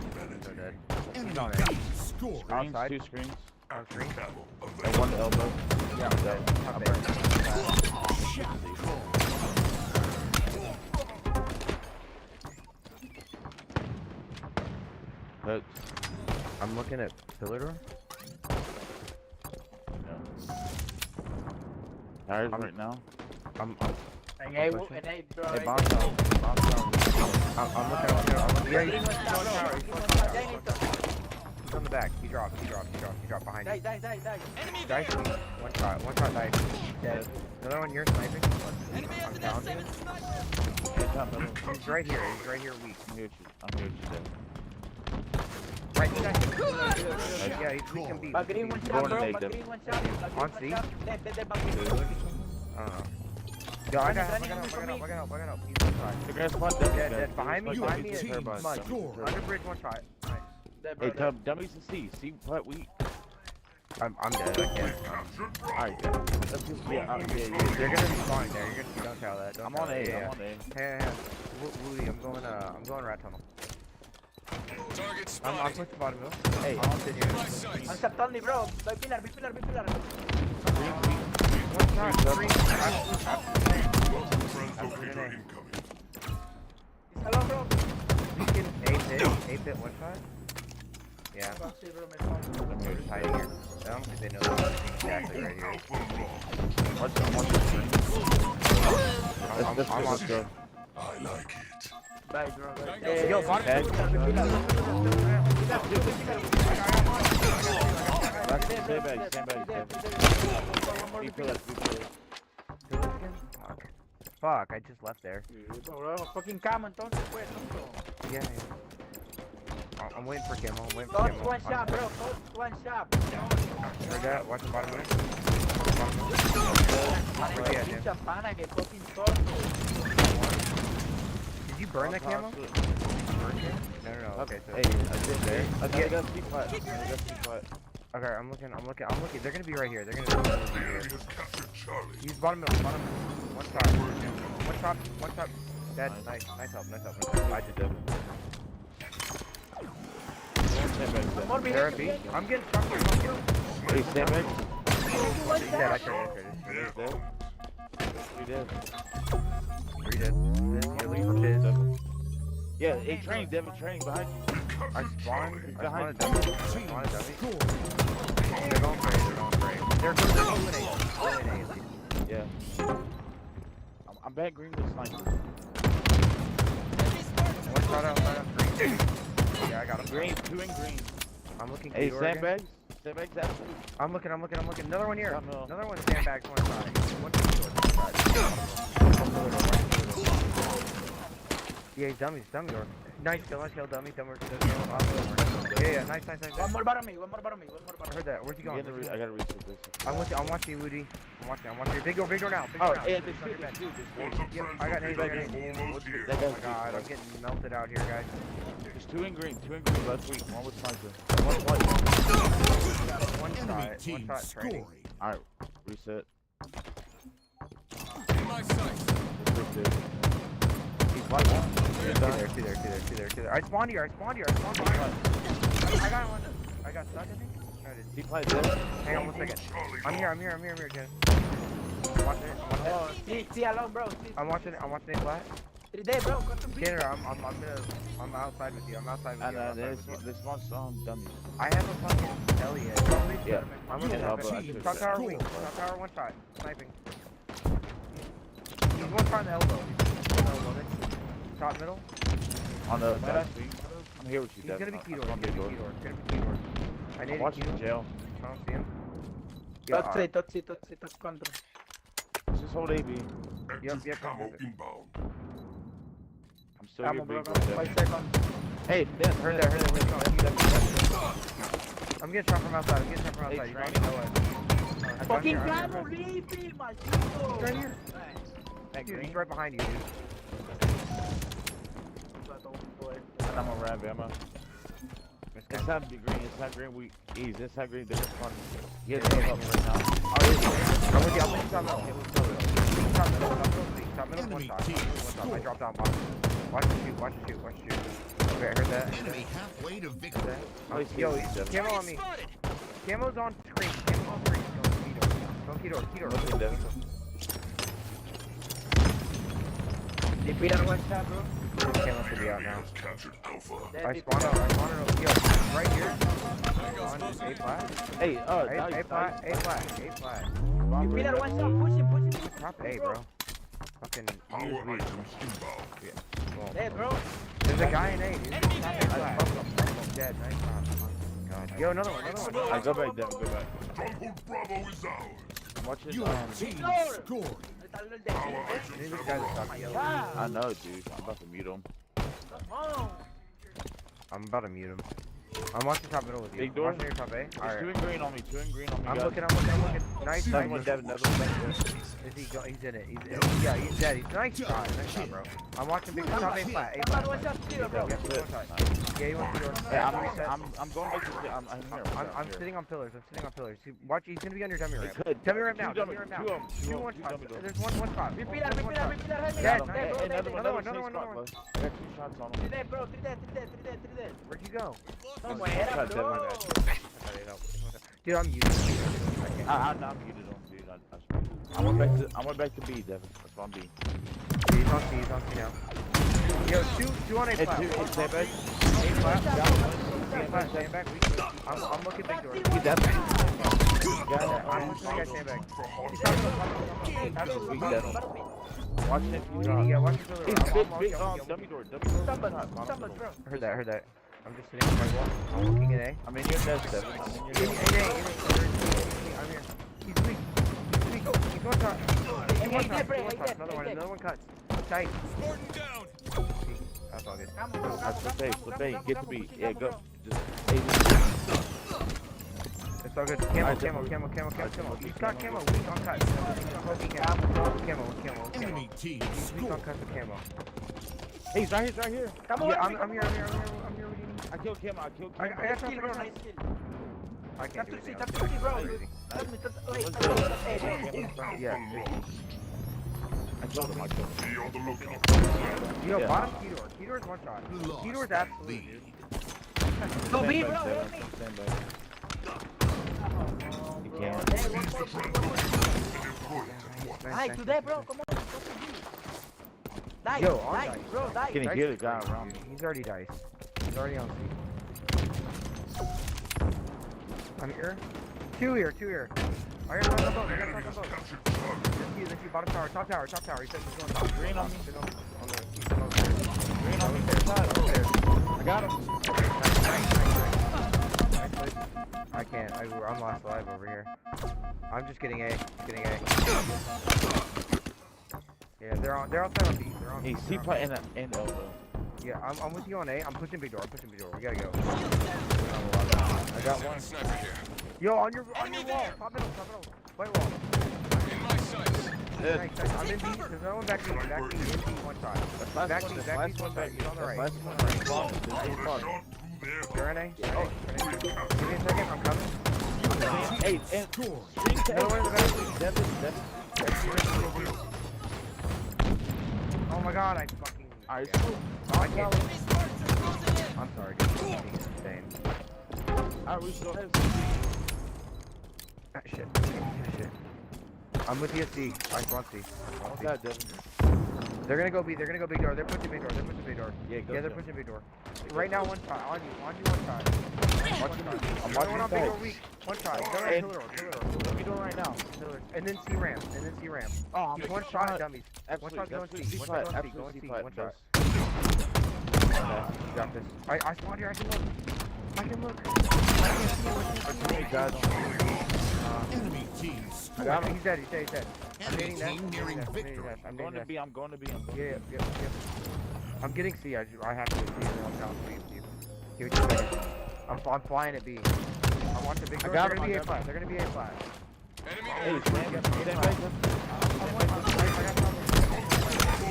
So dead. He's on A. Outside. Two screens. On screen. And one elbow. Yeah, I'm dead. Top Hit. I'm looking at pillar door. Tires right now. I'm Hey, pushing. hey, Bomb down. I'm looking up here. Yeah, he's on the back. He dropped behind you. Dice. One shot, dice. Dead. Another one here sniping. I'm down. He's right here weak. I'm here to you. Right, yeah, he's weak and beat. Going to make them. On C? Yo, I got help. He's one shot. The guy's spot Dead. Behind me is mud. Under bridge, one shot. Nice. Hey, dummies to C. See what we. I'm dead. I can't. Alright, let's just They're gonna be spawning there. You're gonna don't tell that. I'm on A. Hey. Woody, I'm going rat tunnel. I'm pushing the bottom hill. Hey, I'll sit here. Acceptando, bro. Pillar. One shot. Three. Hello, bro. A pit, one shot. Yeah. I'm just hiding here. I don't think they know exactly right here. I'm on go. I like it. Bye, bro. Yo, bottom. Stay back. Fuck, I just left there. Bro, fucking camo entonces, pues. Yeah. I'm waiting for camo. One shot, bro. One shot. Heard that? Watch the bottom lane. Did you burn that camo? No. Okay, so hey, I did there. I got C flat. Okay, I'm looking. They're gonna be right here. Use bottom middle. One shot. Dead. Nice help. I just did. There, B. I'm getting stuck here. Hey, stand back. He's dead. I traded. Three dead. Yeah, hey, Devin training behind you. I spawned a dummy. They're going great. They're going Yeah. I'm back green with sniper. One shot out green. Yeah, I got him. Green, two in green. I'm looking. Hey, sandbags. Sandbags absolutely. I'm looking. Another one here. Another one sandbags, one side. Yeah, dummy door. Nice kill, dummy. Yeah, nice. One more bottom me. I heard that. Where's he going? I gotta reset this. I'm watching you, Woody. I'm watching you. Big door now. Yeah, there's two. I got nades. Oh my god, I'm getting melted out here, guys. There's two in green. Last week. One with sniper. One shot training. Alright, reset. He's one. Two there. I spawned here. I got one. I got stuck, I think. He played this. Hang on 1 second. I'm here, Jen. I'm watching it. See alone, bro. I'm watching it flat. 3D, bro. Tanner, I'm outside with you. This one's dummy. I have a fucking Elliot. Yeah. I'm looking at it. Top tower wing. Top tower one shot. Sniping. He's one shot in the elbow. Top middle. On the back wing. I'm here with you, He's gonna be key door. I need I'm watching in jail. I don't see him. Toxic control. Just hold AB. Active camo inbound. I'm still here, big. 5 seconds. Hey, Ben, Heard that. I'm getting shot from outside. I'm getting shot from outside. He's running nowhere. Fucking Bravo, leave me, maldito. Right here. Dude, he's right behind you, dude. I'm on ramp, ammo. It's time to be green. It's time green. We ease. It's time green. They're fun. He has no help right now. I'm with you. I'm with you. Top middle. One shot. I dropped down bottom. Watch the shoot. Watch the shoot. Watch the shoot. Okay, I heard that. Enemy halfway to victory. Yo, camo on me. Camo's on screen. Camo's on screen. Don't key door. They beat out one shot, bro. Camo should be out now. Captured Alpha. I spawned out. Yo, right here. On A flat. Hey, A flat. You beat out one shot. Push him. Top A, bro. Fucking Power use weak. items inbound. Hey, bro. There's a guy in A, dude. Top A flat. Dead. Nice shot. God. Yo, another one. I go back down. Go back. Stronghold Bravo is ours. Watch it. Your team scored. Power items These guys are talking yellow. I know, dude. I'm about to mute him. I'm about to mute him. I'm watching top middle with you. Big door. Watching your top A. He's Alright. two in green on me. I'm looking. Nice. Second one, Devin. Is he go? He's in it. Yeah, he's dead. He's nice shot, bro. I'm watching big top A flat. A flat. Yeah, you want to door. Hey, I'm going back to the. I'm here. I'm sitting on pillars. Watch. He's gonna be on your dummy ramp. Good. Dummy ramp now. Two Dummy ramp now. Two One shot. dummy doors. There's one shot. Repeat that. Dead. Another one. Another one. I got 2 shots on him. Three dead, bro. Three dead. Where'd you go? Somewhere, bro. Dude, I'm muted. I'm muted on, dude. I went back to B, Devin. That's on B. He's on C now. Yo, two on A flat. It's that back. A flat, stand back. I'm looking big door. He's that back. I'm looking at stand back. Watch it. Yeah, watch your He's pillar. big, dummy door. Heard that. I'm just sitting on my wall. I'm looking at A. I'm in your nest, Devin. I'm in your nest. I'm here. He's weak. He's one shot. Another one cuts. Tight. That's all good. That's flip A. Get to B. Yeah, go. Just It's all good. Camo. He's got camo. Weak on cuts. Camo. Enemy team Weak on scored. cuts with camo. Hey, he's right here. Come on. Yeah, I'm here. I killed Camo. I got Kill, bro. Nice kill. I can't do Tap to anything. see, bro. Yeah. I killed him. Be on the lookout. Yo, Yeah. bottom key door. Key door's one shot. Key door's absolute, dude. Go B, bro. Stand back. You can't. Nice, today, bro. Come on. Nice, Yo, on nice, dice. bro. Nice. Can he hear the guy around me? He's already diced. He's already on C. I'm here. Two here. I got top boat. This you, bottom tower, top tower. He said he's going top. Green on me. Green on me. I got him. I can't. I'm lost alive over here. I'm just getting A. Yeah, they're outside on B. They're on B. He's C play and elbow. Yeah, I'm with you on A. I'm pushing big door. We gotta go. I got one. Sniper here. Yo, on your wall. Top middle. White wall. In my sights. Nice. I'm in B. There's no one back B. In B, one shot. Back B, one shot. He's on the right. You're in A? Give me a second. I'm coming. Hey, and Another one in the back. Oh my god, I fucking... Alright, Oh, I can't. I'm sorry, dude. This is insane. Alright, we still have Shit. I'm with you at C. I want C. What's that, Devin? They're gonna go B. They're big door. They're pushing big door. Yeah, go. Yeah, they're pushing big door. Right now, one shot. On you, one shot. I'm watching on big door weak. One shot. Go right, pillar door. What are we doing right now? Pillar. And then C ramp. Oh, He's one shot, dummies. One shot going C. One shot going C. One shot. You got this. I spawned here. I can look. Enemy team I scored. got him. He's dead. Enemy team nearing victory. I'm going to B. Yeah. I'm getting C. I have to get C. I'm down. Give me 2 seconds. I'm flying at B. I want the big door. I got They're gonna be him, A5. They're gonna be A5. Hey, Sam, get that back.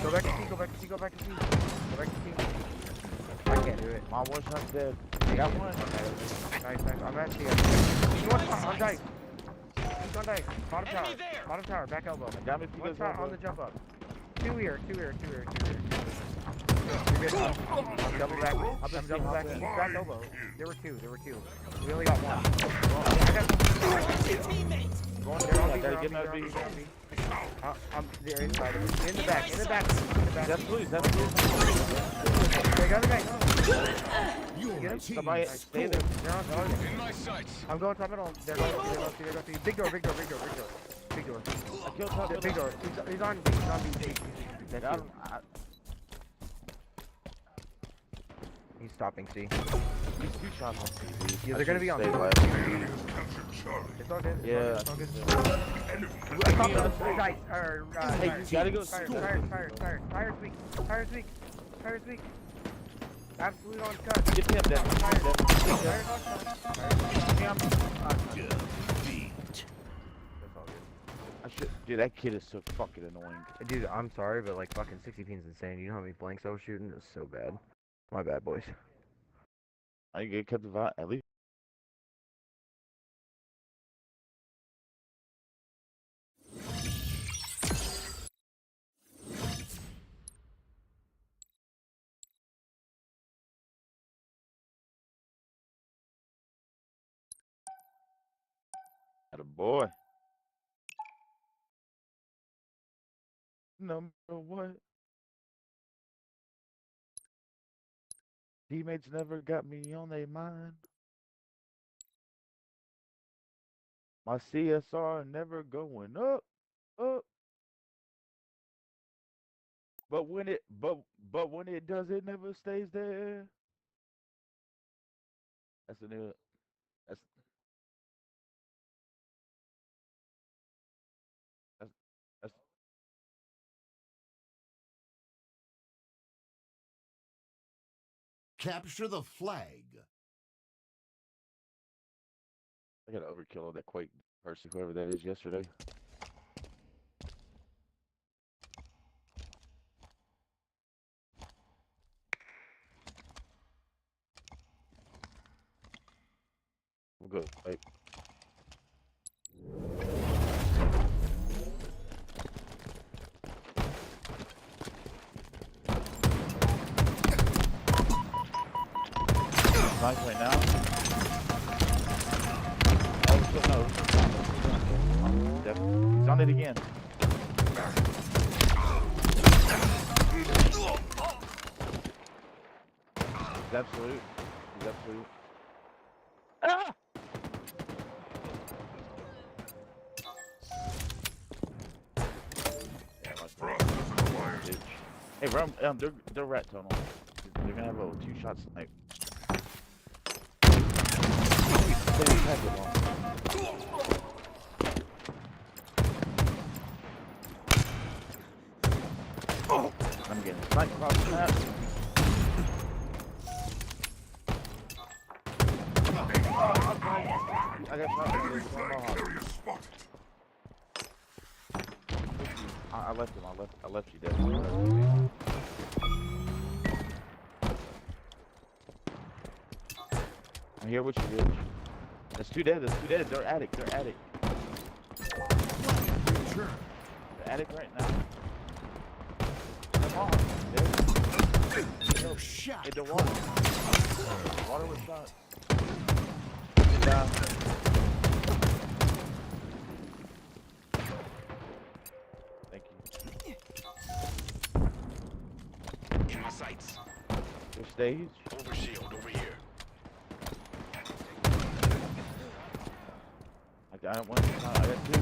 Go back to C, go back to C, go back to C. Go back to C. I can't do it. My one shot's dead. I got one. Nice, nice. I'm at C. You want shot on dice. He's on dice. Bottom tower. Bottom tower. Back elbow. Got me. One shot on the jump up. Two here. You're good. I'm double back. I'm double back. He's back elbow. There were two. We only got one. I got I'm there inside of it. In the back. That's please. They got the guy. Get him. Somebody stay there. They're on target. I'm going top middle. They're going to see. Big door. I killed top Big door. He's on B. Got him. He's stopping C. He's 2 shots on TV. Yeah, they're gonna be on Stay C. left. It's all good. Yeah. It's all good. Hey, you gotta go. Tires weak. Absolute on cut. Get him, Devin. Tires on cut. Dude, that kid is so fucking annoying. Dude, I'm sorry, but like fucking 60 ping's insane. You know how many blanks I was shooting? It was so bad. My bad, boys. I get kept the at least. Atta boy. Number one. Teammates never got me on their mind. My CSR never going up. But when it does, it never stays there. That's the new. That's Capture the flag. I got overkill on that Quake person, whoever that is, yesterday. We'll go. Like, nice right now. Oh, no. He's on it again. He's absolute. Ah! Hey, bro, they're rat tunnel. They're gonna have a 2-shot snipe. I'm getting sniped across the map. I got shot. I left him. I left you dead. I hear what you did. That's 2 dead. They're attic. They're attic right now. Come on. Shot. Hit the water. Water was shot. Down. Thank you. In my sights. Your stage. Overshield over here. I got 1. I got 2.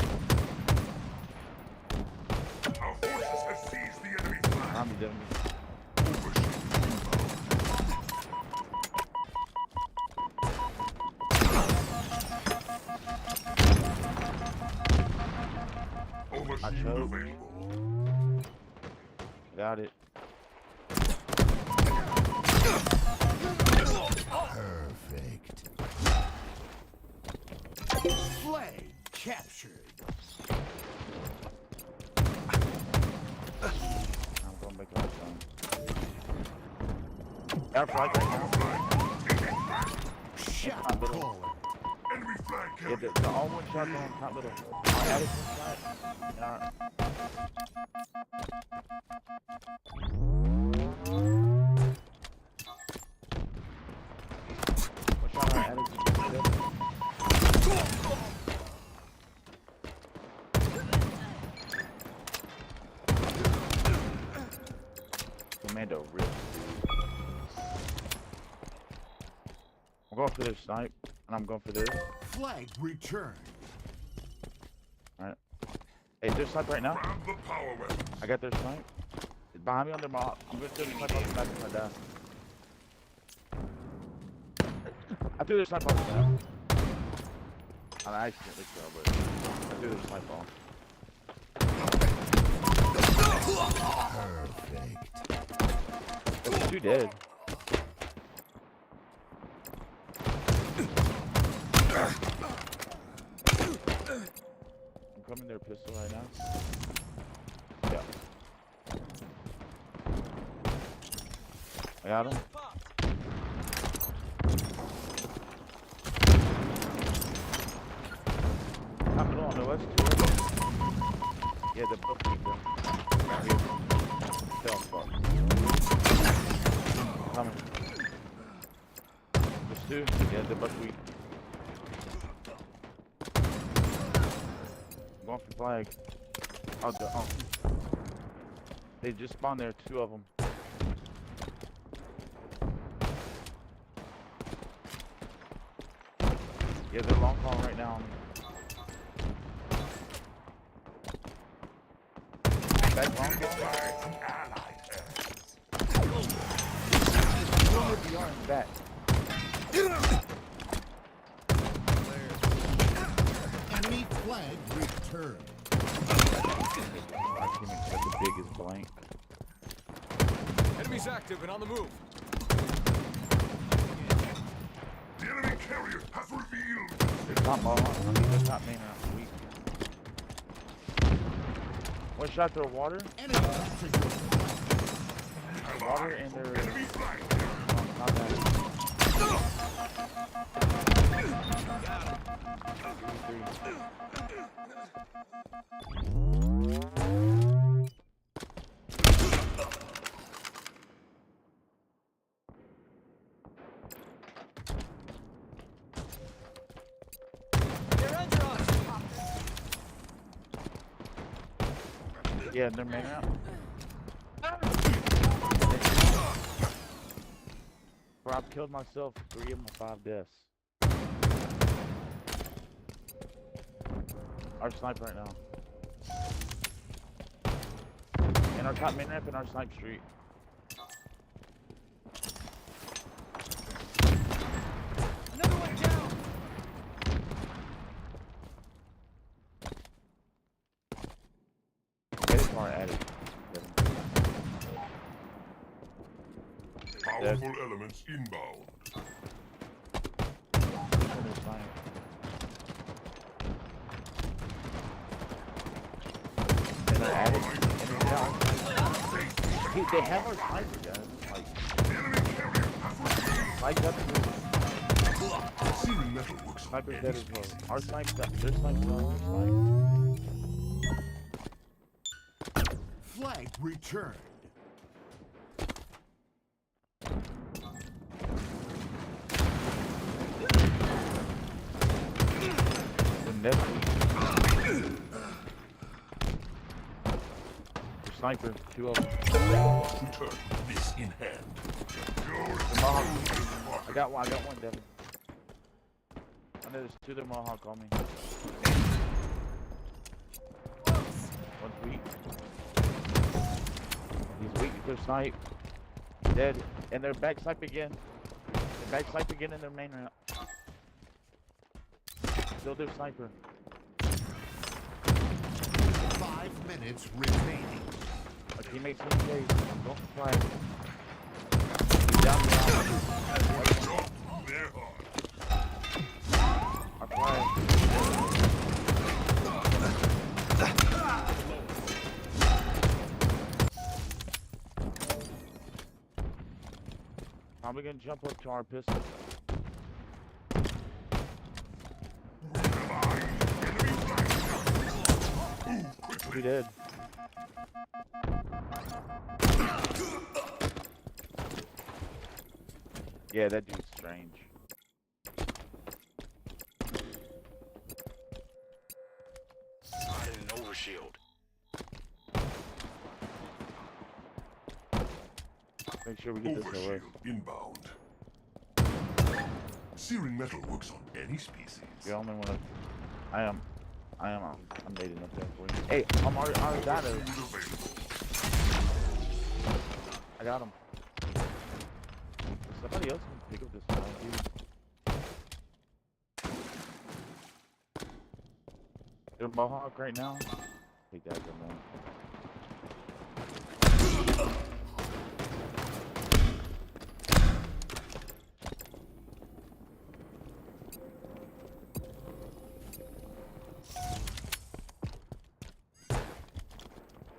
Our forces have seized the enemy flag. I'm done. Overshield available. Got it. Perfect. Flag captured. I'm going back to that side. Air flag right now. Shot caller. Enemy flag Yeah, carrier. the all one shot on top middle. Our Addison flag. And our... One shot on our Addison. Commando rip. I'm going for this snipe, and I'm going for this. Flag returned. Alright. Hey, there's snipe right now. Grab the power weapons. I got their snipe. It's behind me on their mop. I'm going to throw the snipe on the back of my desk. I threw their snipe on the back. I accidentally throw, but I threw their snipe off. Perfect. There's two dead. I'm coming their pistol right now. Yeah. I got him. Top middle on the west. Yeah, they're both deep there. Right here. Still on spot. Coming. There's two. Yeah, they're both weak. I'm going for flag. Oh. They just spawned there, two of them. Yeah, they're long call right now. Back long call. Back. Enemy flag returned. Our teammates got the biggest blank. Enemies active and on the move. The enemy carrier has revealed. It's not Mohawk. I mean, it's not main round. Weak. One shot through water. Enemy captured your flag. Water and their. Enemy flag. Not that. Yeah, they're main out. Bro, I've killed myself 3 of my 5 deaths. Our snipe right now. And our top main ramp and our snipe street. Another one down. Get it to our attic. Powerful elements inbound. And their attic. They have our sniper, guys. Like up to Searing metal looks sniper's dead as well. Our sniper's up. Their sniper's on. Flag returned. Sniper, 2 of them. Return this in hand. I got one, Devin. I know there's 2 of them Mohawk on me. One's weak. He's weak to their snipe. Dead. And they're back snipe again. They're back snipe again in their main route. Still their sniper. 5 minutes remaining. Our teammates in the base. I'm going for flag. Down the line. Our flag. probably gonna jump up to our pistol. We did. Yeah, that dude's strange. Slide an overshield. Make sure we get this away. Overshield inbound. Searing metal works on any species. You only want to. I'm dating up there for you. Hey, I'm already out of data. I got him. Somebody else can pick up this one, dude. They're Mohawk right now. Take that, good man.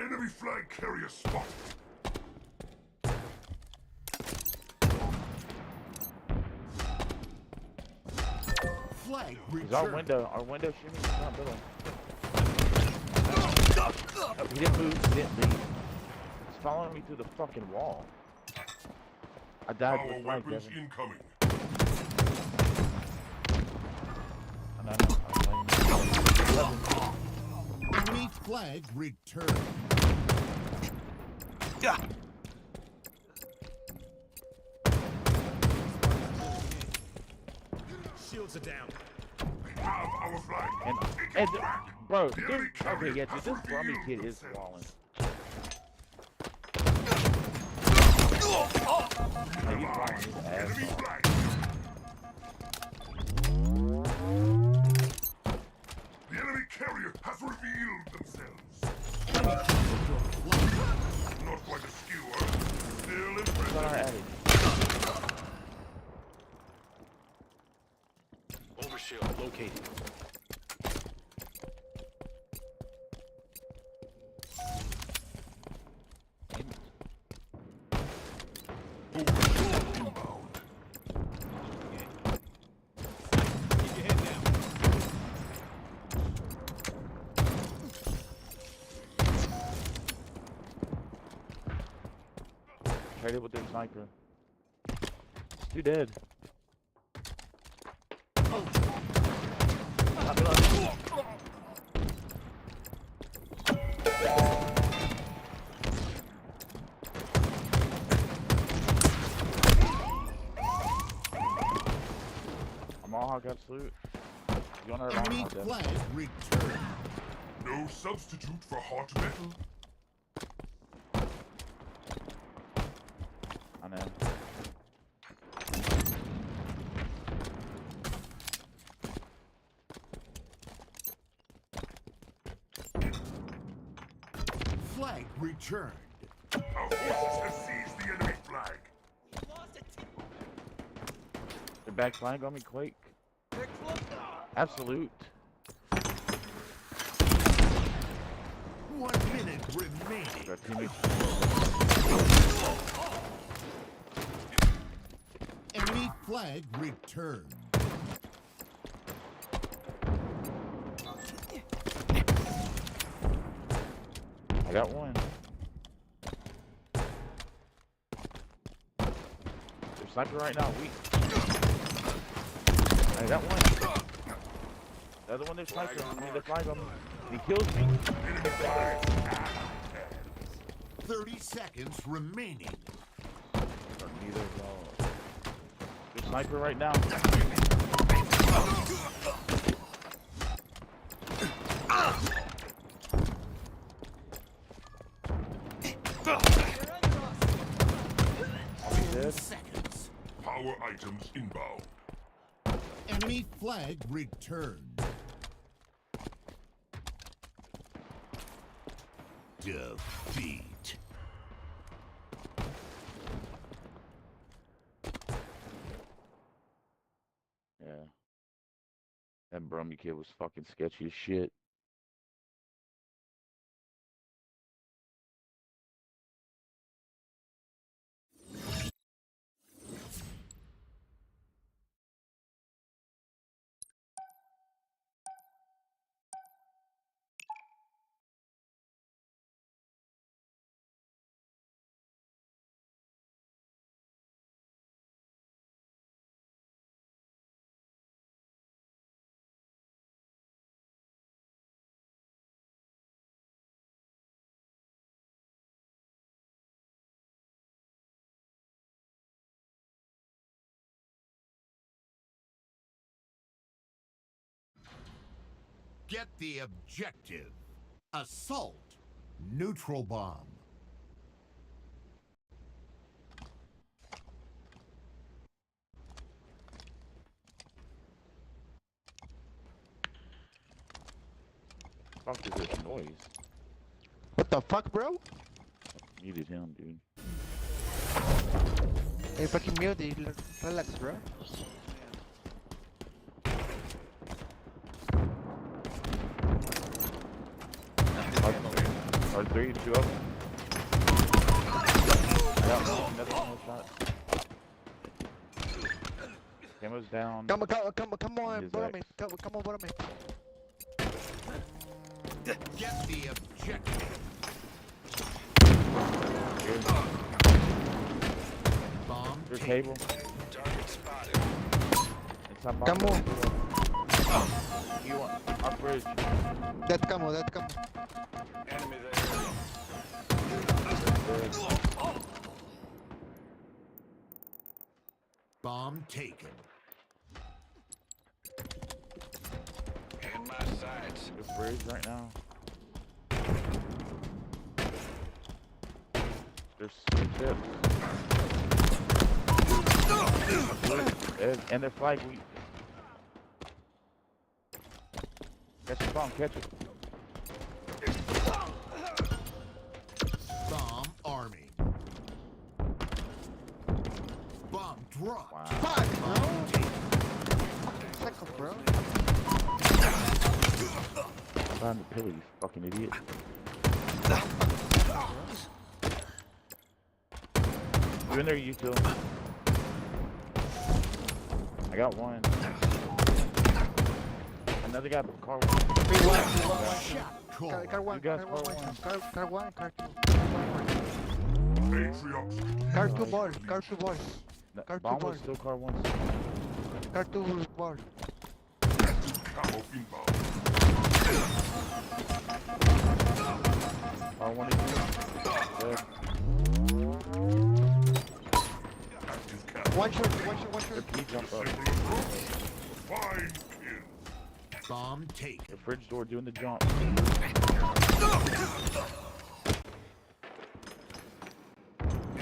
Enemy flag carrier spotted. Flag He's our returned. window shooting is not middle. He didn't move, he didn't leave. He's following me through the fucking wall. I died Power with flag, weapons Devin. incoming. Enemy flag returned. Yeah. Shields are down. Have our flag. And bro, dude, okay, yeah, dude, this Brummy kid is walling. Like, he's walling his ass off. The enemy carrier has revealed themselves. Not quite a skewer. Still impressive. Overshield located. Traded with their sniper. It's too dead. I'm all hog absolute. You want our Enemy long hog, flag returned. No substitute for hot metal. I know. Flag returned. Our forces have seized the enemy flag. They're back flying on me, Quake. Absolute. 1 minute remaining. Got teammates. Enemy flag returned. I got one. They're sniping right now, weak. I got one. The other one they're sniping on me, they're flying on me. He kills me. 30 seconds remaining. Neither of y'all. They're sniper right now. Seconds. Power items inbound. Enemy flag returned. Defeat. Yeah. That Brummy kid was fucking sketchy as shit. Get the objective. Assault. Neutral bomb. Fuck is this noise? What the fuck, bro? Muted him, dude. Hey, fucking mute it. Relax, bro. Hard 3, 2 up. Another shot. Camo's down. Come on, follow me. Come on, follow me. Get the objective. Bomb Your table. Target spotted. It's on Come on. You want up bridge. That come. Enemy there. Bomb taken. In my sights. Good bridge right now. There's 6 ships. And they're flag weak. Catch the bomb, catch it. Bomb arming. Bomb dropped. Wow. Fuck, bro. Bomb taken. Second, bro. Find the pillar, you fucking idiot. You in there, you two. I got one. Another guy, car one. Car one. You guys Car car one. one. Car one. Car two. Matriox. Car two ball. Car two ball. No, Car two bomb ball. was still car one. Car two ball. Camo inbound. Car one is good. Active camo. One shot. He jump up. Simple approach. Fine kill. Bomb The taken. fridge door doing the jump.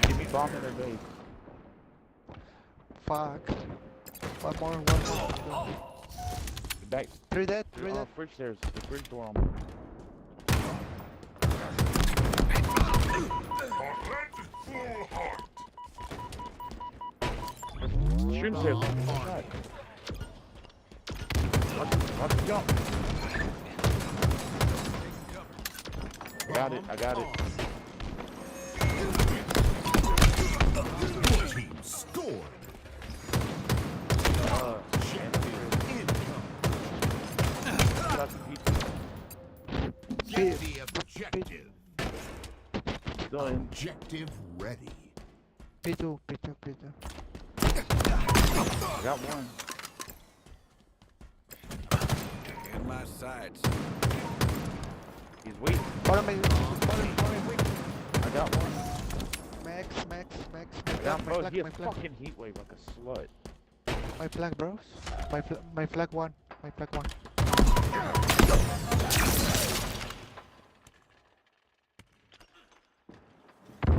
Give me bomb in their base. Fuck. One more. Back. 3 dead. 3 dead. Fridge stairs. The fridge door on. Heartland, full heart. Shooting stairs. Watch the jump. I got it. Your team scored. Get the objective. Objective ready. P2. I got one. In my sights. He's weak. Follow me. I got one. Max. I got My both. flag, He has my flag. fucking heat wave like a slut. My flag, bros. My flag one.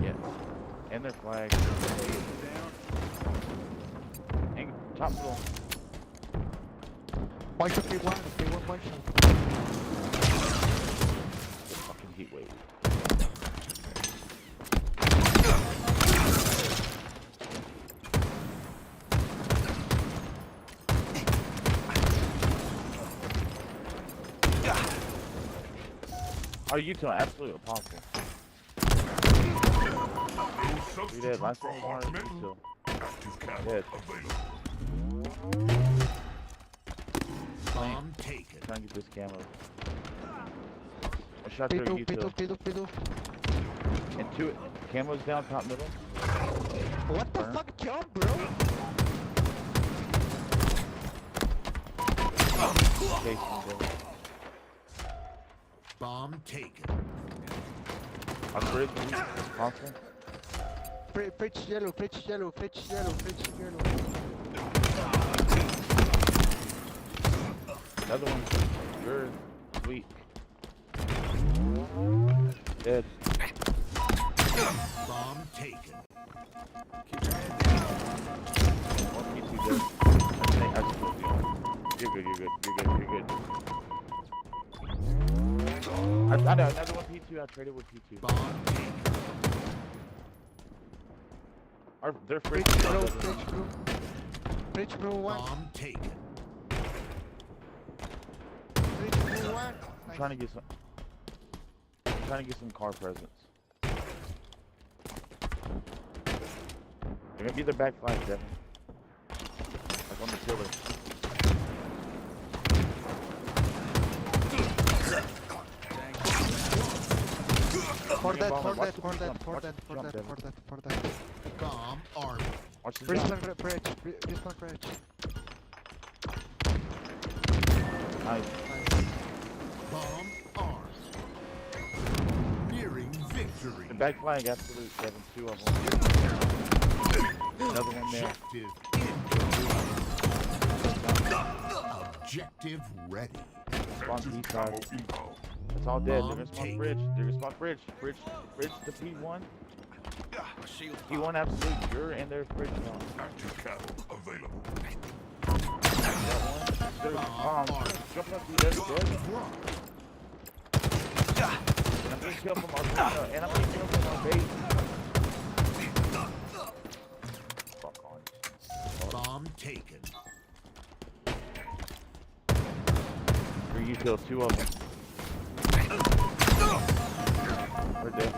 Yeah. And their flag. And top middle. One shot, P1. One shot. Fucking heat wave. Oh, you two are absolutely apostle. No You did. substitute Last for one more. Heartland. You two. Active camo Dead. available. Bomb taken. Trying to get this camo. I shot through you two. P2. And two. Camo's down top middle. What the fuck jump, bro? Jason, Bomb taken. I'm bridge. Console. Fridge yellow. Another one. Good. Sweet. Dead. Bomb taken. One P2 dead. You're good, you're good, you're good, you're good. I know, another one P2, I traded with P2. Bomb taken. They're free. Bridge blue one. Bomb taken. Bridge blue one. I'm trying to get some car presents. They're gonna be their back flank, Devin. Like on the pillar. For that. Bomb armed. Watch this. Bridge. Nice. Bomb armed. Nearing victory. The back flank, absolute, Devin. 2 of them. Another one there. Objective ready. Spawn B-side. It's all dead. They're gonna spawn bridge. They're gonna spawn bridge. Bridge to P1. P1 absolute. You're in their bridge now. Active camo available. Jumping up to dead. And I'm gonna kill from our and I'm gonna kill from our base. Fuck on. Bomb taken. Where you kill 2 of them. We're dead.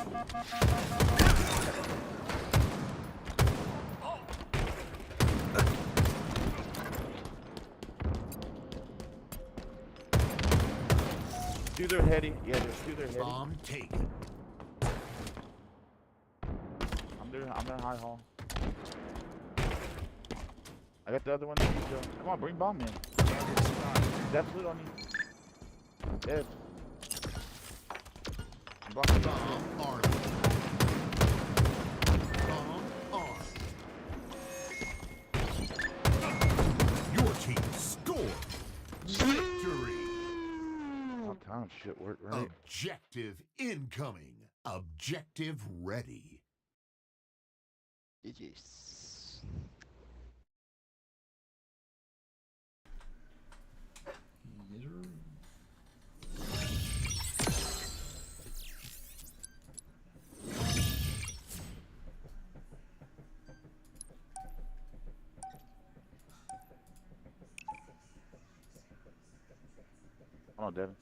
Do their heady. Yeah, just do their heady. Bomb taken. I'm their high hall. I got the other one. Come on, bring bomb in. He's absolute on you. Dead. Bomb armed. Bomb armed. Your team scored. Victory. All time shit worked right. Objective incoming. Objective ready. GG's. Hold on, Devin.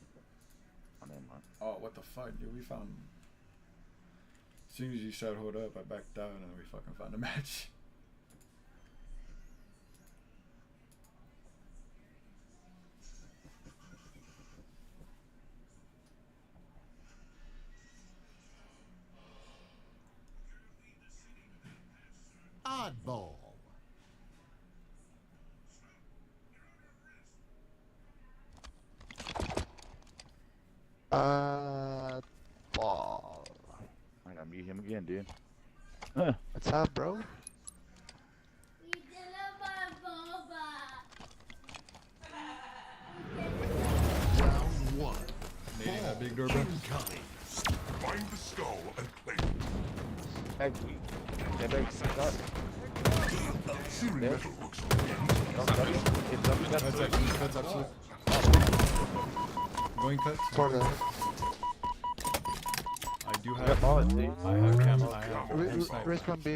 Oh, never mind. Oh, what the fuck, dude? We found... As soon as you said hold up, I backed out and we fucking found a match. Oddball. Ball. I gotta mute him again, dude. What's up, bro? Round 1. Needing that big door, bro. Incoming. Find the skull and play it. Actually, yeah, baby, start. Searing There. metal looks like It's up. Cuts absolute. Going cuts. For the I do I got have... ball, see? I have camo. I have sniper. respond B.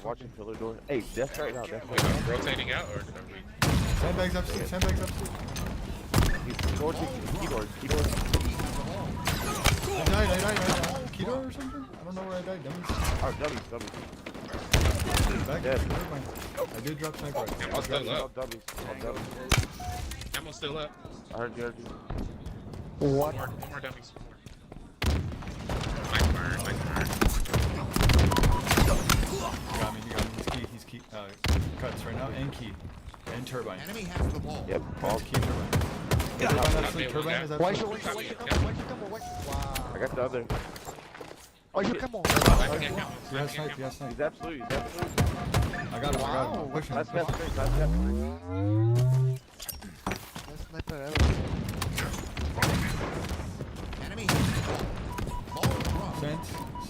Watching pillar door. Hey, that's right now. That's Wait, I'm rotating out, or did I wait? Sandbags absolute. Sandbags absolute. He's going to key door. I died. Keto or something? I don't know where I died. Dummies. Oh, W. Back. Dead. Never mind. I did drop sniper. Camo's still All up. W's. Camo's still up. I heard you. What? One more dummies. Mike fire. You got me. He's key. Cuts right now. And key. And turbine. Enemy has the ball. Yep. All key turbine. Turbine is Why absolute. you come on? Wow. I got the other. Why you come on? He has snipe. He's absolute. I got him. Push him. That's straight. Best sniper ever.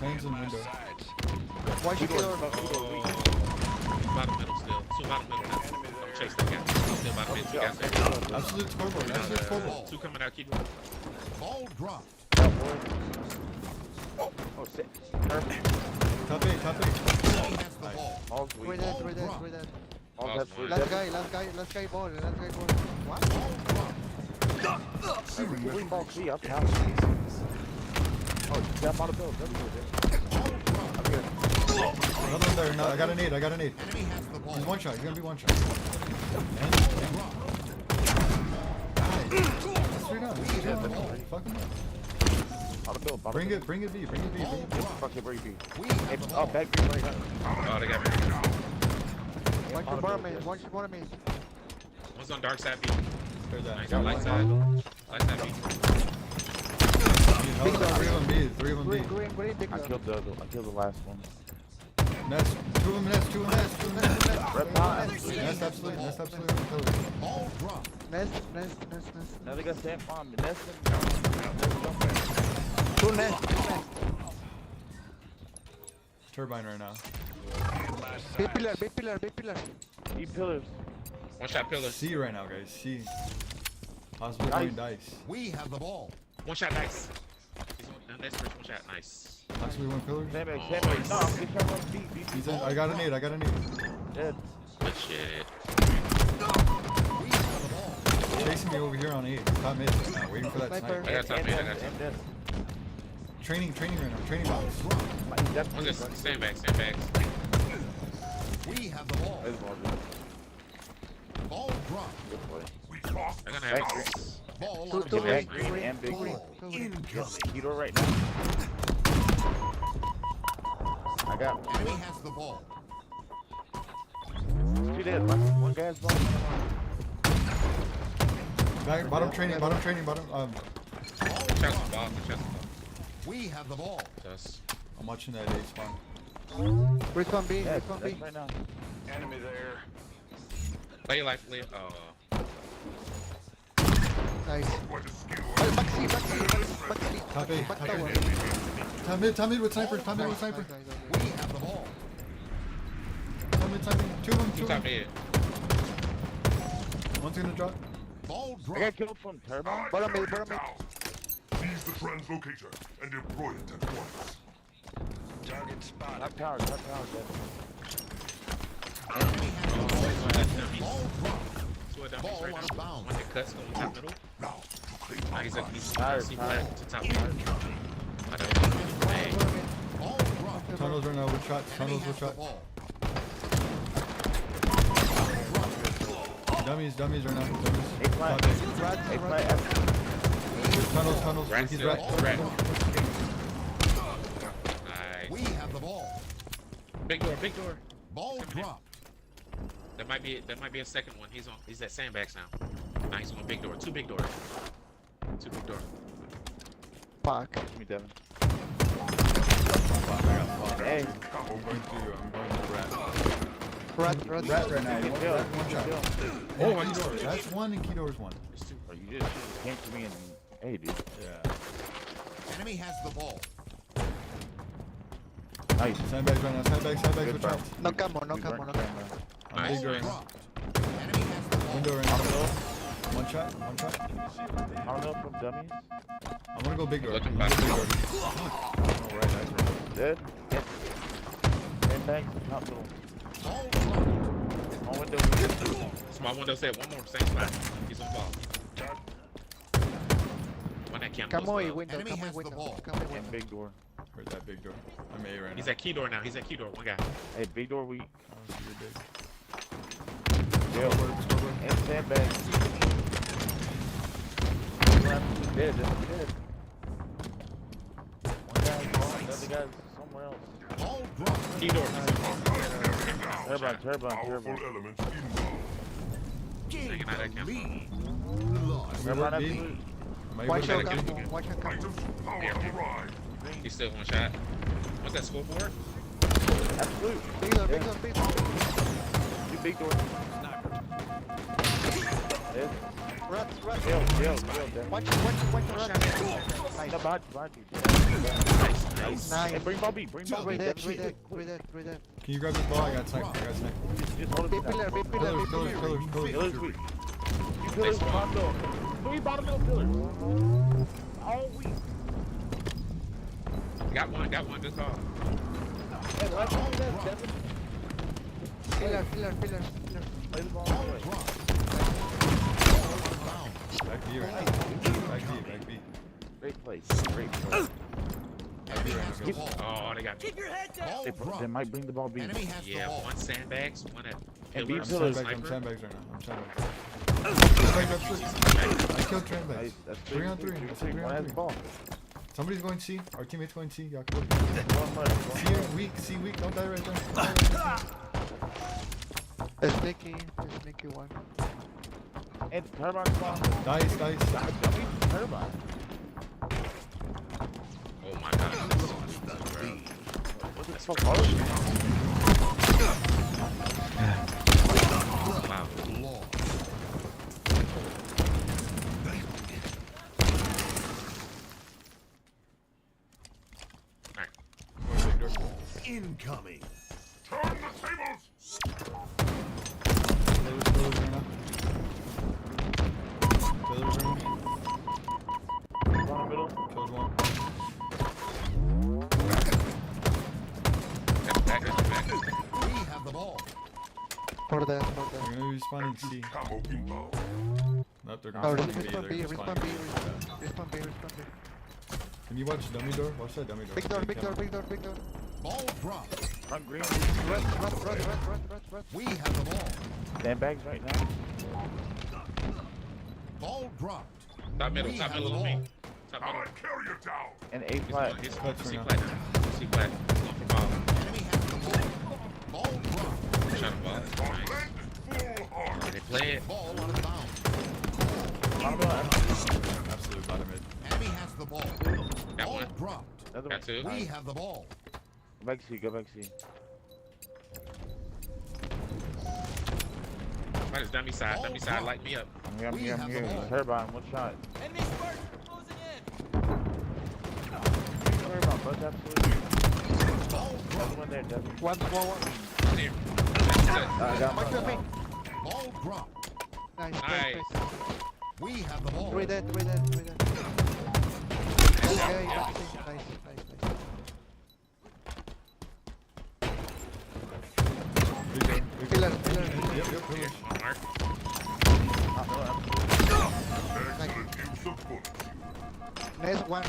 Sands in window. Watch your door. Bottom middle still. Two bottom middle now. Don't chase that guy. Still bottom mid. Two guys there. Absolute scoreboard. Absolute scoreboard. Two coming out. Keep going. Ball dropped. Oh shit. Top 8, top 8. He has the ball. All's We're weak. dead, we're dead, we're dead. All that's weak. Last guy ball, last guy ball. What? We ball C up now. Oh, jump on the bill. Another one there. No, I got a nade. Enemy has the ball. He's one shot. He's gonna be one shot. Straight up. Fuck him up. On the bill. Bring it B. Fuck it, bring B. Oh, back B right now. Oh, they got me. Watch your bottom main, watch your bottom main. One's on dark side B. Clear that. Nice. Light side. Light side B. Three of them B. Green, big I killed the last one. Nest. Two of them nest. Red pie. Nest absolutely. Ball dropped. Nest. Now they got stand farm. Nest and Two nest. Turbine right now. Big pillar. E pillars. One shot pillar. C right now, guys. C. Possibly playing dice. We have the ball. One shot nice. He's on next first. One shot nice. Possibly one pillar. Sandbag. No, get shot on B. He's in. I got a nade. Dead. Good shit. Chasing me over here on A. Top mid. Waiting for that sniper. I got top mid. I got top mid. Dead. Training right now. Training box. One just sandbags. We have the ball. Ball dropped. I'm gonna have it. Ball Two, on the Back green. green and big. Incoming. Keto right now. I got Enemy has the ball. two dead. One guy's ball. Back, bottom training. Chest ball. We have the ball. Just. I'm watching that A spawn. Respawn B. That's right now. Enemy there. Play your life, Leo. Oh. Nice. Back C. Top A. Back tower. Top mid with sniper. We have the ball. Top mid. Two of them. Two top mid. One's gonna drop. Ball I got dropped. killed from Turbo. Bottom mid. Seize the translocator and deploy it at once. Target spotted. Top tower, dead. Enemy has the ball. Ball dropped. Two of them Ball right out now. of bounds. One that cuts going top middle. Now, to claim Now he's my at he's Tired. C flat to top mid. I don't know. Ball dropped. Tunnels right now with shots. Enemy Tunnels has with the shots. ball. Dummies right now. A plant. Top A plant. Tunnels. Rat He's still. rat. Rat. We Nice. have the ball. Big door. Ball dropped. That might be a second one. He's at sandbags now. Now he's on big door. Two big door. Fuck. Give me Devin. Hey. Hey. I'm going to rat. Rat Rat right now. One shot. Oh, And Keydor. That's one and Keydor's one. Bro, you just came to me and hey, dude. Yeah. Enemy has the ball. Nice. Sandbags right now. Sandbags Good with bro. shots. No camo. I'm big right now. Ball dropped. Enemy has the ball. Window right now. One shot. I don't know from dummies. I'm gonna go big door. Looking I'm gonna back. go big door. Dead. Yep. And thanks. Top middle. Ball dropped. On window. Small window set. One more. Same spot. He's on ball. One that camo. Camo y window. Enemy Camo y has the window. ball. Camo y And window. big door. Heard that big door. I'm A right He's now. at key door now. One guy. Hey, big door weak. Oh, so you're big. Yeah. Scoreboard. And sandbag. Dead. Dead. One guy's gone. The other guy's somewhere else. Ball dropped. Key door. Turbine. Powerful element inbound. Hanging out that camp. Turbine B. absolute. Am I Watch able out to camo. Watch out camo. Items power arrive. He's still one shot. What's that scoreboard? Absolute. Big door. You big door. Dead. Watch the run. No, behind you. Nice. Hey, bring ball B. Bring ball B. Three dead. Can you grab this ball? I got tank. Just hold it. Pillar. Pillars. Pillars weak. You pillars bottom middle. 3 bottom middle pillars. All weak. Got one. Good call. Hey, watch all that, Devin. Pillar. Play the ball. Back B right now. Back B. Great place. Oh, they got. Keep your head down. They might bring the ball B. Enemy has the Yeah, ball. one sandbags, one at And pillars. B pillars. I'm Sniper. sandbags right now. I killed Trandbags. Nice. That's 3 on 3. That's 3 One on has 3. the ball. Somebody's going C. Our teammate's going C. Y'all can One left. C weak. Don't die right there. Sneaky one. And turbine spawn. Nice. Dummy turbine. Oh my god. What's it so hard? Wow. Incoming. Turn the tables! Pillars right now. Bottom middle. Killed one. Back. We have the ball. For that. They're gonna be respawning C. Camo inbound. Nope, they're Oh, gonna spawn B. respawn They're B. gonna spawn B. Can you watch dummy door? Watch that dummy door. Big door. Ball dropped. Front green. Run. We have the ball. Sandbags right now. Ball dropped. Top middle on me. Top I'll middle. carry you down. And A flat. He's Clutch C right flat now. C flat. Going for ball. Enemy has the ball. Ball dropped. Shot a ball. Our Nice. land is full hard. They play it. Ball out of bounds. Bottom middle. Absolute bottom mid. Enemy has the ball. Got Ball one. dropped. Another Got one. two. We have the ball. Go back C. Right, it's dummy side. Dummy side, light me up. I'm here. Turbine, one shot. Enemy Spartan closing in. Turbine, bud, absolutely. Another one there, Devin. One. There. I got Watch your one. feet. Ball dropped. Nice. We have the ball. Three dead. Okay, nice. Pillar. Yep, pillars. On mark. Excellent use of bullets. Next one.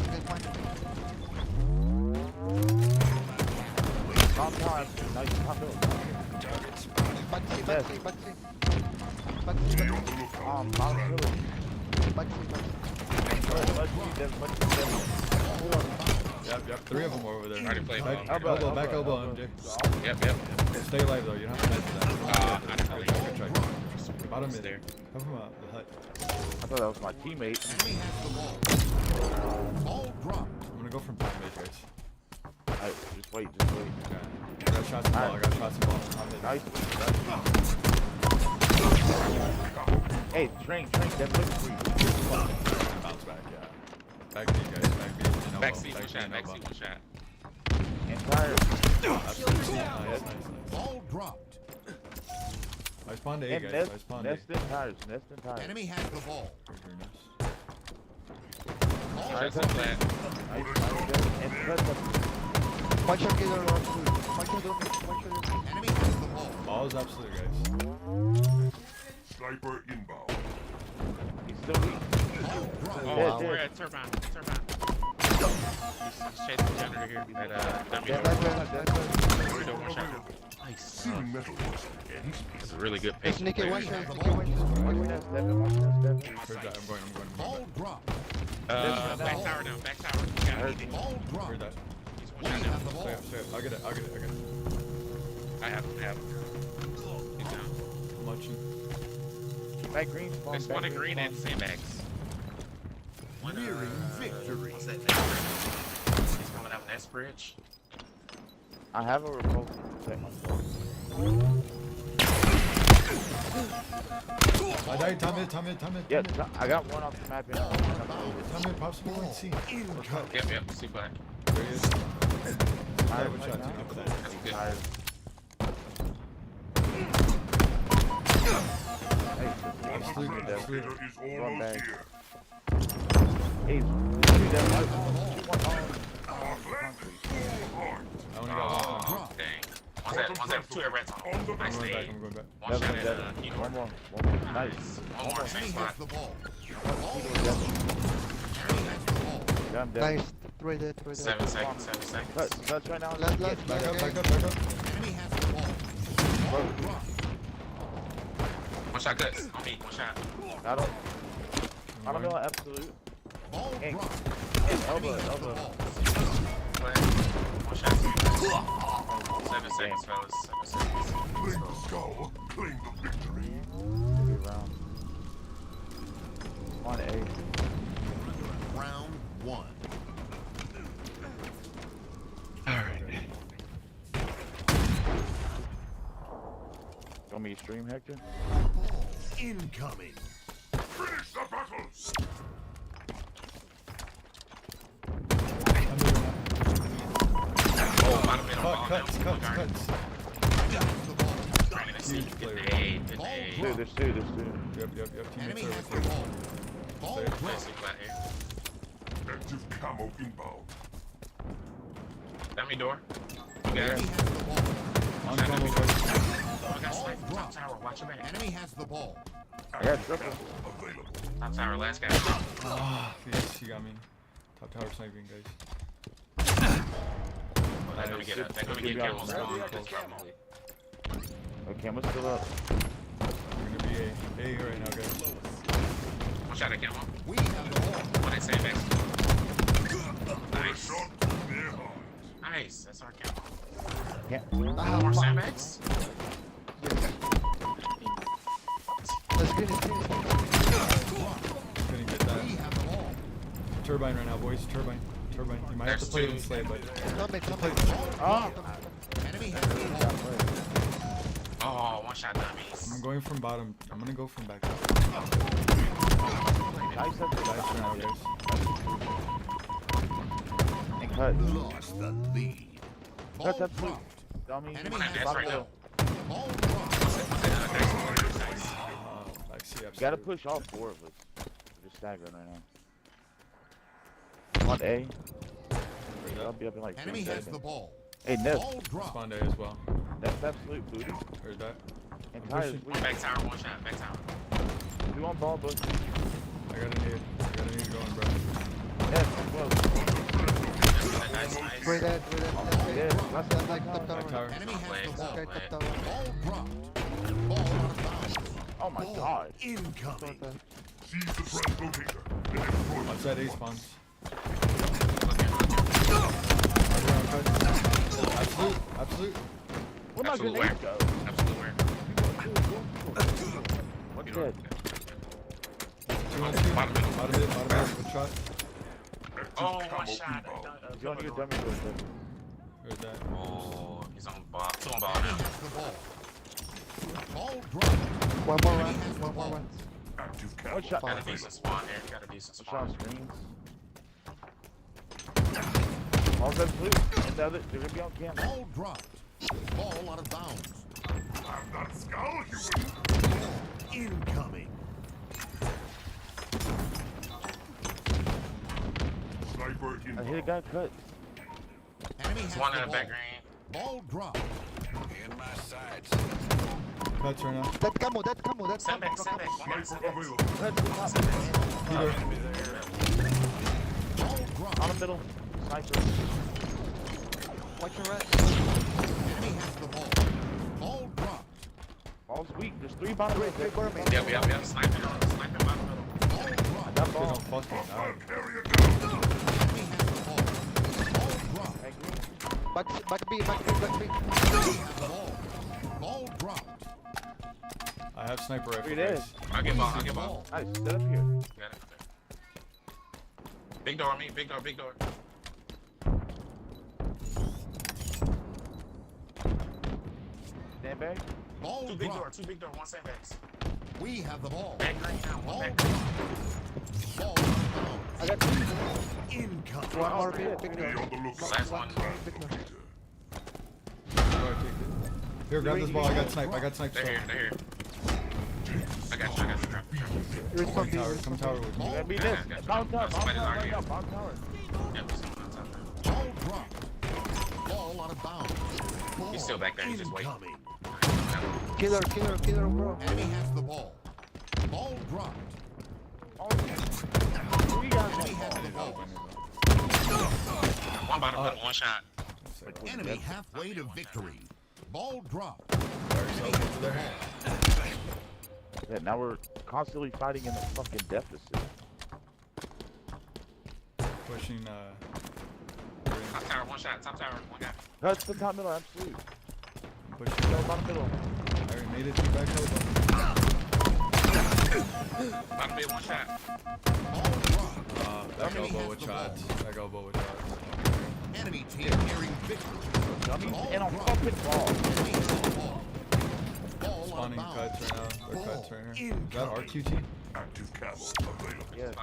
Top time. Nice top hill. Backsy. Be on the lookout. Bottom hill. Yep. 3 of them over there. Already played ball. Back elbow, MJ. Yep. Stay alive though. You don't have to head for that. I didn't really know. Good try. Bottom mid. There. Help him out. The hut. I thought that was my teammate. Enemy has the ball. Ball dropped. I'm gonna go from top mid, guys. Just wait. Okay. I got shots and ball. Top mid. Nice. Hey, train, that looks free. Bounce back, yeah. Back B, guys. Back B. Back C, one shot. Back C, one shot. Entire. Absolutely. Nice. Ball dropped. I spawned A, And guys. I spawned A. Nest in tires. Enemy has the ball. Very nice. Shots in flat. And press up. Watch your killer. Enemy has the ball. Ball is absolute, guys. Sniper inbound. He's still weak. Ball dropped. Oh, we're at turbine. He's chasing the janitor here. At dummy door. One shot. Nice. Sealing metal once again. That's a really good pick. Sneaky one. Devin. Heard that. I'm going. Ball dropped. Back tower now. Back tower. Got it. Ball Heard dropped. that. He's one We shot now. have the ball. Straight up. I'll get it. I have him. He's down. I'm watching. Back green spawn. There's one in green and sandbags. One Nearing victory. What's that next bridge? He's coming out next bridge. I have a repulsor to protect myself. I died. Time it. Yeah, I got one off the map. Time it. Possible point C. Or cut. Yep, see black. There he is. Alright, One shot. Take up that. That's good. Absolute. Elevator is Run almost back. here. Hey, shoot that light. Shoot one on. I only got one. Oh, dang. One's at 2 at red zone. Nice I'm going back. nade. I'm going back. One shot at Devin. Keyboard. One more. Nice. One more, same Enemy spot. has the ball. Yeah, I'm dead. Nice. Right there. 7 seconds. Touch right now. Left. Back up. Enemy has the ball. Ball dropped. One shot guts. On me. One shot. I don't know absolute. Ball Ink. dropped. Elbow. One shot. 7 seconds, fellas. 7 seconds. Claim the skull. Claim the victory. Good round. On A. Round 1. Alright. You want me to stream, Hector? Ball incoming. Finish the battle. Oh, might have been on Cuts. Huge player. Two, there's two. Yep. Enemy Teammates has are the ball. Ball Safe. dropped. Active camo inbound. That me door. You Enemy guys. has the ball. On combo, guys. I got sniped. Top tower. Watch your back. Enemy has the ball. I got triple. Available. Top tower. Last guy. Ah, yes, you got me. Top tower sniping, guys. They're gonna get camos going. Oh, camera's still up. We're gonna be A right now, guys. One shot at camo. We have the ball. One at sandbags. Nice. Shot near heart. Nice. That's our camo. Yeah. More sandbags. Let's get it. Couldn't get that. We have the ball. Turbine right now, boys. Turbine. You might have to play it in slave, but Enemy has the ball. Oh, one shot dummies. I'm going from bottom. I'm gonna go from back. Nice up the Nice right now, guys. and cut. Lost the lead. That's Ball up two. dropped. Dummy. Enemy That's has right the now. ball. Ball dropped. Back C, absolutely. Gotta push all four of us. We're just staggering right now. On A. I'll be up in like 3 Enemy has the seconds. ball. Hey, Ness. Ball dropped. Spawn A as well. That's absolute booty. Heard that. And I'm Tyler's pushing. weak. Back tower. One shot. Back tower. We want ball, but I got a need going, bro. Ness, close. Nice. Right there. Yeah, Left that's like top Back tower. tower. Enemy has the ball. Okay, top tower. Ball dropped. Ball out of bounds. Oh my Ball god. incoming. Seize the translocator. And destroy Outside A spawns. Absolute. Where'd my Absolute grenade where? go? Absolute where? What's You dead? Two on two. Bottom middle. Bottom mid. One shot. active Oh, one camo shot. inbound. You want your dummy real quick. Heard that. Oh, he's on ball. Two on ball Enemy now. has the ball. Ball dropped. One more Enemy round. has the One more ball. round. Active camo. One shot. Got a decent spawn here. Got a decent One shot spawn. screens. All's absolute. And the other, they're gonna be on camera. Ball dropped. Ball out of bounds. Have that skull, human. Incoming. Sniper I hit a inbound. guy cut. Enemy has One the in the ball. back green. Ball dropped. In my sights. Cuts right now. That camo. Sandbag. Sandbag. Sniper available. Cut to the top. Peter. Ball dropped. On the middle. Sniper. Watch your right. Enemy has the ball. Ball dropped. Ball's weak. There's 3 bottom mid. Three bottom mid. Yep. Sniping bottom middle. Ball dropped. That They ball. don't fucking die. Hostile carrier down. Enemy has the ball. Ball dropped. Hey, green. Back B. Enemy has the ball. Ball dropped. I have sniper rifle. Three dead. guys. I'll get ball. Nice. Set up here. Got it. Big door on me. Big door. Stand back. Ball Two big dropped. door, one sandbags. We have the ball. Back green now, Ball one back dropped. Ball I got two. incoming. One more big Be door. on the lookout. Last one. Big door. Here, grab this ball. I got sniped. They're here, they're here. I got you. Here's Come tower. Come tower with me. Let me this. Bounce tower, Somebody's bounce already tower, bounce tower. Yep, someone on top. Ball dropped. Ball out of bounds. Ball He's still back there, he's just waiting. incoming. Killer, bro. Enemy has the ball. Ball dropped. We got Enemy has the ball. One bottom, one shot. Enemy halfway to victory. Ball dropped. Yeah, now we're constantly fighting in a fucking deficit. Pushing. Top tower, one shot. Top tower, one guy. That's the top middle, absolute. Pushing. Go bottom middle. I already made it to back over. Bottom mid, one shot. Back elbow with shots. Back elbow with shots. Enemy team nearing victory. Dummies Ball and on dropped. fucking ball. Enemy has the ball. Ball out Spawning of cuts bounds. right now. Or cuts right here. Is that RQT? Active camo available. Yes.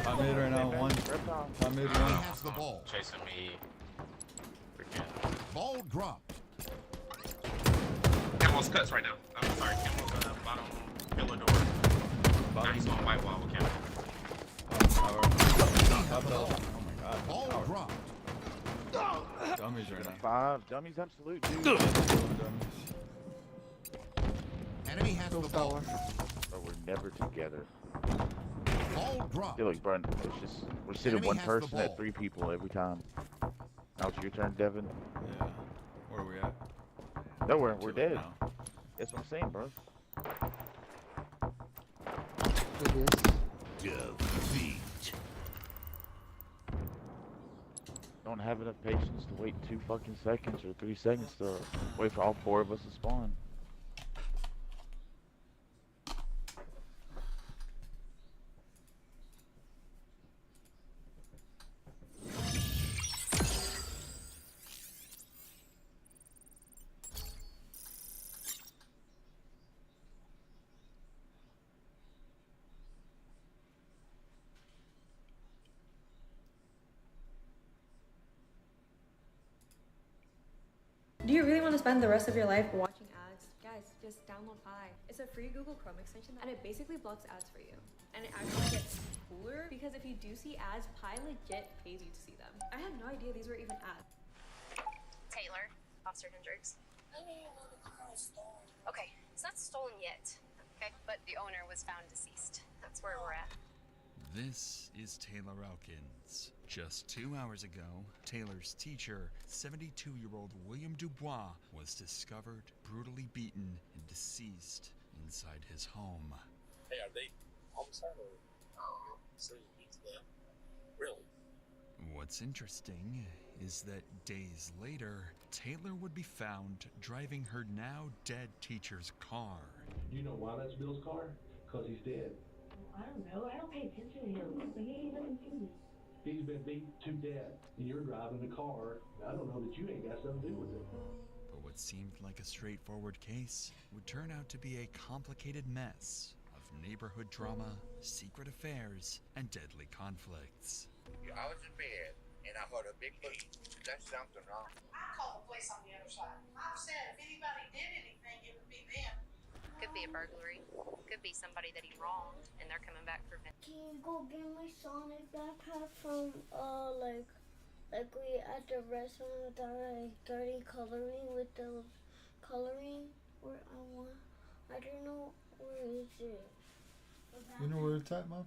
I'm mid right now. One. I'm mid Enemy one. has the ball. Chasing me. Ball dropped. Camo's cuts right now. I'm sorry, Camo's bottom pillar door. Now he's on white wall with Camo. Tower. Top tower. Oh my god. Ball Tower. dropped. Dummies right now. 5. Dummies, absolute, dude. Dummies. Enemy has the ball. Bro, we're never together. Ball dropped. Feel like, Brent, we're sitting Enemy one has the person ball. at 3 people every time. Now it's your turn, Devin. Yeah. Where are we at? No, we're dead. Now. That's what I'm saying, bro. Defeat. Don't have enough patience to wait 2 fucking seconds or 3 seconds to wait for all 4 of us to spawn. Do you really want to spend the rest of your life watching ads? Guys, just download Fi. It's a free Google Chrome extension and it basically blocks ads for you. And it actually gets cooler because if you do see ads, Pi legit pays you to see them. I had no idea these were even ads. Taylor, Officer Hendricks. Okay, it's not stolen yet. Okay, but the owner was found deceased. That's where we're at. This is Taylor Elkins. Just 2 hours ago, Taylor's teacher, 72-year-old William Dubois, was discovered brutally beaten and deceased inside his home. Hey, are they homicide or so you beat them? Really? What's interesting is that days later, Taylor would be found driving her now dead teacher's car. You know why that's Bill's car? Because he's dead. I don't know. I don't pay attention to him. He ain't nothing to me. He's been beat to death, and you're driving the car. I don't know that you ain't got something to do with it. But what seemed like a straightforward case would turn out to be a complicated mess of neighborhood drama, secret affairs, and deadly conflicts. I was in bed, and I heard a big beat. That's something wrong. I called the police on the other side. I've said if anybody did anything, it would be them. Could be a burglary. Could be somebody that he wronged, and they're coming back for vengeance. Can you go get my Sonic backpack from, like we at the restaurant with our, like, dirty coloring with the coloring? Where I don't know, where is it? You know where it's at, Mom?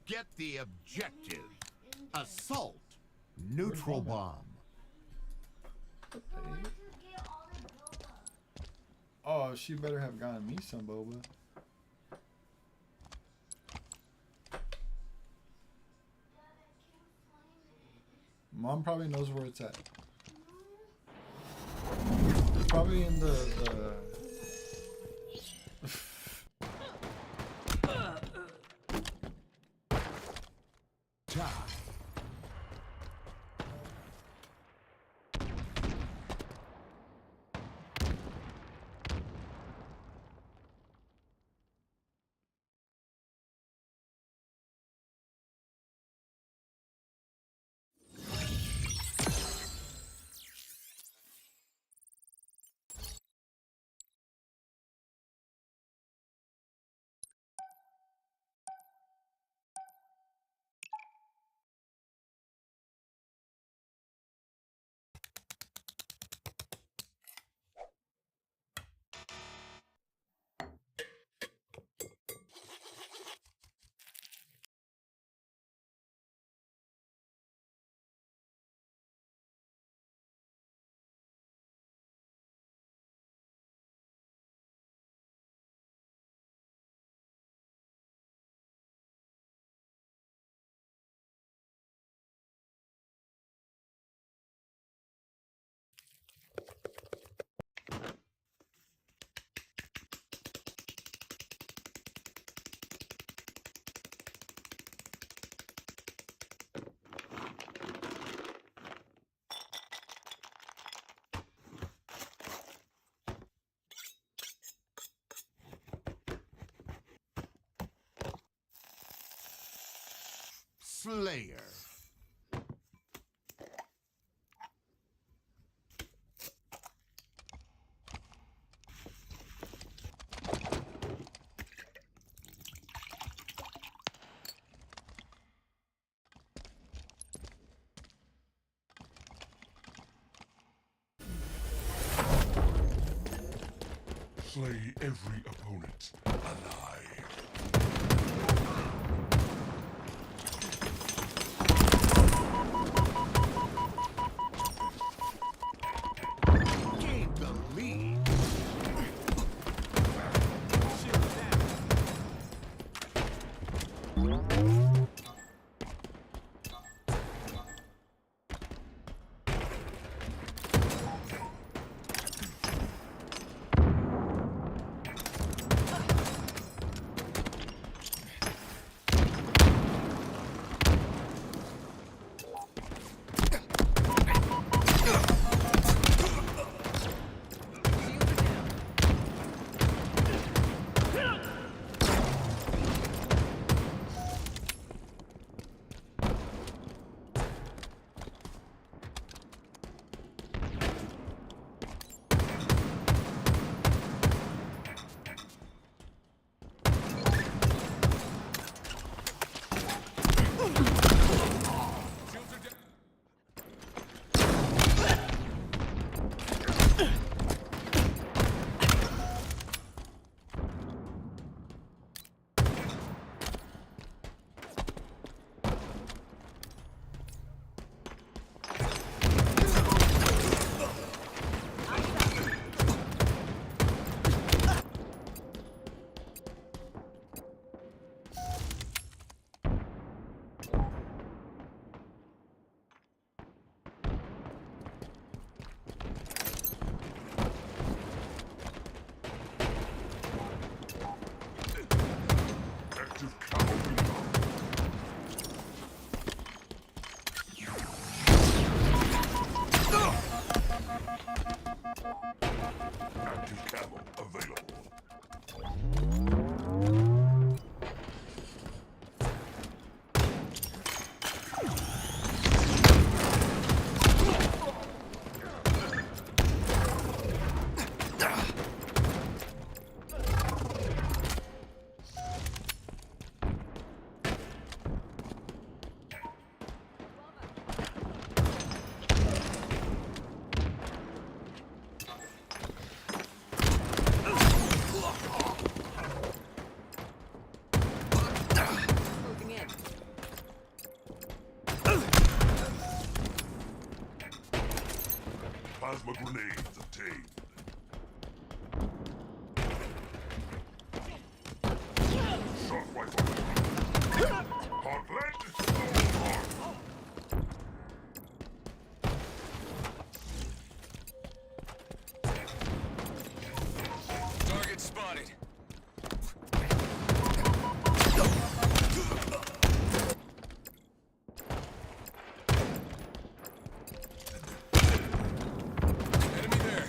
Get the objective. Assault. Neutral bomb. Oh, she better have gotten me some boba. Mom probably knows where it's at. It's probably in the Slayer. Slay every opponent alive. Gain the lead. Active camo available. Plasma grenades obtained. Shot rifle. Hard lead. Target spotted. Enemy there.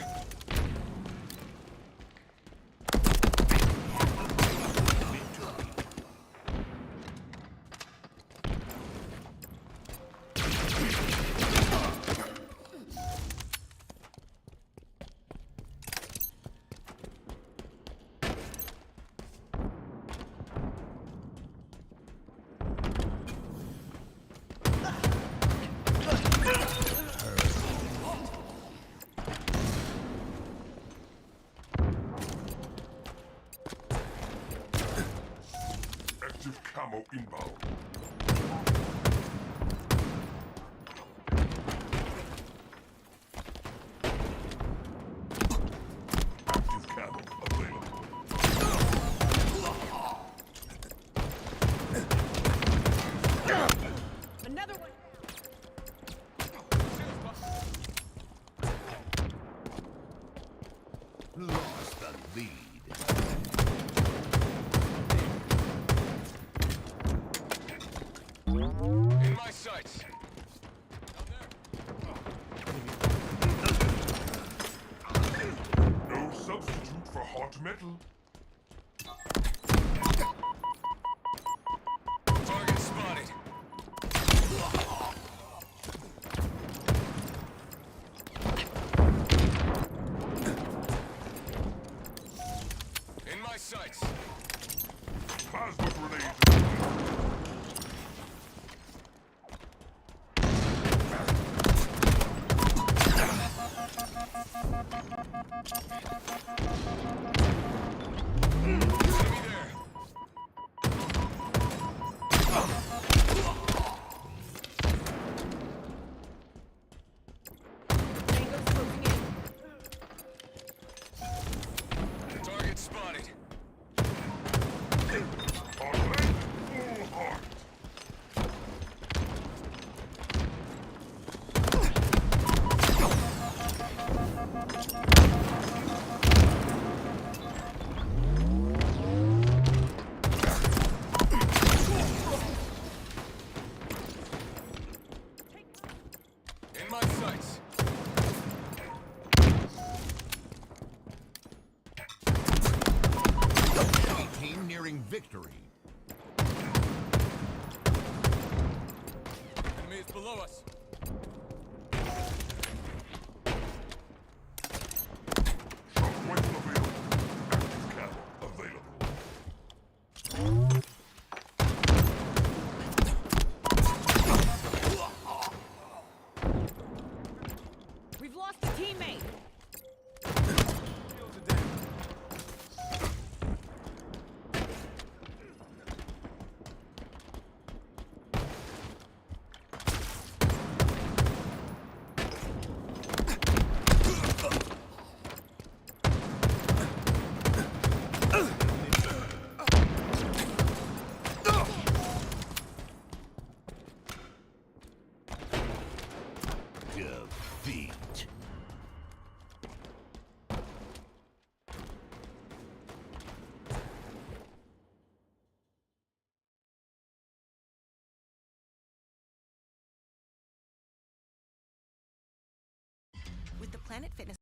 Active camo inbound. Active camo available. Another one. Lost the lead. is below us. Shockwave available. Active cap available. We've lost a teammate. Defeat. With the Planet Fitness.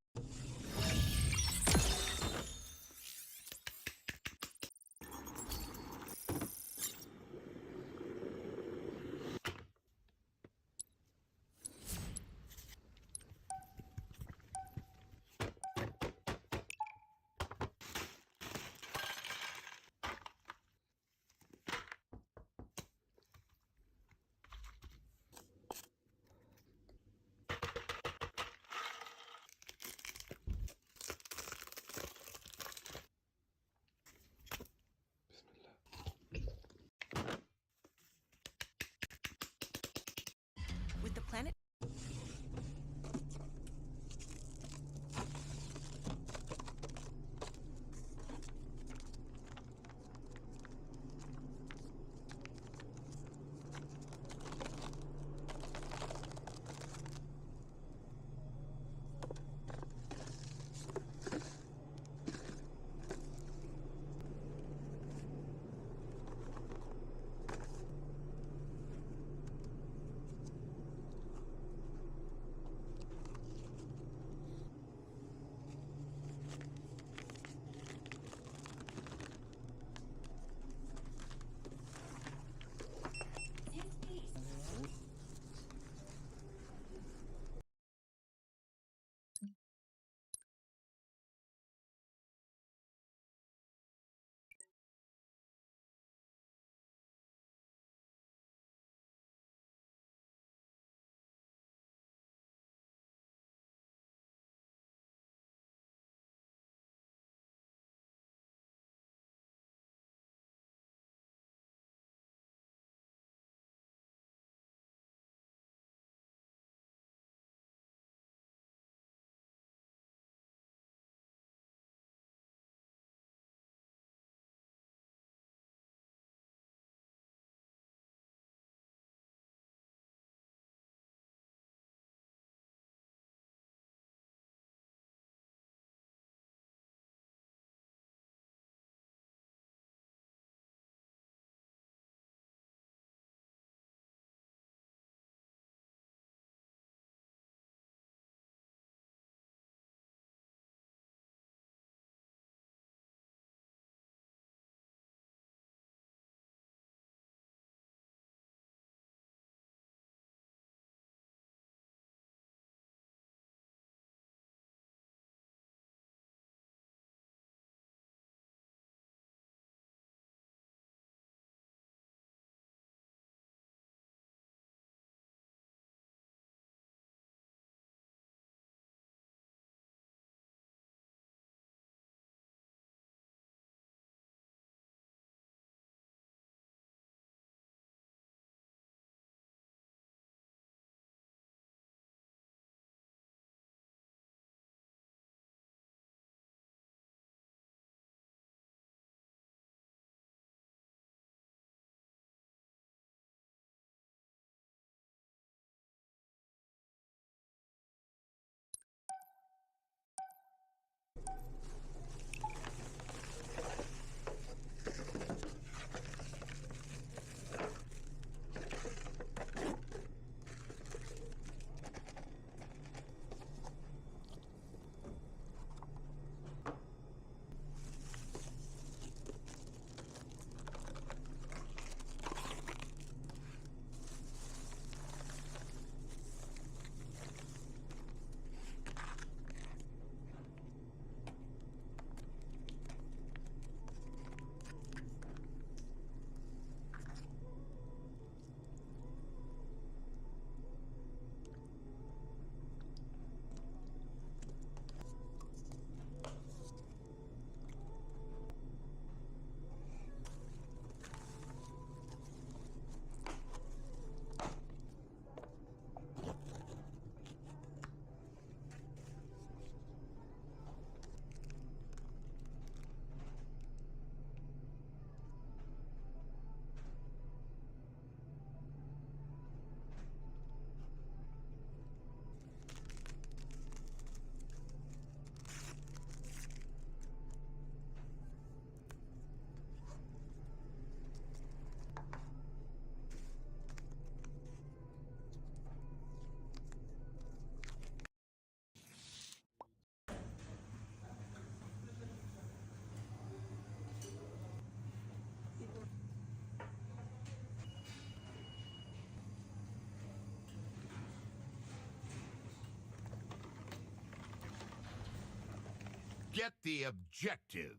Get the objective.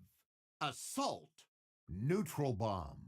Assault. Neutral bomb.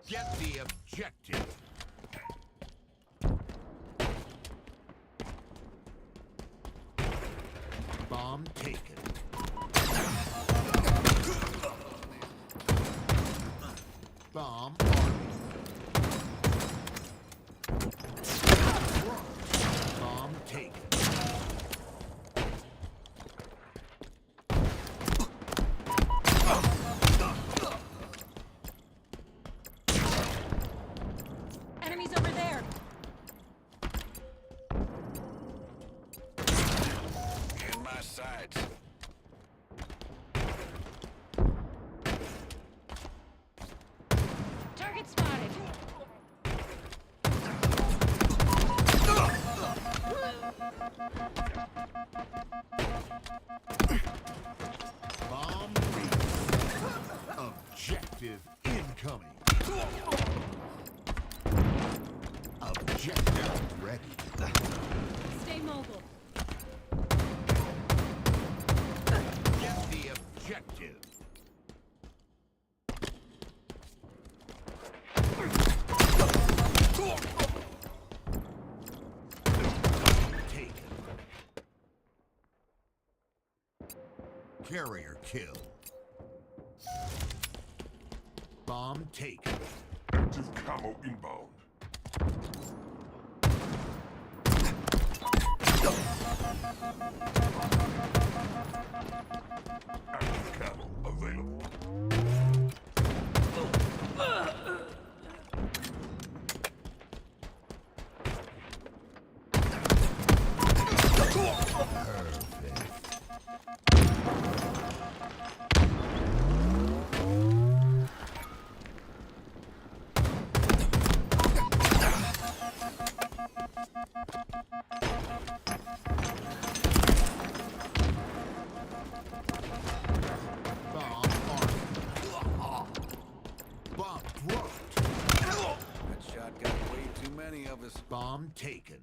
Get the objective. Bomb taken. Bomb armed. Bomb taken. Enemies over there. In my sights. Target spotted. Bomb ready. Objective incoming. Objective ready. Stay mobile. Get the objective. Taken. Carrier kill. Bomb taken. Active camo inbound. Active camo available. Bomb dropped. That shot got way too many of us. Bomb taken.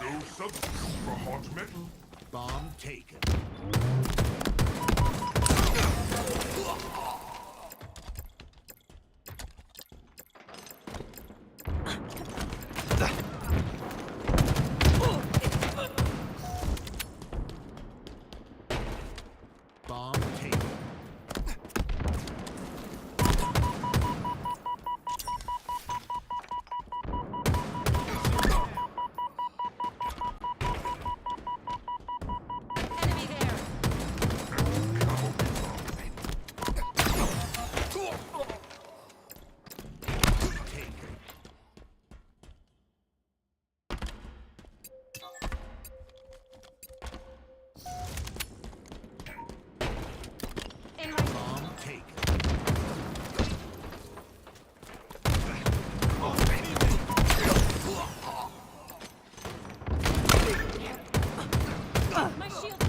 No substitute for hot metal. Bomb taken. Bomb taken. Enemy there. Taken. In my Bomb taken. My shield.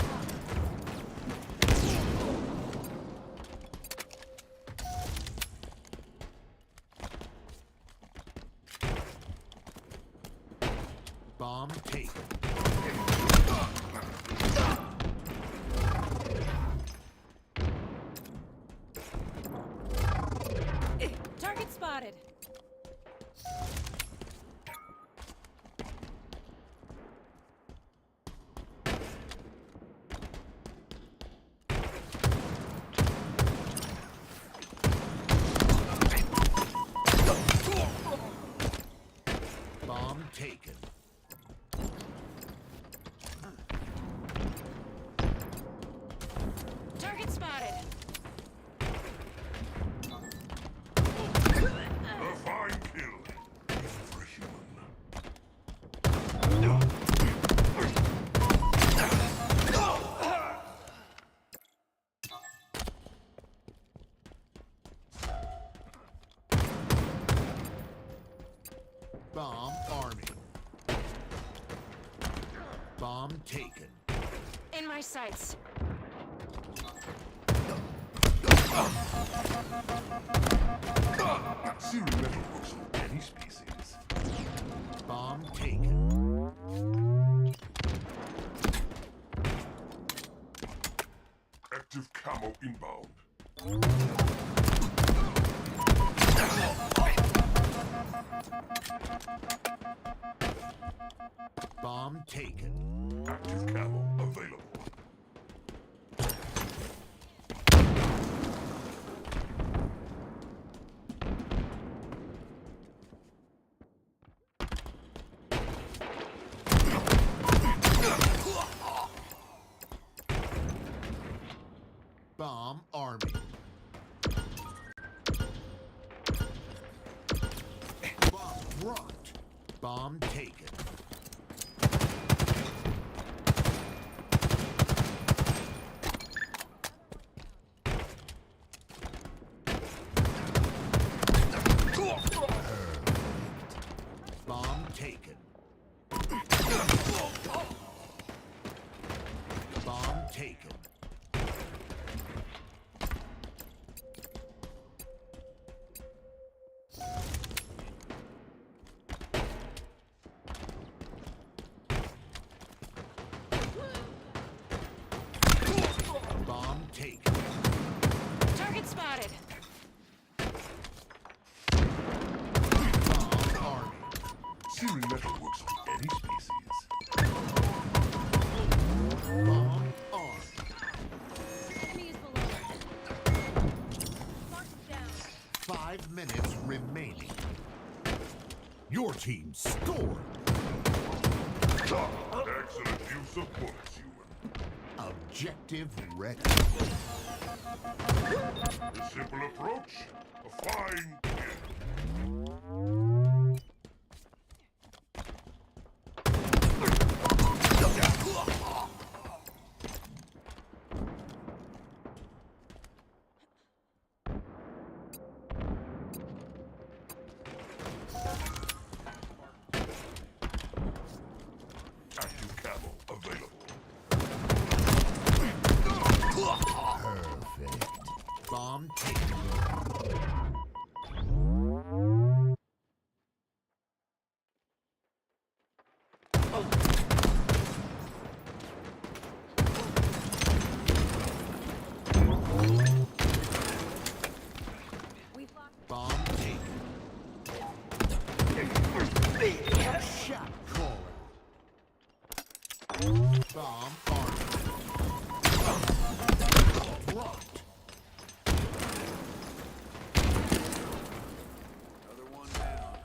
Bomb taken. spotted. Bomb taken. Target spotted. A fine kill. Even for a human. Bomb arming. Bomb taken. In my sights. Searing metal works on any species. Bomb taken. Active camo inbound. Bomb taken. Active camo available. Bomb arming. Bomb brought. Bomb taken. Bomb taken. Bomb taken. Bomb taken. Target spotted. Bomb arming. Searing metal works on any species. Bomb armed. Enemy is below. Mark down. 5 minutes remaining. Your team scored. Excellent use of bullets, human. Objective ready. A simple approach, a fine kill. Active camo available. Perfect. Bomb taken. Bomb taken. Shot caller. Bomb armed. Blocked. Another one down.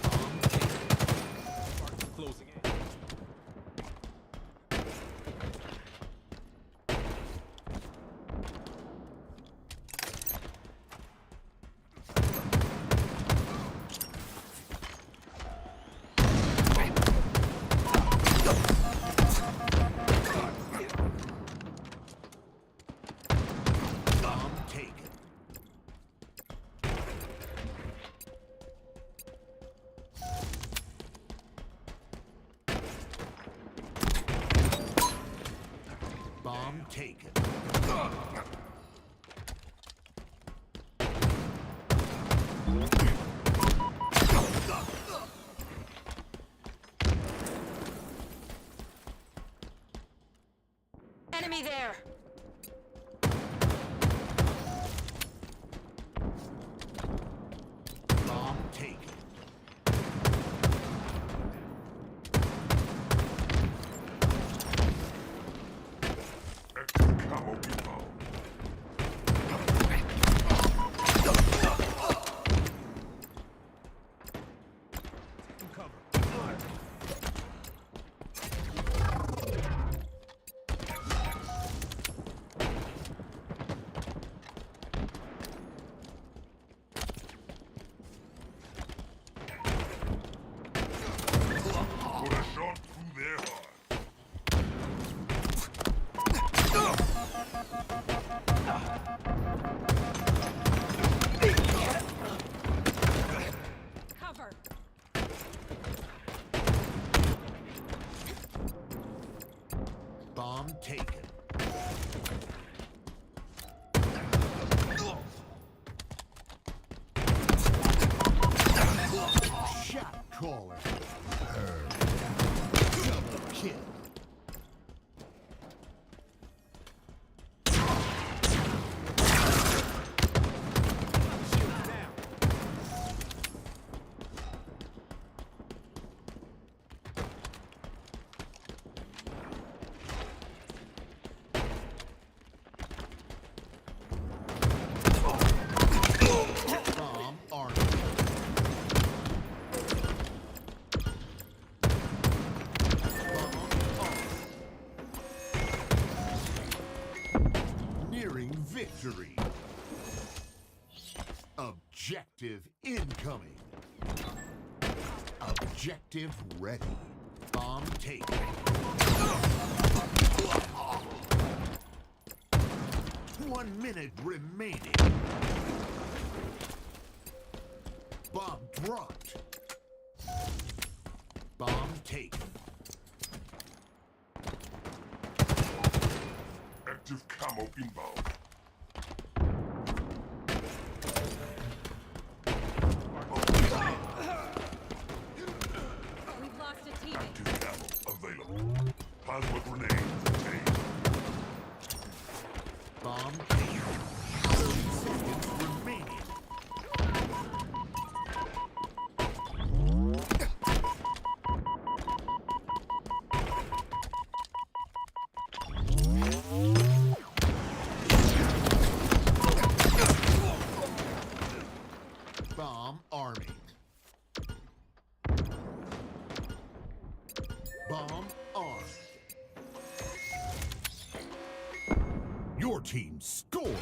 Bomb taken. Closing in. Bomb taken. Bomb taken. Enemy there. taken. Shot caller. Double kill. Bomb armed. Nearing victory. Objective incoming. Objective ready. Bomb taken. 1 minute remaining. Bomb dropped. Bomb taken. Active camo inbound. We've lost a teammate. Active camo available. Plasma grenade obtained. Bomb taken. 30 seconds remaining. Bomb arming. Bomb armed. Your team scored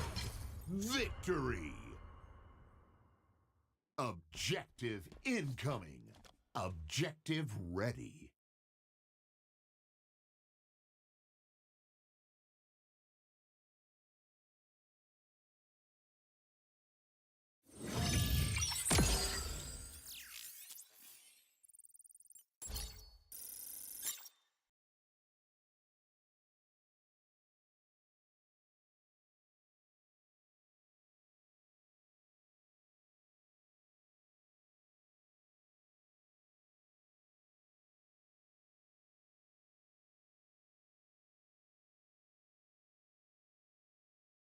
victory. Objective incoming. Objective ready.